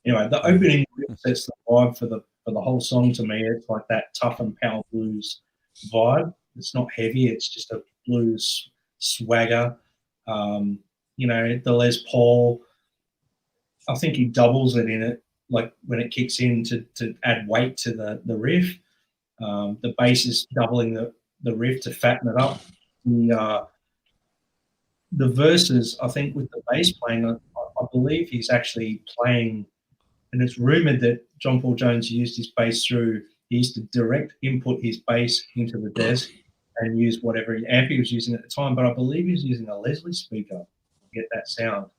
Anyway, the opening riff sets the vibe for the whole song to me. It's like that tough and power blues vibe. It's not heavy. It's just a blues swagger. The Les Paul, I think he doubles it in it, like when it kicks in to add weight to the riff. The bass is doubling the riff to fatten it up. The verses, I think, with the bass playing, I believe he's actually playing, and it's rumoured that John Paul Jones used his bass through. He used to direct input his bass into the desk and use whatever amp he was using at the time. But I believe he was using a Leslie speaker to get that sound.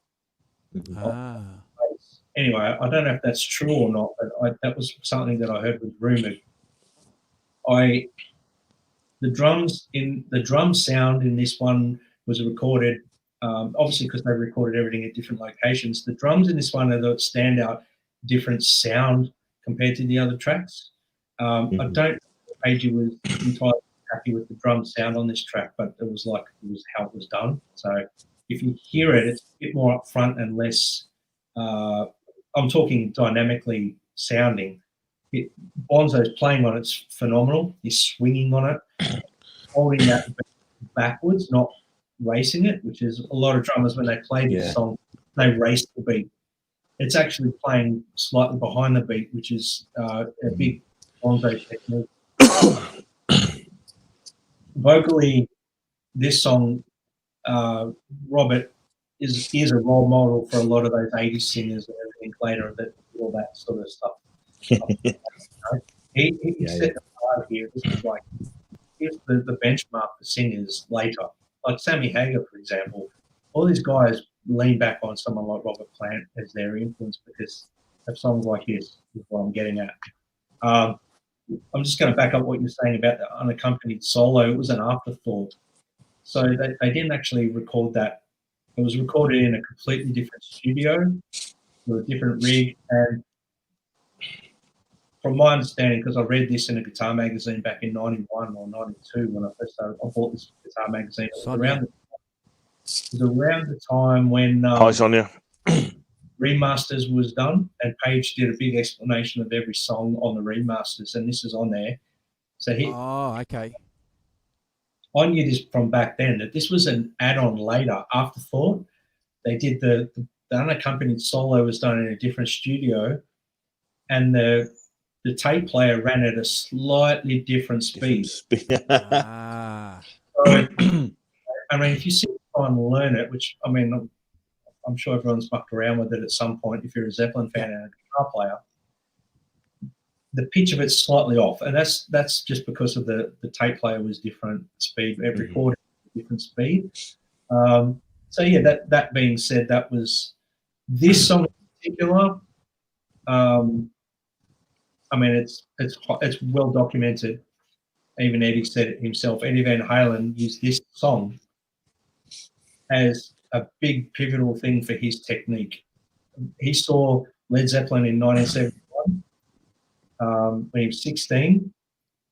Anyway, I don't know if that's true or not, but that was something that I heard was rumoured. The drum sound in this one was recorded, obviously because they recorded everything at different locations. The drums in this one are the standout different sound compared to the other tracks. I don't think Pagey was entirely happy with the drum sound on this track, but it was how it was done. So if you hear it, it's a bit more upfront and less. I'm talking dynamically sounding. Bonzo's playing on it's phenomenal. He's swinging on it, holding that backwards, not racing it, which is a lot of drummers when they play this song, they race the beat. It's actually playing slightly behind the beat, which is a big Bonzo technique. Vocally, this song, Robert is a role model for a lot of those 80s singers and everything later, all that sort of stuff. He set the bar here. This is like here's the benchmark for singers later. Like Sammy Hagar, for example, all these guys lean back on someone like Robert Plant as their influence because of songs like this is what I'm getting at. I'm just going to back up what you're saying about the unaccompanied solo. It was an afterthought. So they didn't actually record that. It was recorded in a completely different studio with a different rig. And from my understanding, because I read this in a guitar magazine back in 91 or 92 when I first started, I bought this guitar magazine. It was around the time when Hi, Sonia. Remasters was done, and Page did a big explanation of every song on the remasters, and this is on there. So okay. I knew this from back then, that this was an add-on later, afterthought. They did the unaccompanied solo was done in a different studio, and the tape player ran at a slightly different speed. So, I mean, if you sit down and learn it, which, I mean, I'm sure everyone's mucked around with it at some point if you're a Zeppelin fan and a guitar player, the pitch of it's slightly off. And that's just because of the tape player was different speed. Every recording was different speed. So, yeah, that being said, that was this song in particular. I mean, it's well documented. Even Eddie said it himself. Eddie Van Halen used this song as a big pivotal thing for his technique. He saw Led Zeppelin in 1971 when he was 16,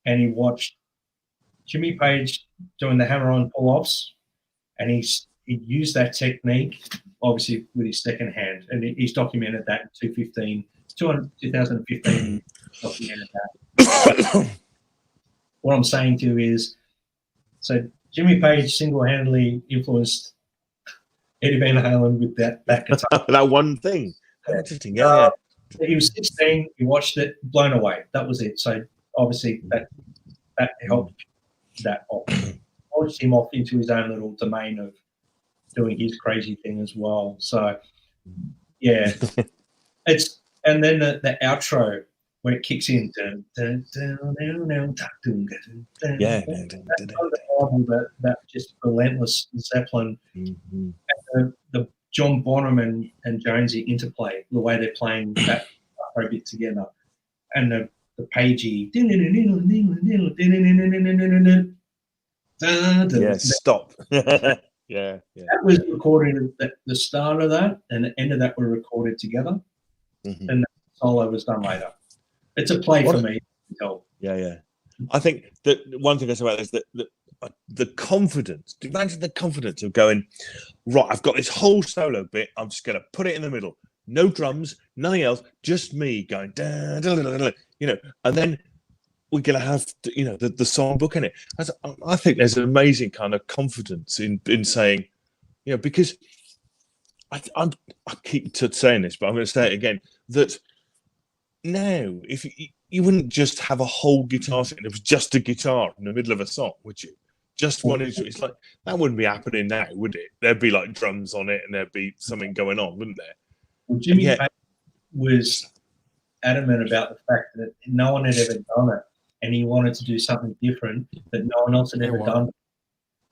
and he watched Jimmy Page doing the hammer-on pull-offs, and he used that technique obviously with his second hand, and he's documented that in 2015. Documented that. What I'm saying to you is, so Jimmy Page single-handedly influenced Eddie Van Halen with that guitar. That one thing. Interesting. Yeah. He was 16. He watched it, blown away. That was it. So obviously that helped that off. Launched him off into his own little domain of doing his crazy thing as well. So yeah, and then the outro where it kicks in. Yeah. That just relentless Zeppelin. Mm-hmm. And the John Bonham and Jonesy interplay, the way they're playing that bit together, and the Pagey. Yeah, stop. Yeah. That was recorded at the start of that, and the end of that were recorded together, Mm-hmm. and the solo was done later. It's a play for me. Yeah. I think that one thing I say about this is that the confidence. Imagine the confidence of going, right, I've got this whole solo bit. I'm just going to put it in the middle. No drums, nothing else, just me going, da, da, da, da, da, and then we're going to have, the songbook in it. I think there's an amazing kind of confidence in saying, because I keep saying this, but I'm going to say it again, that now, if you wouldn't just have a whole guitar set, it was just a guitar in the middle of a song, would you? Just one instrument. It's like, that wouldn't be happening now, would it? There'd be like drums on it and there'd be something going on, wouldn't there? Well, Jimmy Page was adamant about the fact that no one had ever done it, and he wanted to do something different that no one else had ever done.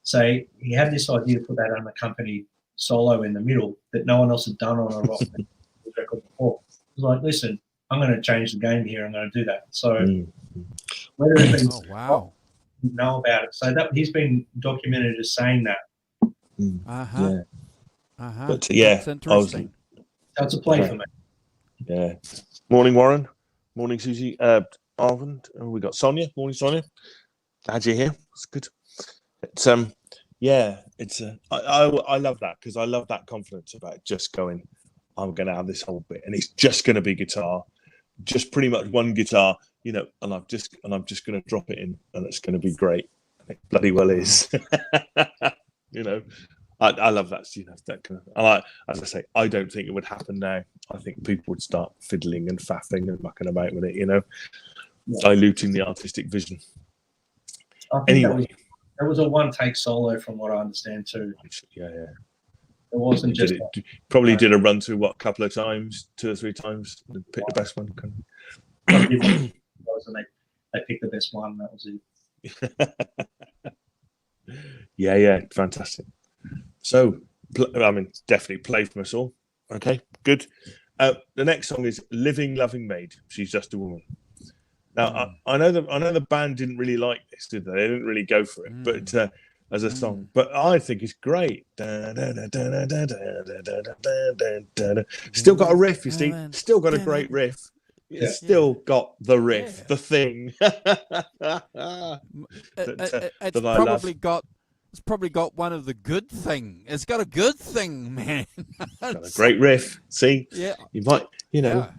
So he had this idea to put that unaccompanied solo in the middle that no one else had done on a rock record before. He was like, listen, I'm going to change the game here. I'm going to do that. So whether it's been know about it. So that he's been documented as saying that. But yeah, that's interesting. That's a play for me. Yeah. Morning, Warren. Morning, Susie. Arvind. We got Sonia. Morning, Sonia. Glad you're here. It's good. It's it's I love that, because I love that confidence about just going, I'm going to have this whole bit, and it's just going to be guitar, just pretty much one guitar, and I'm just going to drop it in, and it's going to be great. And it bloody well is. I love that. That kind of. As I say, I don't think it would happen now. I think people would start fiddling and faffing and mucking about with it, diluting the artistic vision. Anyway, there was a one-take solo, from what I understand too. Yeah. It wasn't just probably did a run through a couple of times, 2 or 3 times, and pick the best one. They picked the best one. That was it. Yeah, fantastic. So, definitely play from us all. Okay, good. The next song is "Living Loving Maid." She's just a woman. Now, I know the band didn't really like this, did they? They didn't really go for it, but as a song. But I think it's great. Still got a riff, you see. Still got a great riff. It's still got the riff, the thing. It's probably got one of the good thing. It's got a good thing, man. Got a great riff. See, yeah, you might,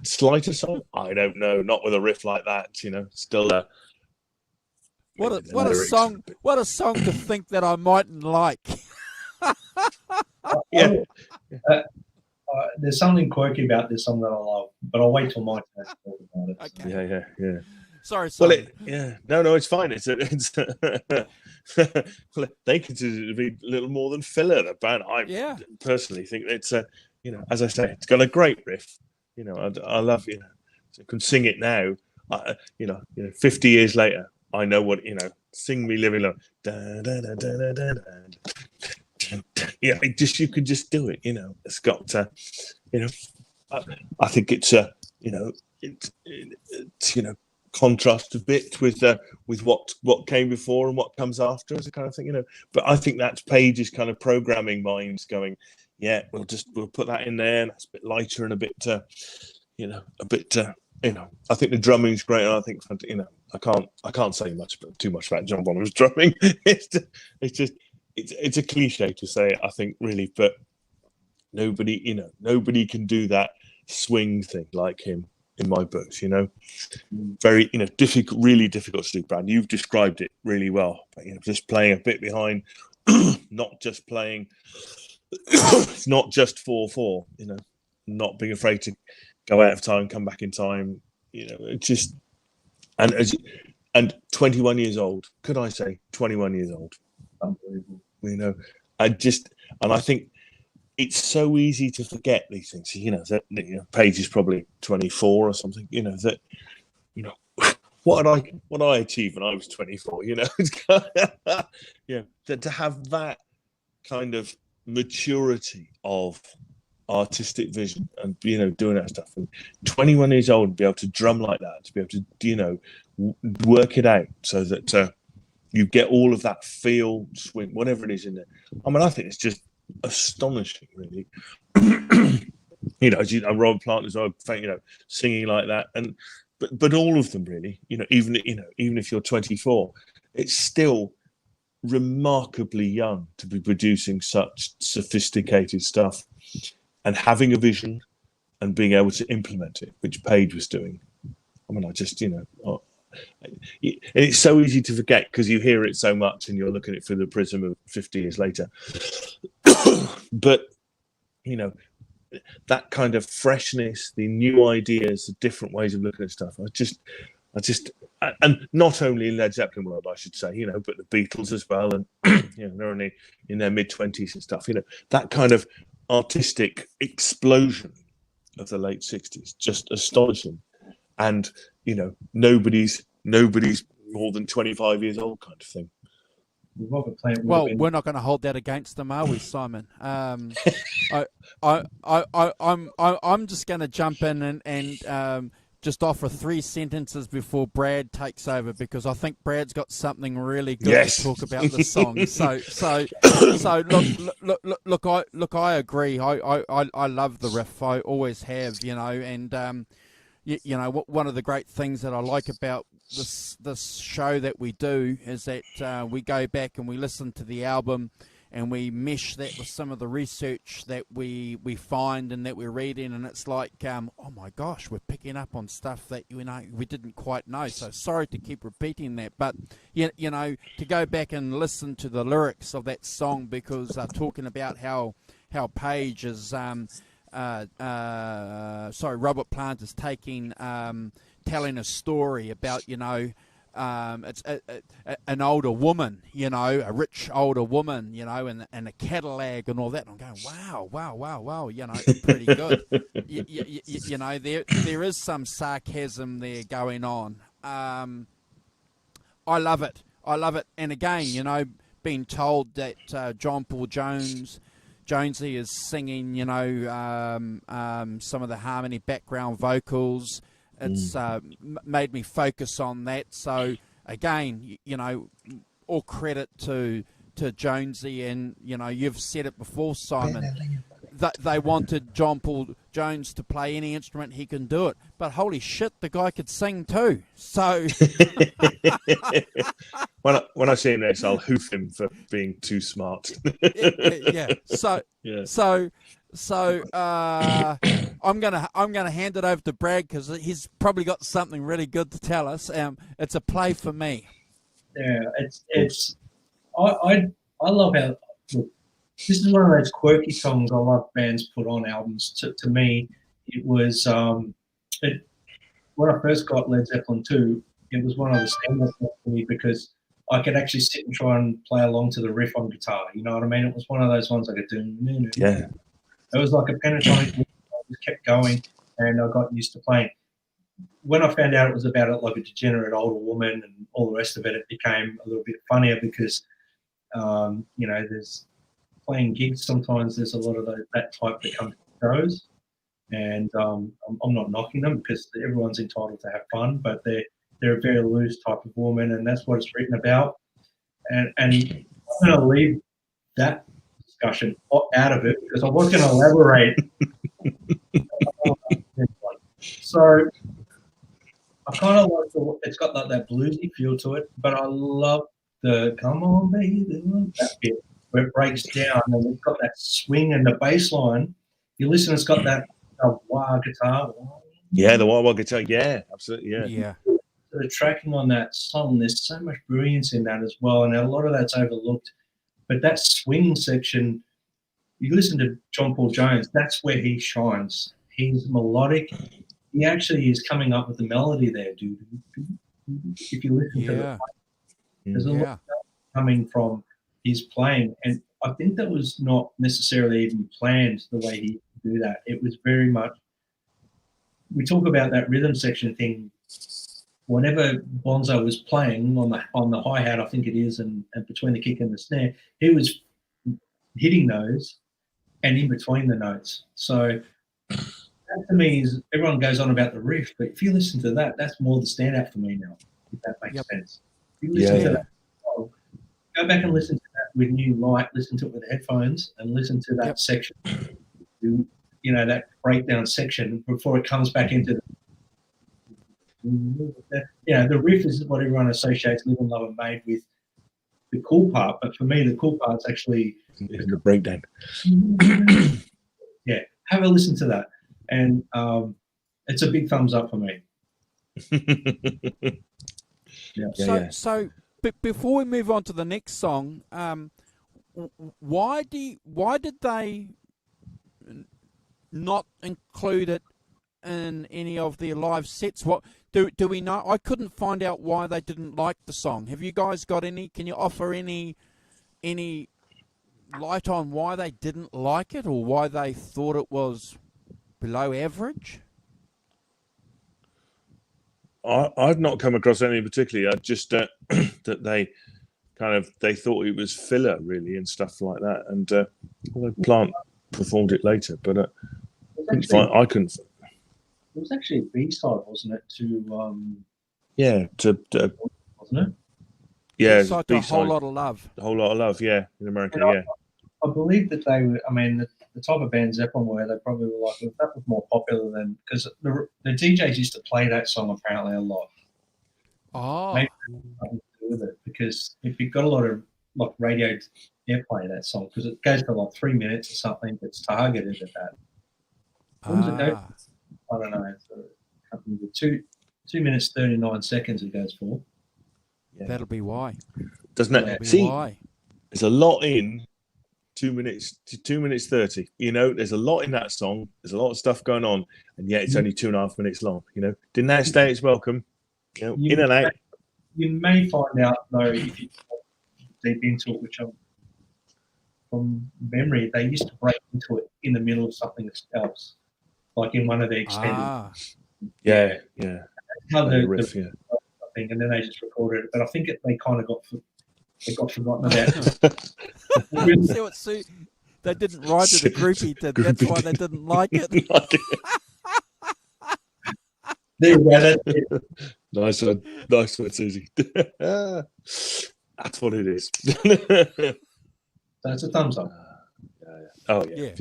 slight a song. I don't know, not with a riff like that. Still what a song! What a song to think that I mightn't like. There's something quirky about this song that I love, but I'll wait till my turn to talk about it. Okay. Yeah. Sorry. Well, no, it's fine. It's they consider it to be a little more than filler. The band, I personally think it's as I say, it's got a great riff. I love so I can sing it now. 50 years later, I know what Sing Me Living Love. Yeah, you could just do it. It's got I think it's contrast a bit with what came before and what comes after, as a kind of thing, But I think that's Page's kind of programming minds going, we'll put that in there, and that's a bit lighter and a bit I think the drumming's great, and I think I can't say too much about John Bonham's drumming. It's a cliche to say it, I think, really, but Nobody can do that swing thing like him in my books. Very difficult, really difficult to do. Brad, you've described it really well. But, just playing a bit behind, not just playing. It's not just 4/4. Not being afraid to go out of time, come back in time. It's just and 21 years old. Could I say 21 years old? Unbelievable. I think it's so easy to forget these things. That Paige is probably 24 or something. What did I achieve when I was 24? To have that kind of maturity of artistic vision and doing that stuff, and 21 years old, and be able to drum like that, to be able to work it out so that you get all of that feel, swing, whatever it is in there. I think it's just astonishing, really. Robert Plant as well, singing like that, but all of them really. Even if you're 24, it's still remarkably young to be producing such sophisticated stuff and having a vision and being able to implement it, which Paige was doing. It's so easy to forget because you hear it so much and you're looking at it through the prism of 50 years later. But that kind of freshness, the new ideas, the different ways of looking at stuff. And not only in Led Zeppelin world, I should say, but the Beatles as well, and they're only in their mid-20s and stuff. That kind of artistic explosion of the late 60s, just astonishing. And nobody's more than 25 years old, kind of thing. Well, we're not going to hold that against them, are we, Simon? I'm just going to jump in and just offer 3 sentences before Brad takes over, because I think Brad's got something really good to talk about this song. So look, I agree. I love the riff. I always have, and one of the great things that I like about this show that we do is that we go back and we listen to the album and we mesh that with some of the research that we find and that we're reading, and it's like, oh my gosh, we're picking up on stuff that we didn't quite know. So sorry to keep repeating that, but to go back and listen to the lyrics of that song, because they're talking about how Paige is Robert Plant is taking telling a story about it's an older woman, a rich older woman, and a Cadillac and all that. And I'm going, wow, it's pretty good. There is some sarcasm there going on. I love it. And again, being told that John Paul Jonesy is singing, some of the harmony background vocals. It's made me focus on that. So again, all credit to Jonesy, and you've said it before, Simon. They wanted John Paul Jones to play any instrument, he can do it. But holy shit, the guy could sing too. So when I see him next, I'll hoof him for being too smart. Yeah. So I'm gonna hand it over to Brad, because he's probably got something really good to tell us. It's a play for me. Yeah, it's I love how. Look, this is one of those quirky songs I love bands put on albums. To me, it was when I first got Led Zeppelin 2, it was one of the standouts for me, because I could actually sit and try and play along to the riff on guitar. You know what I mean? It was one of those ones I could do. Yeah. It was like a pentatonic. I just kept going, and I got used to playing. When I found out it was about like a degenerate older woman and all the rest of it, it became a little bit funnier, because there's playing gigs. Sometimes there's a lot of that type that come to shows, and I'm not knocking them, because everyone's entitled to have fun, but they're a very loose type of woman, and that's what it's written about. And I'm going to leave that discussion out of it, because I was going to elaborate. So I kind of like it's got like that bluesy feel to it, but I love the "Come On Baby" that bit where it breaks down and it's got that swing and the bass line. you listen, it's got that wah guitar. Yeah, the wah-wah guitar. Yeah, absolutely. Yeah. Yeah. The tracking on that song, there's so much brilliance in that as well, and a lot of that's overlooked. But that swing section, you listen to John Paul Jones, that's where he shines. He's melodic. He actually is coming up with the melody there, dude. If you listen to Yeah. there's a lot coming from his playing, and I think that was not necessarily even planned the way he do that. It was very much. We talk about that rhythm section thing. Whenever Bonzo was playing on the hi hat, I think it is, and between the kick and the snare, he was hitting those and in between the notes. So that to me is everyone goes on about the riff, but if you listen to that, that's more the standout for me now. If that makes sense. If you listen to that, go back and listen to that with new light. Listen to it with headphones and listen to that section. You know, that breakdown section before it comes back into the riff is what everyone associates Live and Love and Made with the cool part, but for me the cool part's actually the breakdown. Yeah, have a listen to that, and it's a big thumbs up for me. So before we move on to the next song, why did they not include it in any of their live sets? What do we know? I couldn't find out why they didn't like the song. Have you guys got any? Can you offer any light on why they didn't like it or why they thought it was below average? I've not come across any particularly. I just that they thought it was filler really and stuff like that. And Plant performed it later, but I couldn't. It was actually a B-side, wasn't it? To wasn't it? Yeah, B-side to A Whole Lot of Love. A Whole Lot of Love, yeah, in America, I believe that they were. I mean, the type of band Zeppelin were, they probably were like, that was more popular than, because the DJs used to play that song apparently a lot. Oh, maybe nothing to do with it, because if you've got a lot of like radio airplay, that song, because it goes for like 3 minutes or something, that's targeted at that. What does it go? I don't know. It's something with 2 minutes 39 seconds it goes for. Yeah. That'll be why. Doesn't it? See, why. There's a lot in 2 minutes to 2 minutes 30. You know, there's a lot in that song. There's a lot of stuff going on, and yet it's only 2.5 minutes long. You know, didn't outstay its welcome. You know, in and out. You may find out though if you deep into it, which from memory, they used to break into it in the middle of something else, like in one of the extended. Yeah. How the riff, I think, and then they just recorded it. But I think they kind of got forgotten about. See what Sue? They didn't write it. The groupie did. That's why they didn't like it. There you go. That's it. Nice one, Susie. That's what it is. That's a thumbs up. Oh yeah.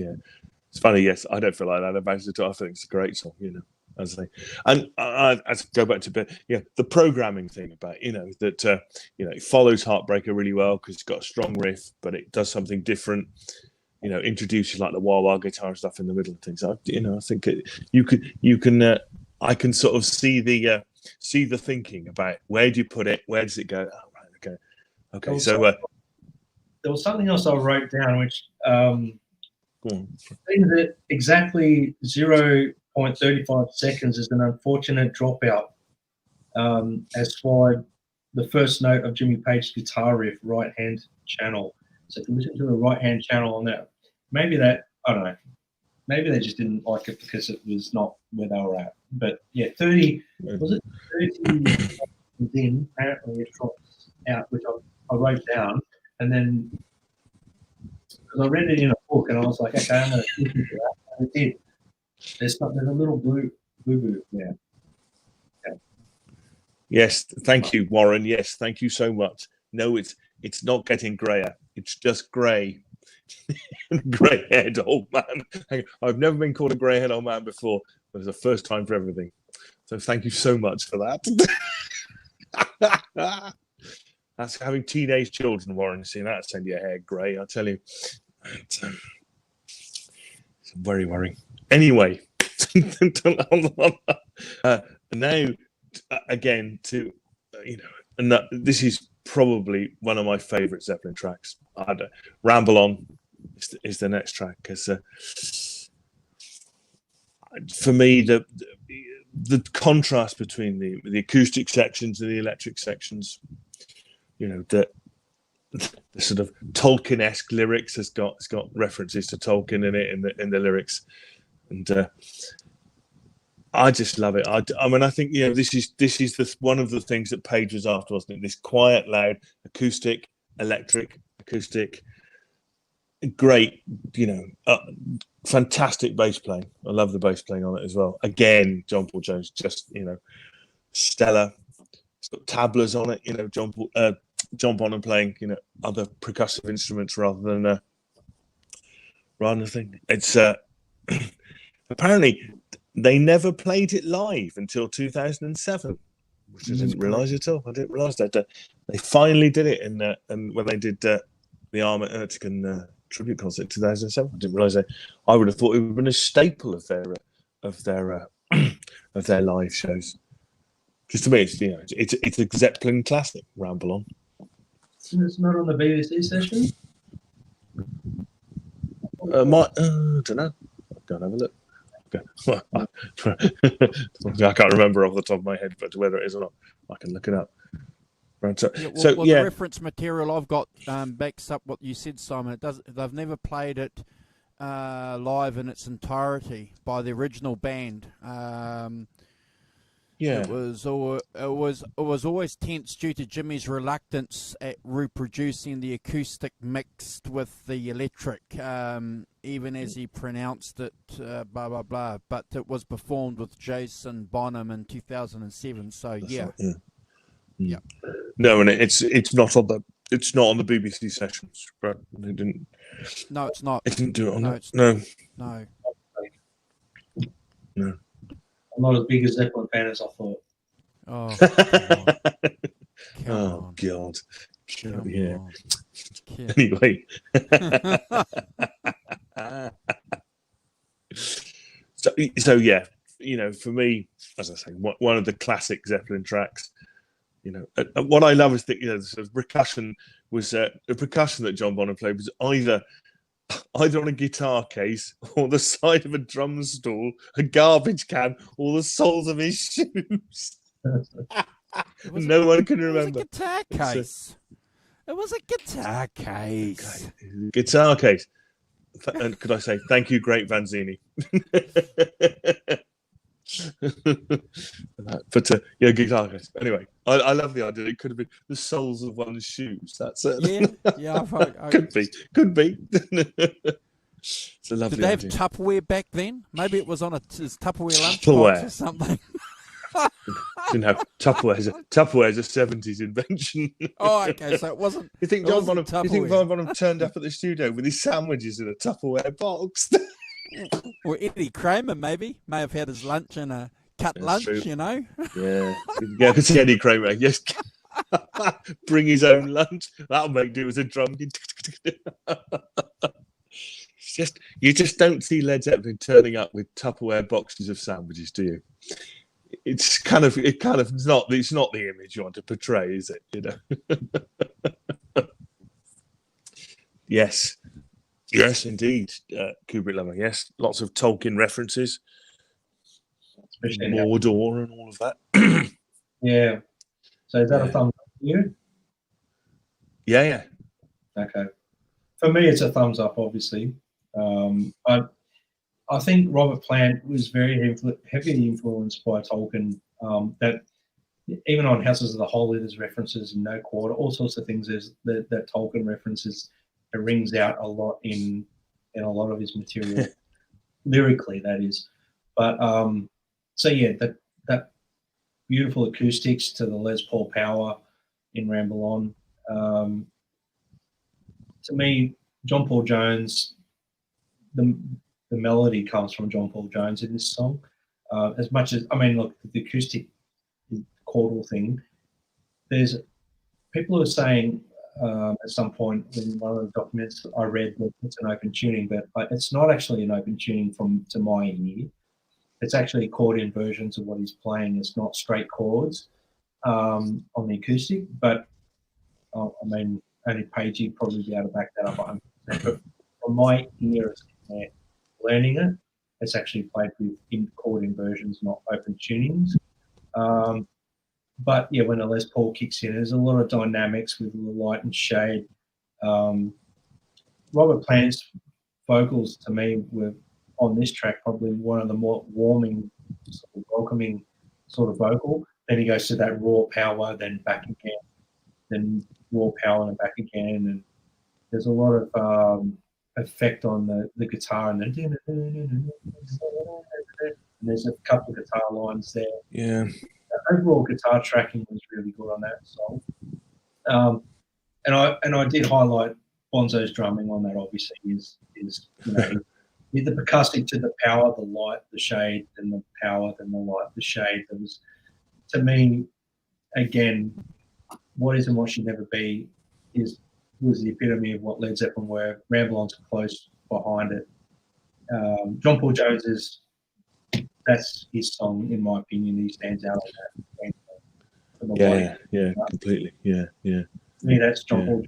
It's funny. Yes, I don't feel like that about it. I think it's a great song. You know, as I say, and I go back to the programming thing about that it follows Heartbreaker really well because it's got a strong riff, but it does something different. You know, introduces like the wah-wah guitar stuff in the middle and things. I think I can sort of see the thinking about where do you put it, where does it go? Oh, right, okay. So there was something else I wrote down, which that exactly 0.35 seconds is an unfortunate dropout. As swallowed the first note of Jimmy Page's guitar riff, right hand channel. So if you listen to the right hand channel on that, maybe that, I don't know. Maybe they just didn't like it because it was not where they were at. But yeah, 30 then apparently it drops out, which I wrote down, and then because I read it in a book and I was like, okay, I'm going to listen to that, and it did. There's a little boo there. Okay. Yes, thank you, Warren. Yes, thank you so much. No, it's not getting grayer. It's just grey. Grey-haired old man. I've never been called a grey-haired old man before. It was the first time for everything. So thank you so much for that. That's having teenage children, Warren. Seeing that send your hair grey, I tell you. Very worrying. Anyway, now again to and this is probably one of my favourite Zeppelin tracks. Ramble On is the next track, because for me the contrast between the acoustic sections and the electric sections, the sort of Tolkien-esque lyrics it's got references to Tolkien in it in the lyrics, and I just love it. I mean, I think this is one of the things that Page was after, wasn't it? This quiet, loud, acoustic, electric, acoustic, great, fantastic bass playing. I love the bass playing on it as well. Again, John Paul Jones, just stellar. It's got tablas on it. John Bonham playing other percussive instruments rather than thing. It's apparently they never played it live until 2007, which I didn't realise at all. I didn't realise that they finally did it and when they did the Arm at Ertegun tribute concert in 2007. I didn't realise that. I would have thought it would have been a staple of their live shows. Because to me, it's a Zeppelin classic. Ramble On. It's not on the BBC session. I don't know. Go and have a look. I can't remember off the top of my head, but whether it is or not, I can look it up. Right, the reference material I've got backs up what you said, Simon. They've never played it live in its entirety by the original band. It was always tense due to Jimmy's reluctance at reproducing the acoustic mixed with the electric, even as he pronounced it, blah blah blah. But it was performed with Jason Bonham in 2007. So yeah. No, and it's not on the BBC sessions, but they didn't. No, it's not. It didn't do it on no, it. No. I'm not as big a Zeppelin fan as I thought. Oh, oh God. Yeah. On. Anyway. so yeah, for me, as I say, one of the classic Zeppelin tracks. What I love is that the sort of percussion was the percussion that John Bonham played was either on a guitar case or the side of a drum stool, a garbage can, or the soles of his shoes. No one can remember. It was a guitar case. It was a guitar case. Okay. Guitar case. And could I say thank you, Great Vanzini? But guitar case. Anyway, I love the idea. It could have been the soles of one's shoes. That's it. Yeah. Could be. It's a lovely. Did they have idea. Tupperware back then? Maybe it was on his Tupperware lunchbox or something. Didn't have Tupperware. Tupperware's a 70s invention. Oh, okay. So it wasn't. You think John Bonham turned up at the studio with his sandwiches in a Tupperware box? Or Eddie Kramer may have had his lunch in a cut lunch, true. Yeah. Yeah, I could see Eddie Kramer. Yes, bring his own lunch. That'll make do as a drum. You just don't see Led Zeppelin turning up with Tupperware boxes of sandwiches, do you? It's not the image you want to portray, is it? Yes. Yes, indeed, Kubrick lover. Yes, lots of Tolkien references, especially Mordor and all of that. Yeah. So is that a thumbs up for you? Yeah. Okay. For me, it's a thumbs up, obviously. I think Robert Plant was very heavily influenced by Tolkien. That even on Houses of the Holy, there's references in No Quarter, all sorts of things. There's that Tolkien references. It rings out a lot in a lot of his material, lyrically, that is. But that beautiful acoustics to the Les Paul power in Ramble On. To me, John Paul Jones, the melody comes from John Paul Jones in this song. As much as, look, the acoustic chordal thing, there's people who are saying at some point in one of the documents I read that it's an open tuning, but it's not actually an open tuning to my ear. It's actually chord-in versions of what he's playing. It's not straight chords on the acoustic, but I mean, only Paige would probably be able to back that up 100%. But from my ear, learning it, it's actually played with chord inversions, not open tunings. But yeah, when a Les Paul kicks in, there's a lot of dynamics with the light and shade. Robert Plant's vocals, to me, were on this track probably one of the more warming, sort of welcoming sort of vocal. Then he goes to that raw power, then back again, then raw power and back again, and there's a lot of effect on the guitar, and there's a couple of guitar lines there. Yeah. The overall guitar tracking was really good on that song. And I did highlight Bonzo's drumming on that. Obviously, is the percussive to the power, the light, the shade, then the power, then the light, the shade. That was, to me, again, What Is and What Should Never Be was the epitome of what Led Zeppelin were. Ramble On's close behind it. John Paul Jones that's his song, in my opinion. He stands out on that. Yeah, completely. Yeah. To me, that's John Paul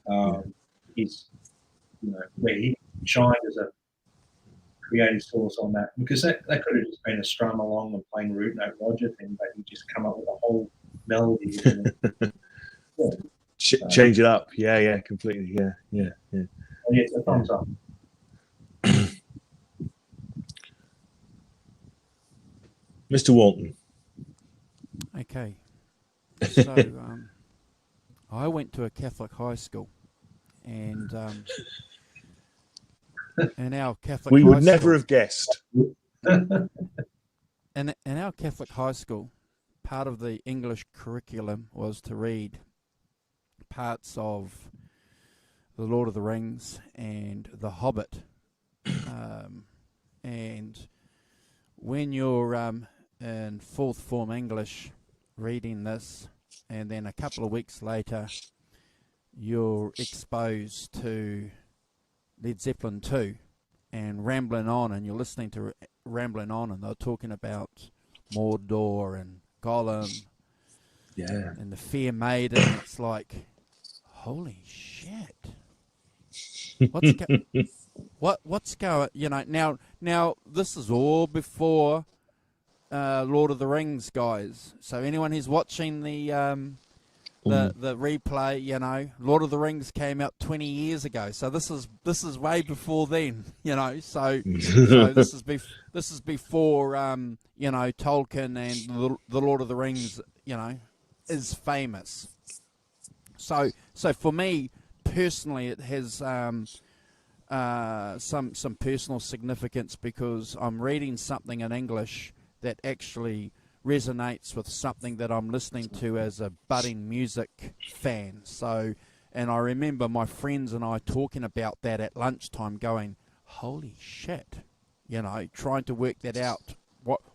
Jones. He's, where he shined as a creative source on that, because that could have just been a strum along and playing root note Roger thing, but he just come up with a whole melody. Change it up. Yeah, completely. Yeah. It's a thumbs up. Mr. Walton. Okay. So I went to a Catholic high school, and our Catholic we high would never school, have guessed. in our Catholic high school, part of the English curriculum was to read parts of The Lord of the Rings and The Hobbit, and when you're in fourth form English reading this, and then a couple of weeks later you're exposed to Led Zeppelin 2 and Rambling On, and you're listening to Rambling On, and they're talking about Mordor and Gollum, and the Fair Maiden. It's like, holy shit, what's going? Now this is all before Lord of the Rings, guys. So anyone who's watching the replay, Lord of the Rings came out 20 years ago. So this is way before then, So this is before Tolkien and the Lord of the Rings, is famous. So for me personally, it has some personal significance, because I'm reading something in English that actually resonates with something that I'm listening to as a budding music fan. So, and I remember my friends and I talking about that at lunchtime, going, "Holy shit!" Trying to work that out.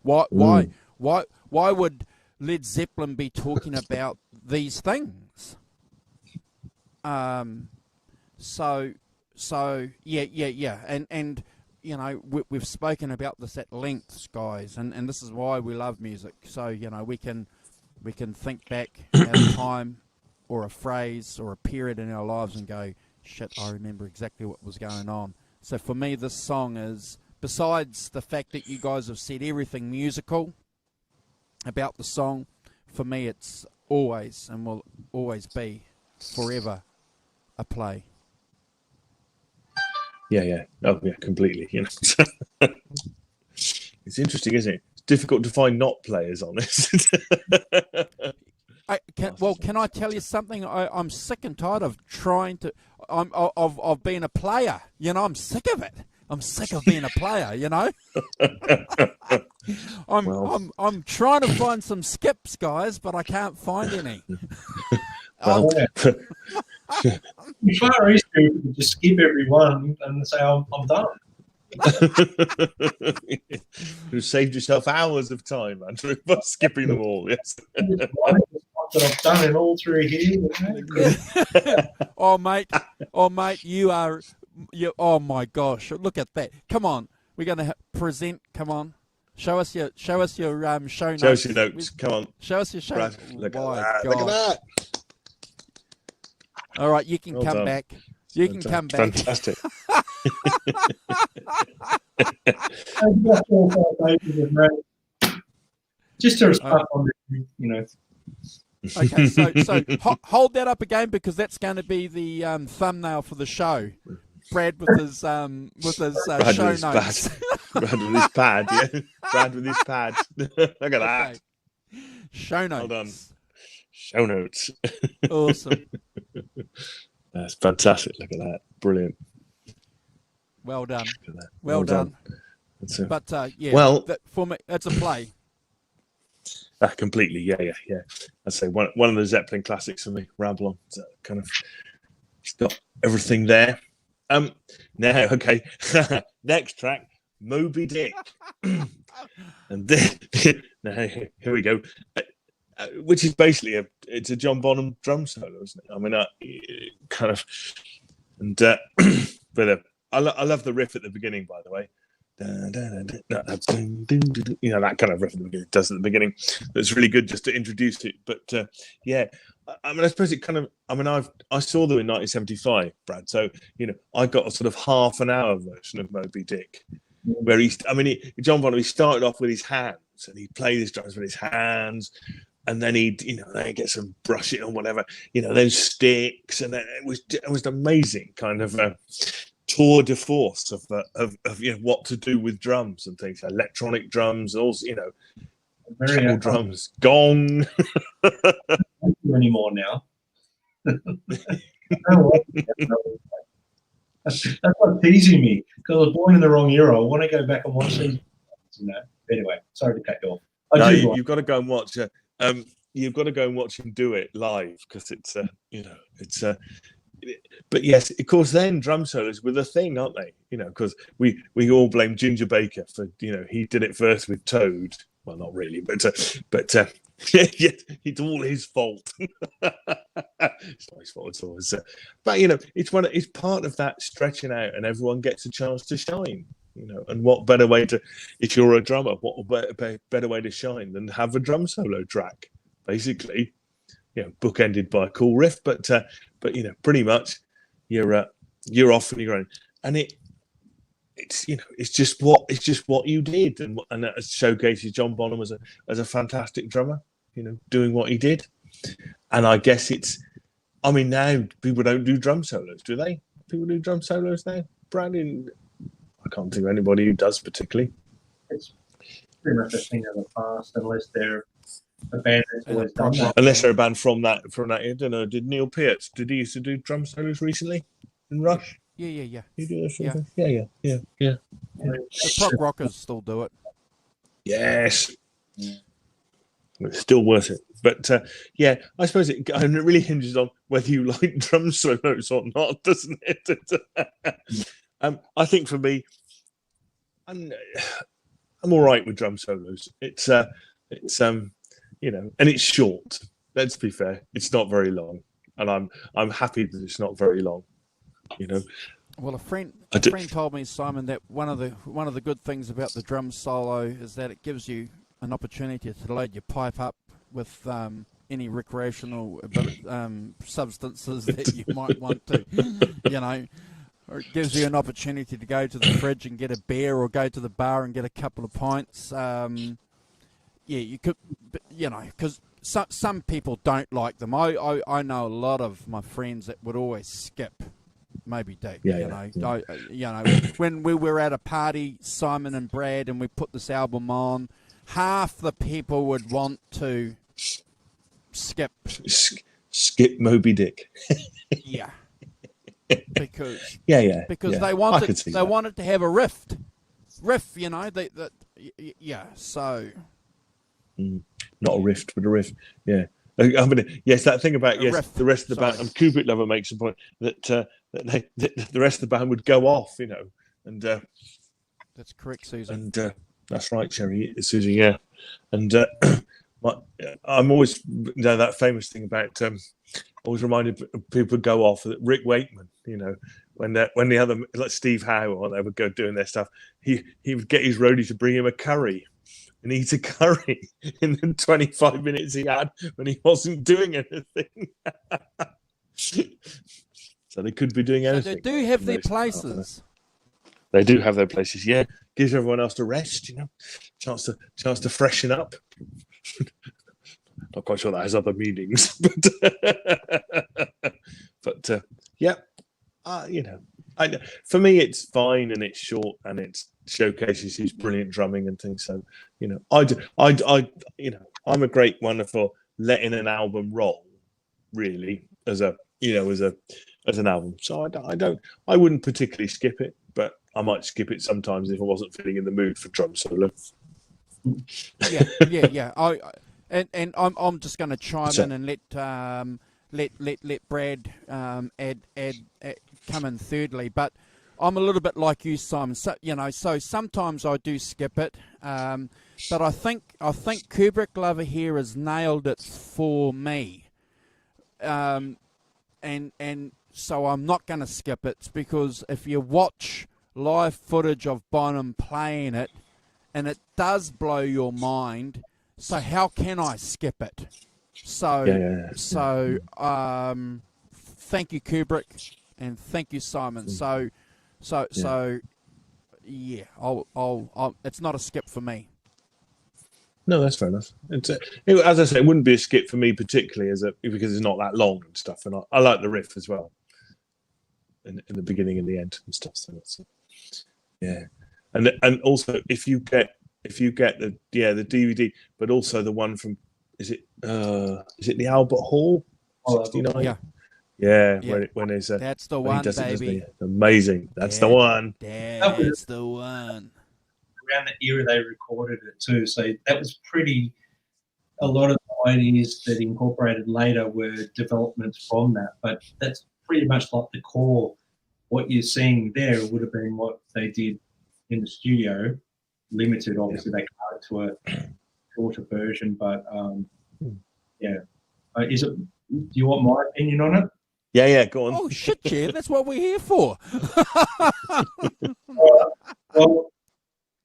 Why would Led Zeppelin be talking about these things? So yeah, and we've spoken about this at length, guys, and this is why we love music. So we can think back at a time or a phrase or a period in our lives and go, shit, I remember exactly what was going on. So for me, this song is, besides the fact that you guys have said everything musical about the song, for me it's always and will always be forever a play. Yeah. Oh, yeah, completely. It's interesting, isn't it? It's difficult to find not players on this. Can I tell you something? I'm sick and tired of trying to. I've been a player. I'm sick of it. I'm sick of being a player. I'm trying to find some skips, guys, but I can't find any. It's far easier to just skip everyone and say, I'm done. You saved yourself hours of time, Andrew, by skipping them all. Yes. that I've done it all through here. Oh mate, you are. Oh my gosh, look at that! Come on, we're going to present. Come on, show us your show notes. Show us your notes. Come on. Show us your show. Brad, look my at that. God. Look at that. All right, you can Well come done. back. You can come back. Fantastic. Just to start on the, Okay, so hold that up again because that's going to be the thumbnail for the show. Brad with his Brad show with his notes. Brad with his pad, yeah. Brad with his pad. Look at that. Show notes. Hold on. Show notes. Awesome. That's fantastic. Look at that. Brilliant. Well done. Look at that. Well done. But yeah, well, for me, it's a play. Completely. Yeah. I'd say one of the Zeppelin classics for me. Ramble on. It's kind of, it's got everything there. Now, okay. Next track, Moby Dick. And then, now, here we go. Which is basically it's a John Bonham drum solo, isn't it? I mean, kind of, and but I love the riff at the beginning, by the way. You know, that kind of riff at the beginning, it does at the beginning. It's really good just to introduce it. But yeah, I mean, I suppose it kind of. I mean, I saw them in 1975, Brad. So you know, I got a sort of half an hour version of Moby Dick, where John Bonham. He started off with his hands, and he played his drums with his hands. And then then he'd get some brush it on whatever, then sticks, and then it was an amazing kind of tour de force of what to do with drums and things, electronic drums, also channel drums, gong. Anymore now. That's not teasing me because I was born in the wrong era. I want to go back and watch these. Anyway, sorry to cut you off. You've got to go and watch. You've got to go and watch him do it live because it's But yes, of course, then drum solos were the thing, aren't they? Because we all blame Ginger Baker for he did it first with Toad. Well, not really, but yeah, it's all his fault. It's not his fault at all. But it's part of that stretching out, and everyone gets a chance to shine. And what better way to, if you're a drummer, what better way to shine than have a drum solo track, basically, bookended by a cool riff, but pretty much you're off and you're on, and it's just what you did, and that showcases John Bonham as a fantastic drummer, doing what he did, and I guess now people don't do drum solos, do they? People do drum solos now, Brandon. I can't think of anybody who does particularly. It's pretty much a thing of the past, unless they're a band that's always done that. Unless they're a band from that. I don't know. Did Neil Peart? Did he used to do drum solos recently in Rush? Yeah. You do this sort of thing? Yeah. The prog rockers still do it. Yes. Yeah. It's still worth it. But yeah, I suppose it really hinges on whether you like drum solos or not, doesn't it? I think for me, I'm all right with drum solos. It's and it's short. Let's be fair, it's not very long, and I'm happy that it's not very long. Well, a friend told me, Simon, that one of the good things about the drum solo is that it gives you an opportunity to load your pipe up with any recreational substances that you might want to, or it gives you an opportunity to go to the fridge and get a beer, or go to the bar and get a couple of pints. You could, because some people don't like them. I know a lot of my friends that would always skip Moby Dick. When we were at a party, Simon and Brad, and we put this album on, half the people would want to skip Moby Dick. Yeah. Because because they wanted to have a riff, so not a rift but a riff, yes, that thing about the rest of the band, and Kubrick Lover makes a point that the rest of the band would go off, and that's correct, Susan, and that's right, Susie, and I'm always that famous thing about always reminded people go off that Rick Wakeman, when the other, like Steve Howe or they would go doing their stuff, he would get his roadie to bring him a curry and eat a curry in the 25 minutes he had when he wasn't doing anything. So they could be doing anything. So they do have their places. They do have their places, yeah. Gives everyone else to rest, chance to freshen up. Not quite sure that has other meanings, but yeah, for me it's fine and it's short and it showcases his brilliant drumming and things. So I'm a great one for letting an album roll, really, as an album. So I wouldn't particularly skip it, but I might skip it sometimes if I wasn't feeling in the mood for drum solo. Yeah. And I'm just going to chime in and let Brad add come in thirdly. But I'm a little bit like you, Simon. So sometimes I do skip it. But I think Kubrick Lover here has nailed it for me. And so I'm not going to skip it, because if you watch live footage of Bonham playing it, and it does blow your mind. So how can I skip it? So thank you, Kubrick, and thank you, Simon. So yeah, I'll it's not a skip for me. No, that's fair enough. As I say, it wouldn't be a skip for me particularly, because it's not that long and stuff, and I like the riff as well, in the beginning and the end and stuff. So that's and also if you get the DVD, but also the one from is it the Albert Hall 69? Yeah. When it's that's the one, baby. Amazing. That's the one. That's the one. Around the era they recorded it too, so that was pretty. A lot of the ideas that incorporated later were developments from that, but that's pretty much like the core. What you're seeing there would have been what they did in the studio. Limited, obviously, they cut it to a shorter version, but is it? Do you want my opinion on it? Yeah, go on. Oh shit, yeah, that's what we're here for. Well,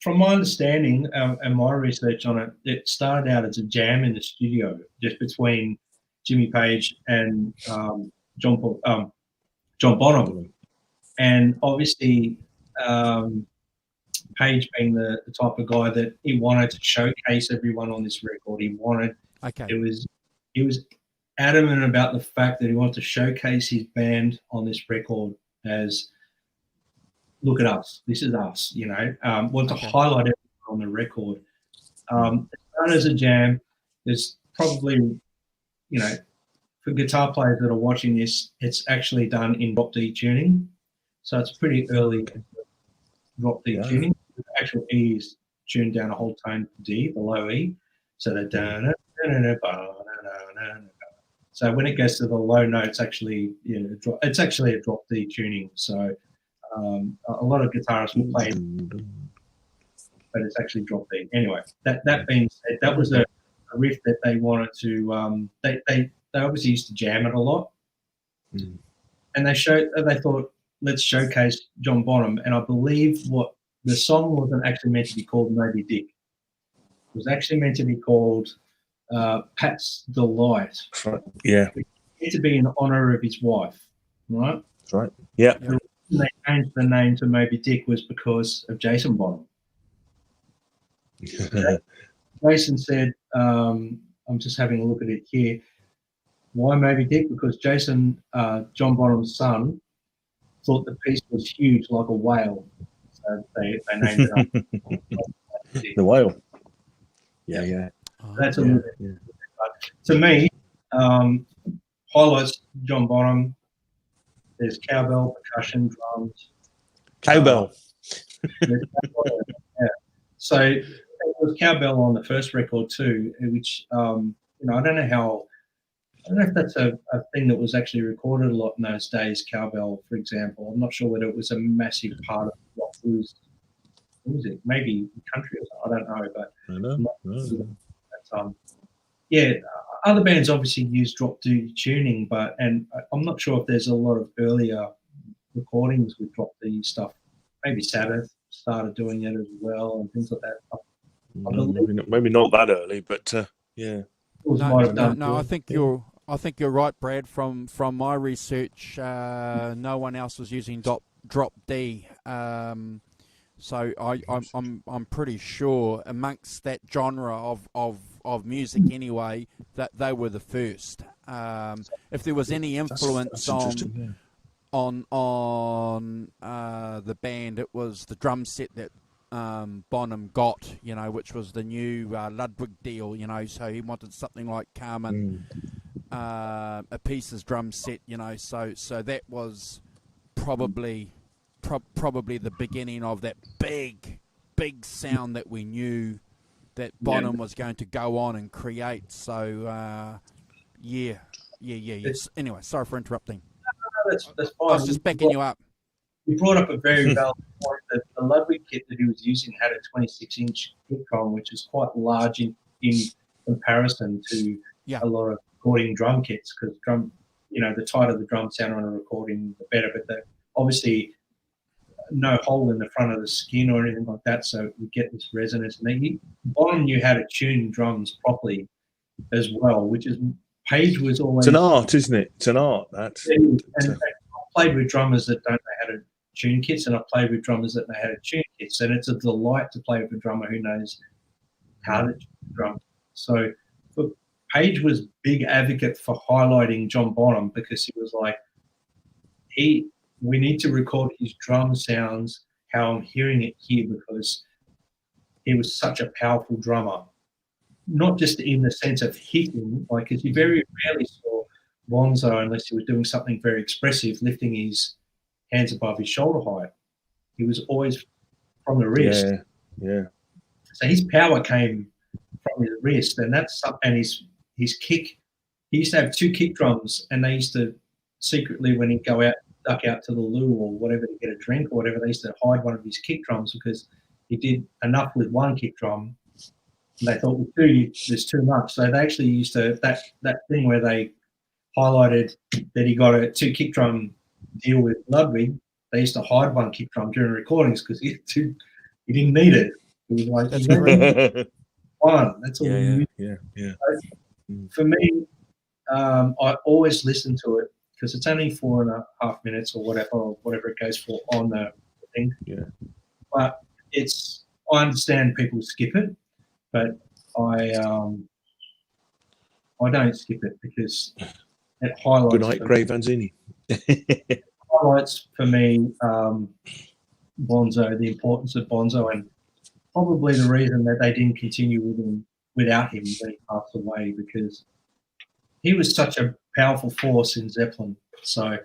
from my understanding and my research on it, it started out as a jam in the studio, just between Jimmy Page and John Bonham, and obviously. Page being the type of guy that he wanted to showcase everyone on this record. He was adamant about the fact that he wanted to showcase his band on this record as, look at us, this is us, wanted to highlight everyone on the record. It started as a jam. There's probably, for guitar players that are watching this, it's actually done in drop D tuning. So it's pretty early drop D tuning. The actual E is tuned down a whole tone to D, the low E. So so when it goes to the low note, it's actually a drop D tuning. So a lot of guitarists will play it, but it's actually drop D. Anyway, that being said, that was a riff that they wanted to. They obviously used to jam it a lot, and they thought, let's showcase John Bonham. And I believe what the song wasn't actually meant to be called Moby Dick. It was actually meant to be called Pat's Delight. Right. Yeah. It meant to be in honor of his wife, right? That's right. Yeah. The reason they changed the name to Moby Dick was because of Jason Bonham. Jason said, I'm just having a look at it here. Why Moby Dick? Because Jason, John Bonham's son, thought the piece was huge like a whale. So they named it up. The whale. Yeah. That's a little bit. To me, highlights John Bonham. There's cowbell, percussion, drums. Cowbell. So there was cowbell on the first record too, which I don't know if that's a thing that was actually recorded a lot in those days, cowbell, for example. I'm not sure whether it was a massive part of rock blues. What was it? Maybe country or something. I don't know, but I know. yeah, other bands obviously use drop D tuning, and I'm not sure if there's a lot of earlier recordings with drop D stuff. Maybe Sabbath started doing it as well and things like that. I believe Maybe not that early, but yeah. No. I think you're right, Brad. From my research, no one else was using drop D. So I'm pretty sure amongst that genre of music anyway that they were the first. If there was any influence on the band, it was the drum set that Bonham got, which was the new Ludwig deal, so he wanted something like Carmen Apice's drum set, so that was probably the beginning of that big sound that we knew that Bonham was going to go on and create. So yeah. Anyway, sorry for interrupting. No, that's fine. I was just backing you up. You brought up a very valid point that the Ludwig kit that he was using had a 26-inch kick drum, which is quite large in comparison to a lot of recording drum kits, because the tighter the drum sound on a recording, the better. But obviously no hole in the front of the skin or anything like that, so we get this resonance. And Bonham knew how to tune drums properly as well, which is Page was always. It's an art, isn't it? It's an art. And I played with drummers that don't know how to tune kits, and I played with drummers that know how to tune kits, and it's a delight to play with a drummer who knows how to tune drums. So Page was big advocate for highlighting John Bonham, because he was like, we need to record his drum sounds how I'm hearing it here, because he was such a powerful drummer. Not just in the sense of hitting, because you very rarely saw Bonzo, unless he was doing something very expressive, lifting his hands above his shoulder height. He was always from the wrist. Yeah. So his power came from his wrist, and his kick. He used to have two kick drums, and they used to secretly, when he'd go out, duck out to the loo or whatever to get a drink or whatever, they used to hide one of his kick drums, because he did enough with one kick drum. And they thought, there's too much. So they actually used to, that thing where they highlighted that he got a two kick drum deal with Ludwig, they used to hide one kick drum during recordings, because he didn't need it. He was like, that's great. One. That's all. Yeah. So for me, I always listen to it, because it's only 4.5 minutes or whatever it goes for on the thing. Yeah. But I understand people skip it, but I don't skip it, because it highlights. Good night, Craig Vanzini. Highlights for me Bonzo, the importance of Bonzo, and probably the reason that they didn't continue without him when he passed away, because he was such a powerful force in Zeppelin. So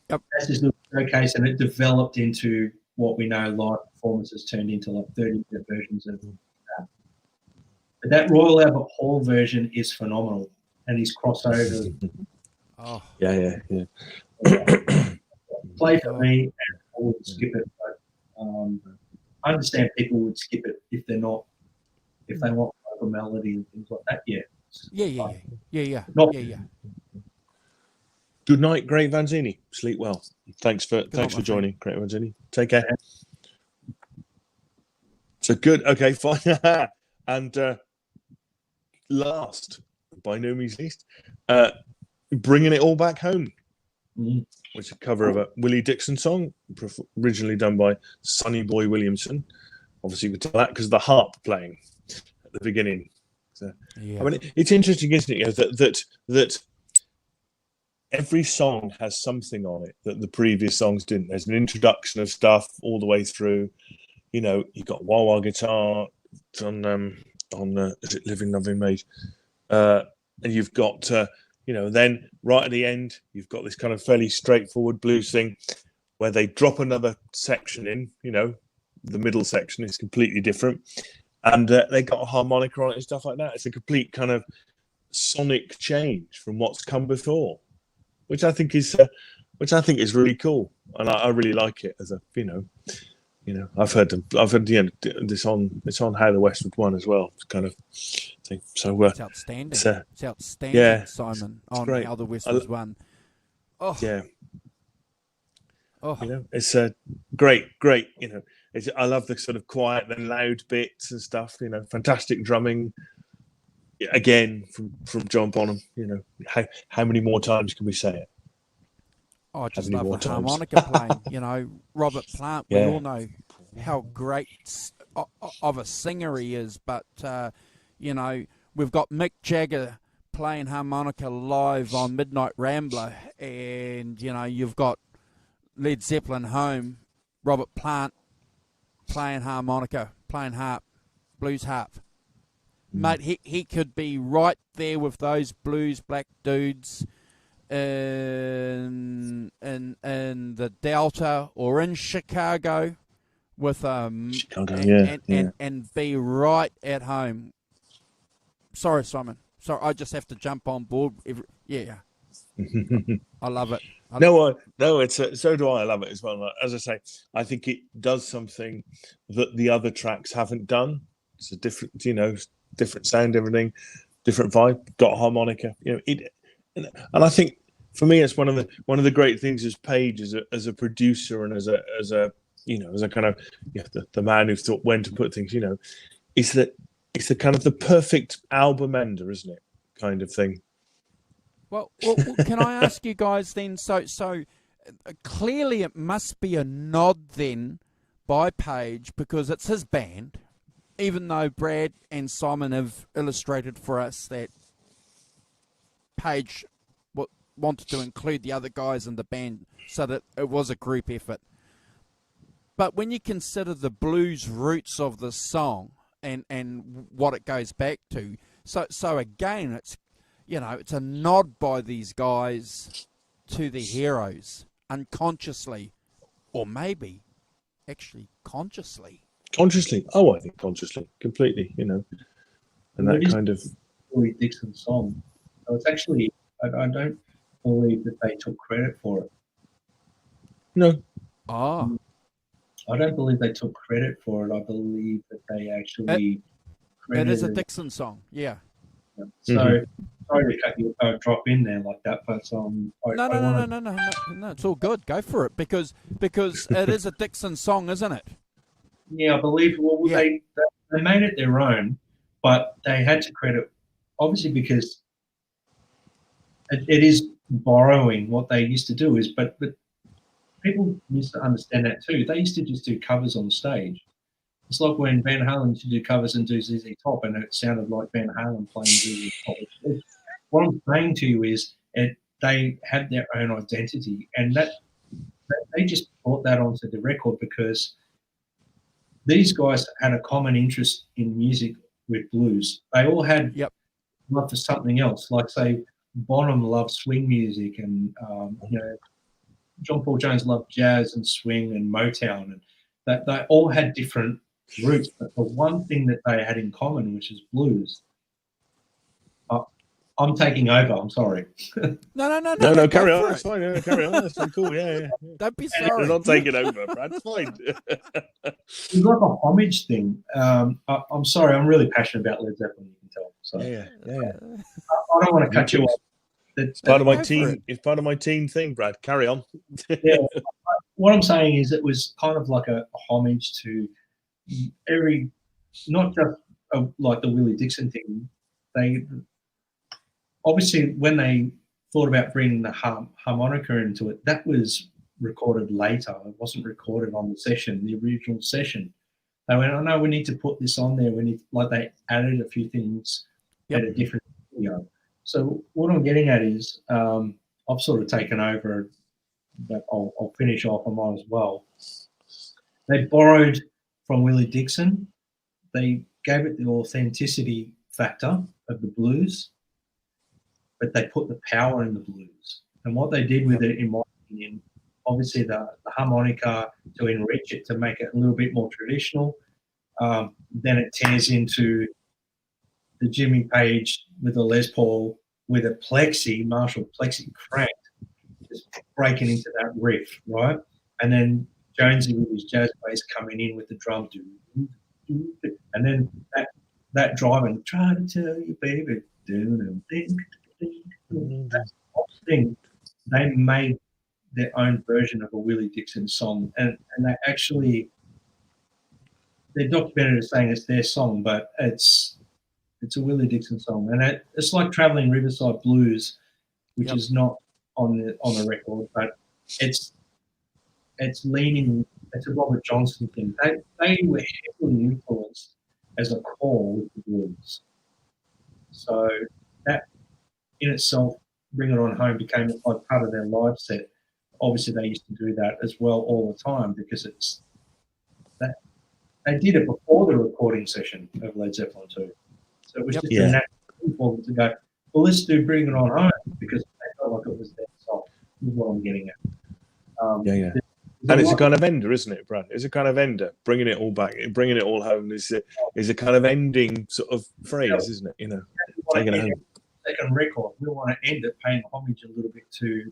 that's his little showcase, and it developed into what we know live performances turned into, like 30-minute versions of that. But that Royal Albert Hall version is phenomenal, and his crossover. Yeah. Play for me, and I would skip it. But I understand people would skip it if they want vocal melody and things like that. Yeah. Good night, Great Vanzini. Sleep well. Thanks for joining, Great Vanzini. Take care. So good. Okay, fine. And last, by no means least, Bringing It All Back Home, which is a cover of a Willie Dixon song, originally done by Sonny Boy Williamson. Obviously, you could tell that because of the harp playing at the beginning. So, I mean, it's interesting, isn't it, that every song has something on it that the previous songs didn't. There's an introduction of stuff all the way through. You've got wah wah guitar on is it Living Loving Maid, and you've got then right at the end you've got this kind of fairly straightforward blues thing where they drop another section in. The middle section is completely different, and they got a harmonica on it and stuff like that. It's a complete kind of sonic change from what's come before, which I think is really cool, and I really like it. As a I've heard this on How the West Would Won as well. It's kind of So It's outstanding. It's outstanding, yeah, Simon, it's on great. how the West was won. Oh, Yeah, oh, it's a great. I love the sort of quiet and loud bits and stuff. Fantastic drumming. Again, from John Bonham. How many more times can we say it? I How just many love more the times? harmonica playing. Robert Plant. We Yeah. all know how great of a singer he is, but we've got Mick Jagger playing harmonica live on Midnight Rambler, and you've got Led Zeppelin home, Robert Plant playing harmonica, playing harp, blues harp. Mate, he could be right there with those blues black dudes in the Delta or in Chicago with Chicago, and be right at home. Sorry, Simon. Sorry, I just have to jump on board. I love it. No, it's so do I. I love it as well. As I say, I think it does something that the other tracks haven't done. It's a different, different sound, everything, different vibe. Got harmonica, and I think for me, it's one of the great things as Page as a producer and as a kind of the man who thought when to put things. Is that it's the kind of the perfect album ender, isn't it? Kind of thing. Well, can I ask you guys then? So clearly it must be a nod then by Page because it's his band, even though Brad and Simon have illustrated for us that Page wanted to include the other guys in the band so that it was a group effort. But when you consider the blues roots of the song and what it goes back to, so again it's it's a nod by these guys to the heroes unconsciously, or maybe actually consciously. Consciously. Oh, I think consciously, completely, and that kind of Willie Dixon song. So it's actually, I don't believe that they took credit for it. No. Ah. I don't believe they took credit for it. I believe that they actually It is a Dixon song, yeah. So sorry to cut you drop in there like that, but No, it's all good. Go for it because it is a Dixon song, isn't it? Yeah, I believe. Well, they made it their own, but they had to credit, obviously, because it is borrowing. What they used to do is, but people used to understand that too. They used to just do covers on stage. It's like when Van Halen used to do covers and do ZZ Top, and it sounded like Van Halen playing ZZ Top. What I'm saying to you is, they had their own identity, and that they just brought that onto the record because these guys had a common interest in music with blues. They all had love for something else. Like, say, Bonham loved swing music, and John Paul Jones loved jazz and swing and Motown, and that they all had different roots. But the one thing that they had in common, which is blues. I'm taking over. I'm sorry. No. Carry on. That's fine. Yeah, carry on. That's cool. Yeah. Don't be sorry. You're not taking over, Brad. It's fine. It's like a homage thing. I'm sorry. I'm really passionate about Led Zeppelin. You can tell. So yeah. I don't want to cut you off. It's part of my team. It's part of my team thing, Brad. Carry on. Yeah. What I'm saying is, it was kind of like a homage to not just like the Willie Dixon thing. They obviously, when they thought about bringing the harmonica into it, that was recorded later. It wasn't recorded on the original session. They went, "Oh no, we need to put this on there." They added a few things at a different video. So what I'm getting at is, I've sort of taken over, but I'll finish off. I might as well. They borrowed from Willie Dixon. They gave it the authenticity factor of the blues, but they put the power in the blues. And what they did with it, in my opinion, obviously the harmonica to enrich it, to make it a little bit more traditional. Then it tears into the Jimmy Page with the Les Paul with a Marshall Plexi cranked, just breaking into that riff, right? And then Jonesy with his jazz bass coming in with the drum, and then that that driving, try to tell you, baby, that whole thing, they made their own version of a Willie Dixon song, and they actually, they're documented as saying it's their song, but it's a Willie Dixon song, and it's like Traveling Riverside Blues, which Yep. is not on the record, but it's leaning. It's a Robert Johnson thing. They were heavily influenced as a core with the blues. So that in itself, Bring It On Home became like part of their live set. Obviously, they used to do that as well all the time because it's that they did it before the recording session of Led Zeppelin 2. So it was just a natural thing for them to go, well, let's do Bring It On Home because they felt like it was their song. Is what I'm getting at. And it's a kind of ender, isn't it, Brad? It's a kind of ender, bringing it all back, bringing it all home is a kind of ending sort of phrase, isn't it? You know, taking it home. Second record, we want to end it paying homage a little bit to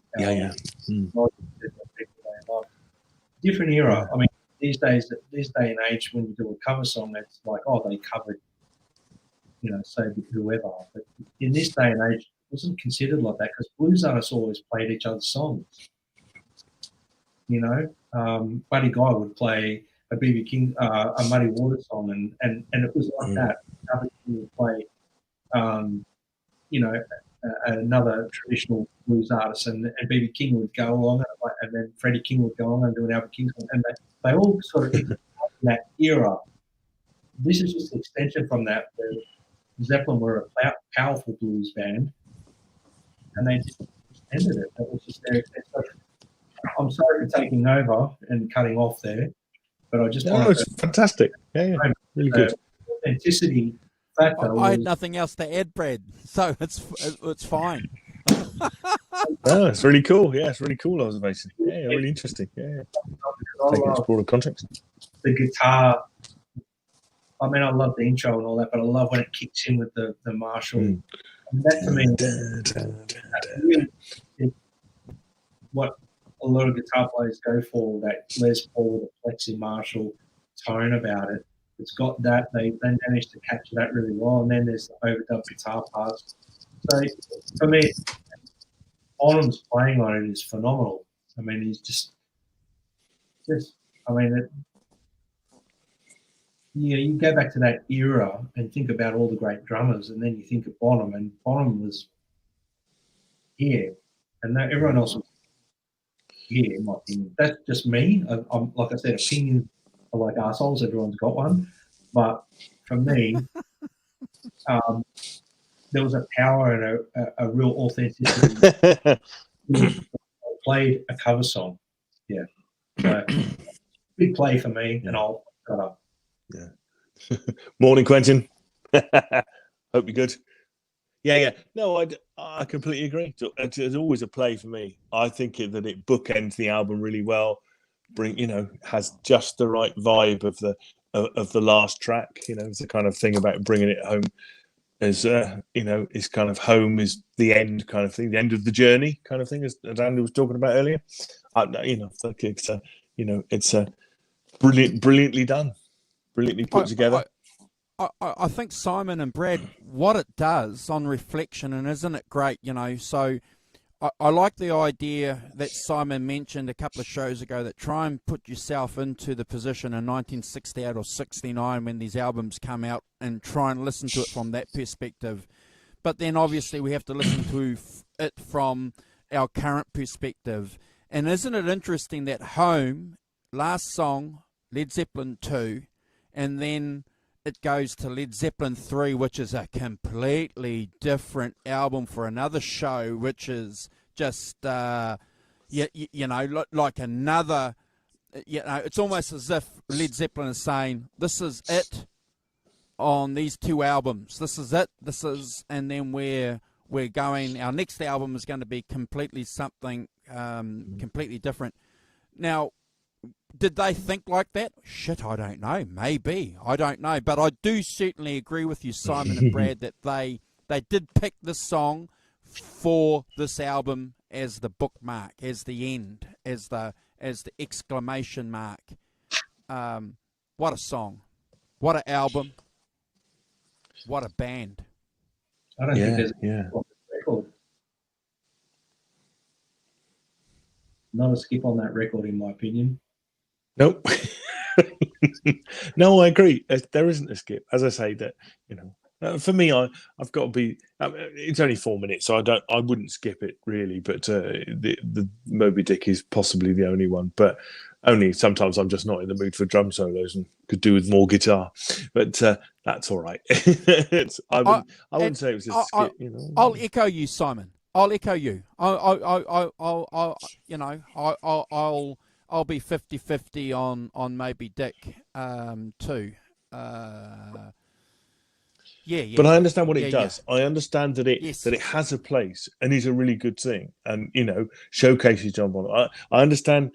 different era. I mean, these day and age, when you do a cover song, it's like, oh, they covered, say whoever. But in this day and age, it wasn't considered like that because blues artists always played each other's songs. Buddy Guy would play a B.B. King, a Muddy Waters song, and it was like that. Other people would play, another traditional blues artist, and B.B. King would go along, and then Freddie King would go along and do an Albert King song, and they all sort of in that era. This is just an extension from that. Where Zeppelin were a powerful blues band, and they just extended it. That was just their. I'm sorry for taking over and cutting off there, but I just wanted it's fantastic. Yeah, really good. Authenticity factor. I had nothing else to add, Brad, so it's fine. It's really cool. Yeah, it's really cool observation. Yeah, really interesting. Yeah. Taking its broader context. The guitar. I mean, I love the intro and all that, but I love when it kicks in with the Marshall. And that to me, really, what a lot of guitar players go for, that Les Paul, the Plexi Marshall tone about it. It's got that. They managed to capture that really well. And then there's the overdub guitar parts. So for me, Bonham's playing on it is phenomenal. I mean, he's just you go back to that era and think about all the great drummers, and then you think of Bonham, and Bonham was here, and everyone else was here, in my opinion. That's just me. I'm like I said, opinions are like arseholes. Everyone's got one. But for me, there was a power and a real authenticity. Played a cover song. Yeah. So, big play for me, and I'll shut up. Yeah. Morning, Quentin. Hope you're good. Yeah. No, I completely agree. It's always a play for me. I think that it bookends the album really well. Has just the right vibe of the last track. It's the kind of thing about bringing it home. As is kind of home is the end kind of thing, the end of the journey kind of thing, as Andy was talking about earlier. I think it's brilliantly done, brilliantly put together. I think Simon and Brad, what it does on reflection, and isn't it great, so I like the idea that Simon mentioned a couple of shows ago, that try and put yourself into the position in 1968 or 69 when these albums come out and try and listen to it from that perspective. But then obviously we have to listen to it from our current perspective. And isn't it interesting that Home, last song, Led Zeppelin 2, and then it goes to Led Zeppelin 3, which is a completely different album for another show, which is just, like another, it's almost as if Led Zeppelin is saying, this is it on these two albums. This is it. And then we're going, our next album is going to be completely something completely different. Now, did they think like that? Shit, I don't know. Maybe. I don't know. But I do certainly agree with you, Simon and Brad, that they did pick this song for this album as the bookmark, as the end, as the exclamation mark. What a song. What an album. What a band! I don't think there's yeah. a record. Not a skip on that record, in my opinion. Nope. No, I agree. There isn't a skip. As I say, that for me, I've got to be. It's only 4 minutes, so I wouldn't skip it really. But the Moby Dick is possibly the only one. But only sometimes I'm just not in the mood for drum solos and could do with more guitar. But that's all right. I wouldn't say it was a skip. I'll echo you, Simon. I'll echo you. I'll be 50-50 on Moby Dick too. Yeah. But I understand what it does. Yeah. I understand that it Yes. that it has a place and is a really good thing, and showcases John Bonham. I understand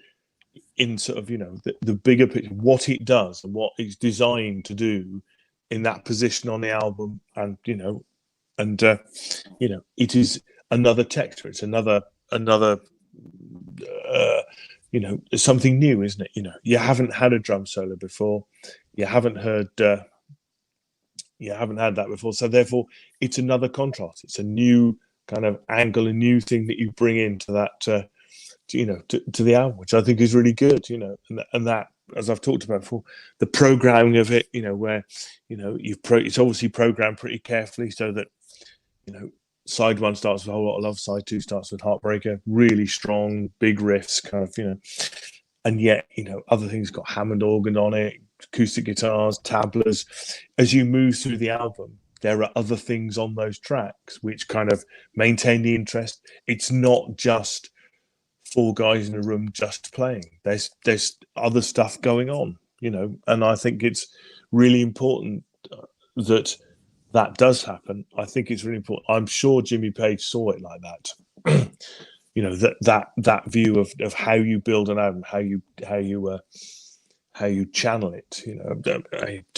in sort of the bigger picture what it does and what it's designed to do in that position on the album, and it is another texture. It's another something new, isn't it? You haven't had a drum solo before. You haven't heard. You haven't had that before, so therefore it's another contrast. It's a new kind of angle, a new thing that you bring into that, to the album, which I think is really good. And that, as I've talked about before, the programming of it, where it's obviously programmed pretty carefully so that side one starts with a whole lot of love, side two starts with Heartbreaker, really strong, big riffs, kind of, and yet other things got Hammond organ on it, acoustic guitars, tablas. As you move through the album, there are other things on those tracks which kind of maintain the interest. It's not just four guys in a room just playing. There's other stuff going on, and I think it's really important that does happen. I think it's really important. I'm sure Jimmy Page saw it like that. that view of how you build an album, how you channel it,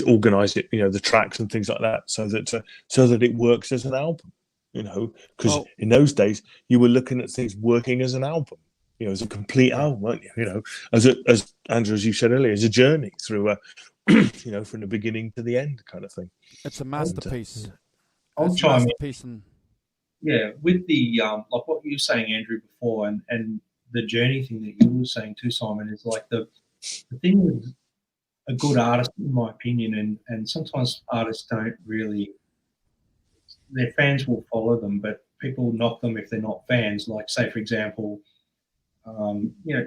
organize it, the tracks and things like that, so that it works as an album, because in those days you were looking at things working as an album, as a complete album, weren't you? As Andrew, as you said earlier, as a journey through from the beginning to the end kind of thing. It's a masterpiece. I'll chime in. Yeah, with the like what you were saying, Andrew, before, and the journey thing that you were saying too, Simon, is like the thing with a good artist, in my opinion, and sometimes artists don't really, their fans will follow them, but people knock them if they're not fans. Like, say, for example,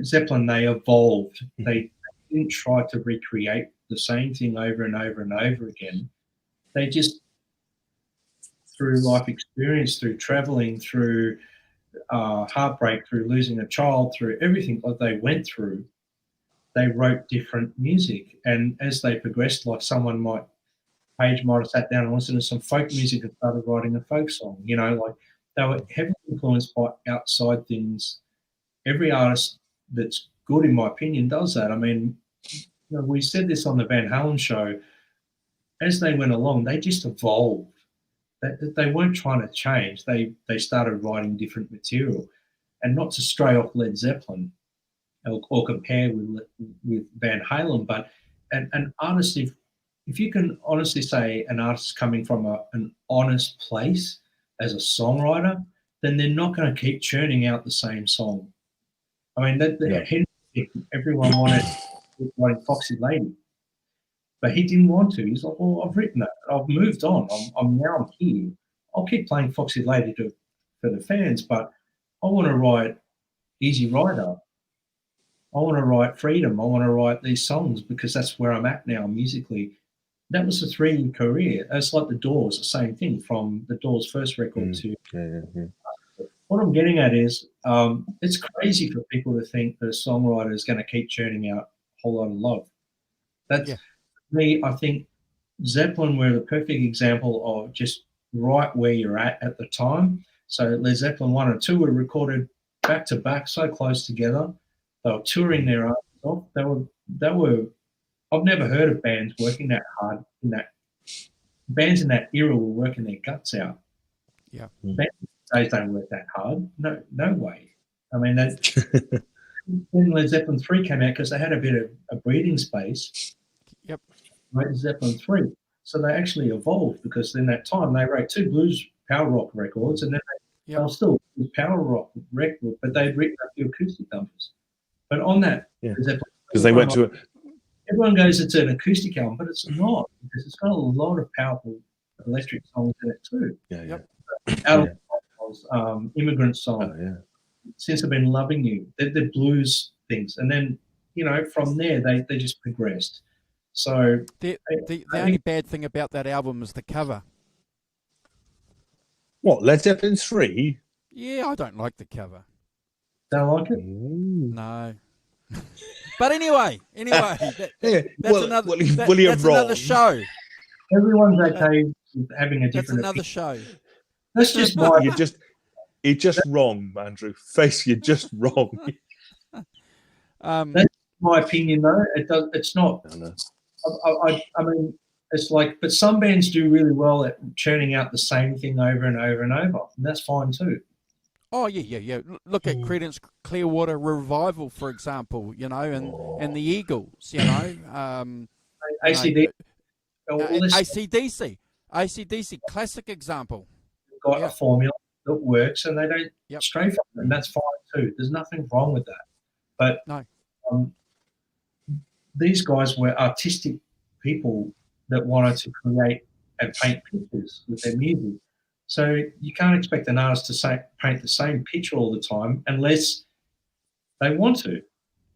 Zeppelin, they evolved. They didn't try to recreate the same thing over and over and over again. They just, through life experience, through traveling, through heartbreak, through losing a child, through everything that they went through, they wrote different music. And as they progressed, like Page might have sat down and listened to some folk music and started writing a folk song. Like they were heavily influenced by outside things. Every artist that's good, in my opinion, does that. I mean, we said this on the Van Halen show. As they went along, they just evolved. They weren't trying to change. They started writing different material, and not to stray off Led Zeppelin or compare with Van Halen, but an artist, if you can honestly say an artist is coming from an honest place as a songwriter, then they're not going to keep churning out the same song. I mean, everyone wanted Foxy Lady, but he didn't want to. He's like, well, I've written that. I've moved on. I'm here. I'll keep playing Foxy Lady for the fans, but I want to write Easy Rider. I want to write Freedom. I want to write these songs because that's where I'm at now musically. That was a 3-year career. It's like the Doors, the same thing, from the Doors' first record to. Yeah. What I'm getting at is it's crazy for people to think that a songwriter is going to keep churning out a whole lot of love. That's me. I think Zeppelin were the perfect example of just right where you're at the time. So Led Zeppelin 1 and 2 were recorded back to back, so close together. They were touring their arms off. They were. I've never heard of bands working that hard. Bands in that era were working their guts out. Yeah. Bands these days don't work that hard. No way. I mean, when Led Zeppelin 3 came out, because they had a bit of a breathing space. Yep. Led Zeppelin 3. So they actually evolved, because in that time they wrote 2 blues power rock records, and then they were still power rock record, but they'd written a few acoustic numbers. But on that, because they went to everyone goes, it's an acoustic album, but it's not, because it's got a lot of powerful electric songs in it too. Out of Immigrant Song, Since I've Been Loving You, they're blues things, and then from there they just progressed. So the only bad thing about that album is the cover. What, Led Zeppelin 3? Yeah, I don't like the cover. Don't like it? No. But anyway, that's another show. Everyone's okay with having a different. That's another show. That's just my. You're just wrong, Andrew. You're just wrong. That's my opinion, though. It's not. No. I mean, it's like, but some bands do really well at churning out the same thing over and over and over, and that's fine too. Oh yeah. Look at Creedence Clearwater Revival, for example. And the Eagles. AC/DC, classic example. Got a formula that works, and they don't stray from it, and that's fine too. There's nothing wrong with that. But no. These guys were artistic people that wanted to create and paint pictures with their music. So you can't expect an artist to paint the same picture all the time unless they want to,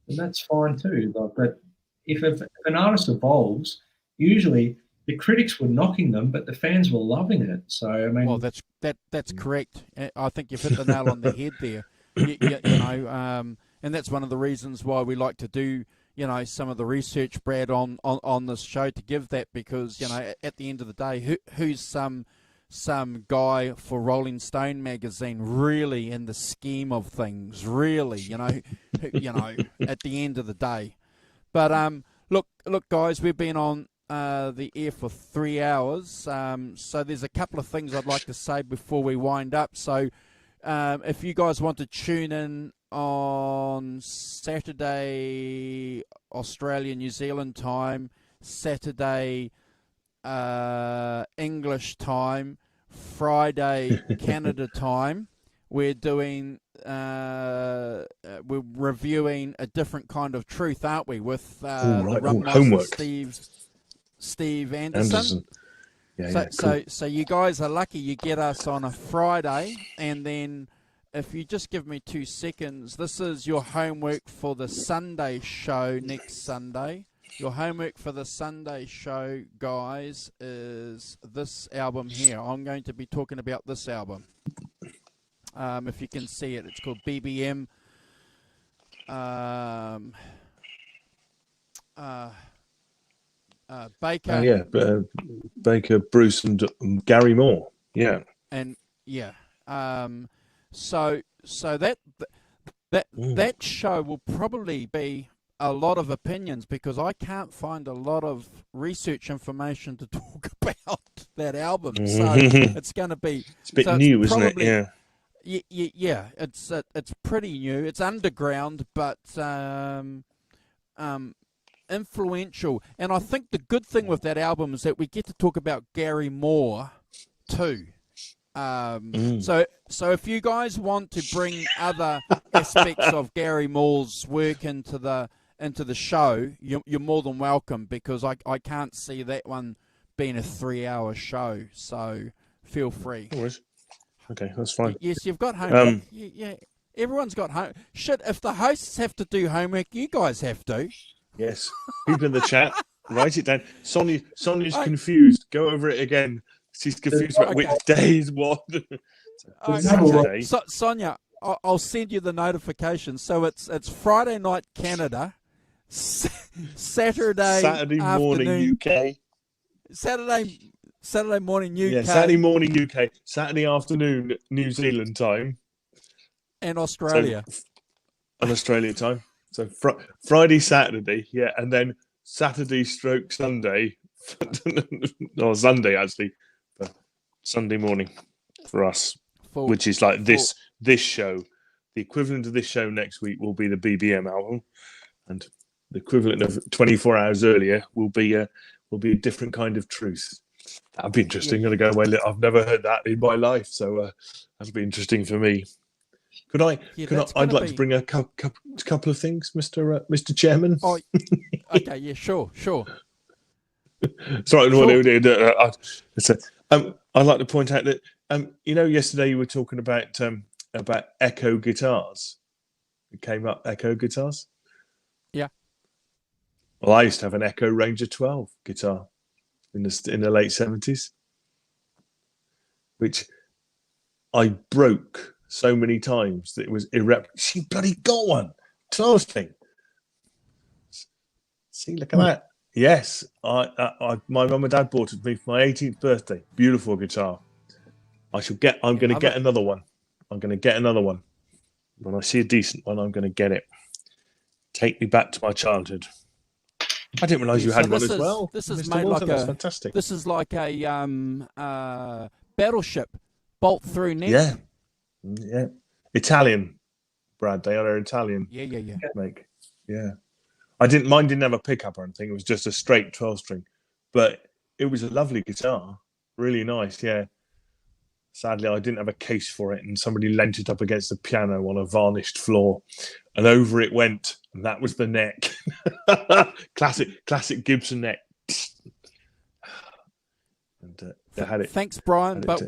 and that's fine too. But if an artist evolves, usually the critics were knocking them, but the fans were loving it. So I mean, well, that's correct. I think you've hit the nail on the head there. And that's one of the reasons why we like to do some of the research, Brad, on this show, to give that, because at the end of the day, who's some guy for Rolling Stone magazine really in the scheme of things, really, at the end of the day. But look, guys, we've been on the air for 3 hours, so there's a couple of things I'd like to say before we wind up. So if you guys want to tune in on Saturday Australia New Zealand time, Saturday English time, Friday Canada time, we're reviewing A Different Kind of Truth, aren't we, with the Rum Master Steve Anderson. So you guys are lucky you get us on a Friday. And then if you just give me 2 seconds, this is your homework for the Sunday show next Sunday. Your homework for the Sunday show, guys, is this album here. I'm going to be talking about this album. If you can see it, it's called BBM. Baker. Baker, Bruce, and Gary Moore. Yeah. And so that show will probably be a lot of opinions, because I can't find a lot of research information to talk about that album. So it's going to be... It's a bit new, isn't it? Yeah. Yeah, it's pretty new. It's underground, but influential. And I think the good thing with that album is that we get to talk about Gary Moore too. So if you guys want to bring other aspects of Gary Moore's work into the show, you're more than welcome, because I can't see that one being a 3-hour show. So feel free. Okay, that's fine. Yes, you've got homework. Yeah, everyone's got home. Shit, if the hosts have to do homework, you guys have to. Yes. People in the chat, write it down. Sonia's confused. Go over it again. She's confused about which day is what. Sonia, I'll send you the notification. So it's Friday night Canada, Saturday morning UK, Saturday morning UK. Yeah, Saturday morning UK, Saturday afternoon New Zealand time, and Australia. And Australia time. So Friday, Saturday, yeah, and then Saturday / Sunday, or Sunday actually, Sunday morning for us, which is like this show. The equivalent of this show next week will be the BBM album, and the equivalent of 24 hours earlier will be will be a different kind of truth. That'd be interesting. I'm going to go away. I've never heard that in my life, so that'll be interesting for me. Could I? I'd like to bring a couple of things, Mr. Chairman. Oh, okay, yeah, sure. Sorry, I'd like to point out that yesterday you were talking about echo guitars. It came up echo guitars. Yeah. Well, I used to have an Echo Ranger 12 guitar in the late 70s, which I broke so many times that it was irreparable. She bloody got one. 12 thing. See, look at that. Yes, my mum and dad bought it for me for my 18th birthday. Beautiful guitar. I'm going to get another one. I'm going to get another one. When I see a decent one, I'm going to get it. Take me back to my childhood. I didn't realise you had one as well. This is Mr. made Walton, like that's fantastic. This is like a battleship bolt through neck. Yeah. Italian, Brad. They are Italian. Yeah. Make. Yeah. Mine didn't have a pickup or anything. It was just a straight 12-string, but it was a lovely guitar. Really nice. Yeah. Sadly, I didn't have a case for it, and somebody leant it up against the piano on a varnished floor, and over it went, and that was the neck. classic Gibson neck. And I had it. Thanks, Brian. But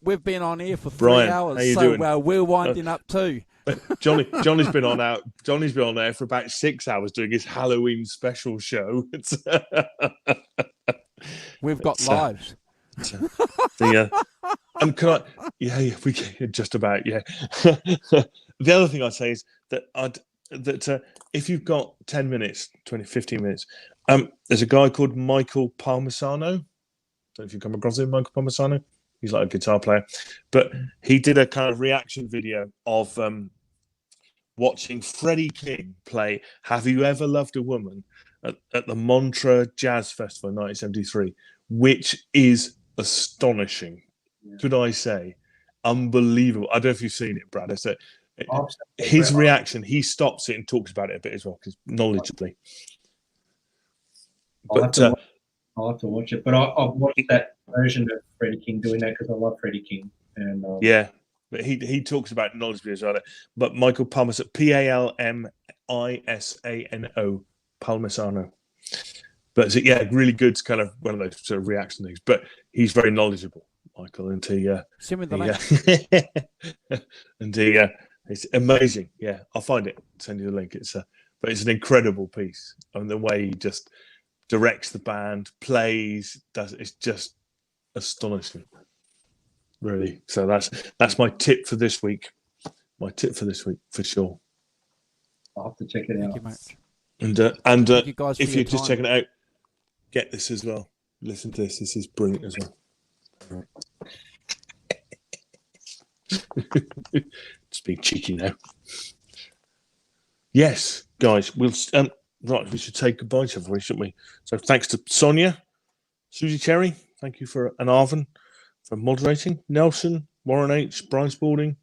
we've been on air for 3 Brian, hours, how you so doing? we're winding up too. Johnny's been on out. Johnny's been on there for about 6 hours doing his Halloween special show. We've got lives. And can I? Yeah, we can just about. Yeah. The other thing I'd say is that if you've got 10 minutes, 15 minutes, there's a guy called Michael Palmisano. I don't know if you come across him, Michael Palmisano. He's like a guitar player, but he did a kind of reaction video of watching Freddie King play "Have You Ever Loved a Woman" at the Montreux Jazz Festival in 1973, which is astonishing. Yeah. Could I say, unbelievable? I don't know if you've seen it, Brad. His reaction. He stops it and talks about it a bit as well, because knowledgeably. I'll have to watch it, but I've watched that version of Freddie King doing that because I love Freddie King. And yeah, but he talks about knowledgeably as well. But Michael Palmisano, Palmisano, Palmisano. But yeah, really good, kind of one of those sort of reaction things. But he's very knowledgeable, Michael, and send me the link. And it's amazing. Yeah, I'll find it. Send you the link. But it's an incredible piece. I mean, the way he just directs the band, plays, it's just astonishing. Really. So that's my tip for this week. My tip for this week, for sure. I'll have to check it out. Thank you, mate. And Thank you guys if for you're your just time. checking it out, get this as well. Listen to this. This is brilliant as well. Just being cheeky now. Yes, guys, we'll right. We should say goodbye to everybody, shouldn't we? So thanks to Sonia, Susie Cherry, thank you and Arvin for moderating. Nelson, Warren H, Brian Spalding,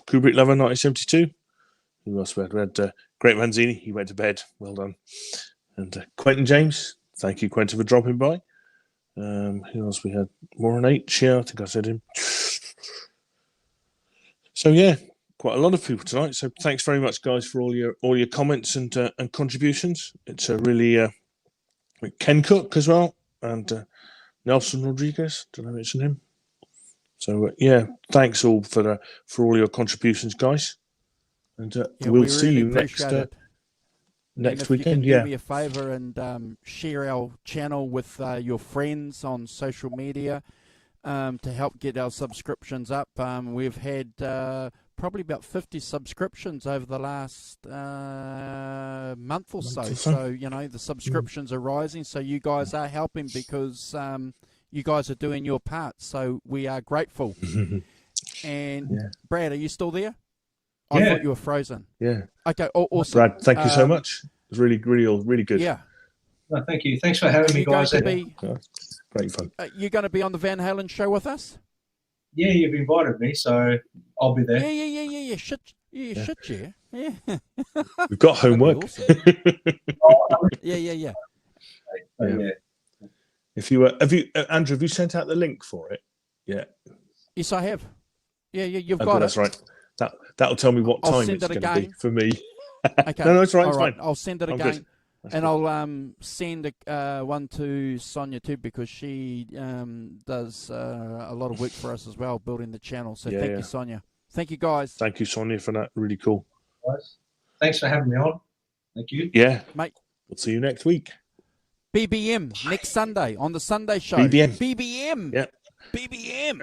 Kubrick Lover 1972. Who else we had? We had Great Vanzini. He went to bed. Well done. And Quentin James. Thank you, Quentin, for dropping by. Who else we had? Warren H. Yeah, I think I said him. So yeah, quite a lot of people tonight. So thanks very much, guys, for all your comments and contributions. It's a really Ken Cook as well, and Nelson Rodriguez. Did I mention him? So yeah, thanks all for all your contributions, guys. And we'll see you next weekend. Do me a favor and share our channel with your friends on social media to help get our subscriptions up. We've had probably about 50 subscriptions over the last month or so. So, the subscriptions are rising. So you guys are helping because you guys are doing your part. So we are grateful. And Brad, are you still there? I thought you were frozen. Yeah. Okay. Awesome. Brad, thank you so much. It was really good. Yeah. No, thank you. Thanks for having me, guys. Great fun. You're going to be on the Van Halen show with us? Yeah, you've invited me, so I'll be there. Yeah. Shit, yeah. We've got homework. Awesome. Yeah. If you Andrew, have you sent out the link for it? Yeah. Yes, I have. Yeah, you've Okay, got that's it. right. That'll tell me what I'll time send it's it going to be again. for me. Okay. No, it's right. It's All right. fine. I'll send it I'm again. good. That's And good. I'll send one to Sonia too, because she does a lot of work for us as well, building the channel. So thank you, Sonia. Thank you, guys. Thank you, Sonia, for that. Really cool. Guys, thanks for having me on. Thank you. Yeah. Mate. We'll see you next week. BBM next Sunday on the Sunday show. BBM. BBM. Yeah. BBM.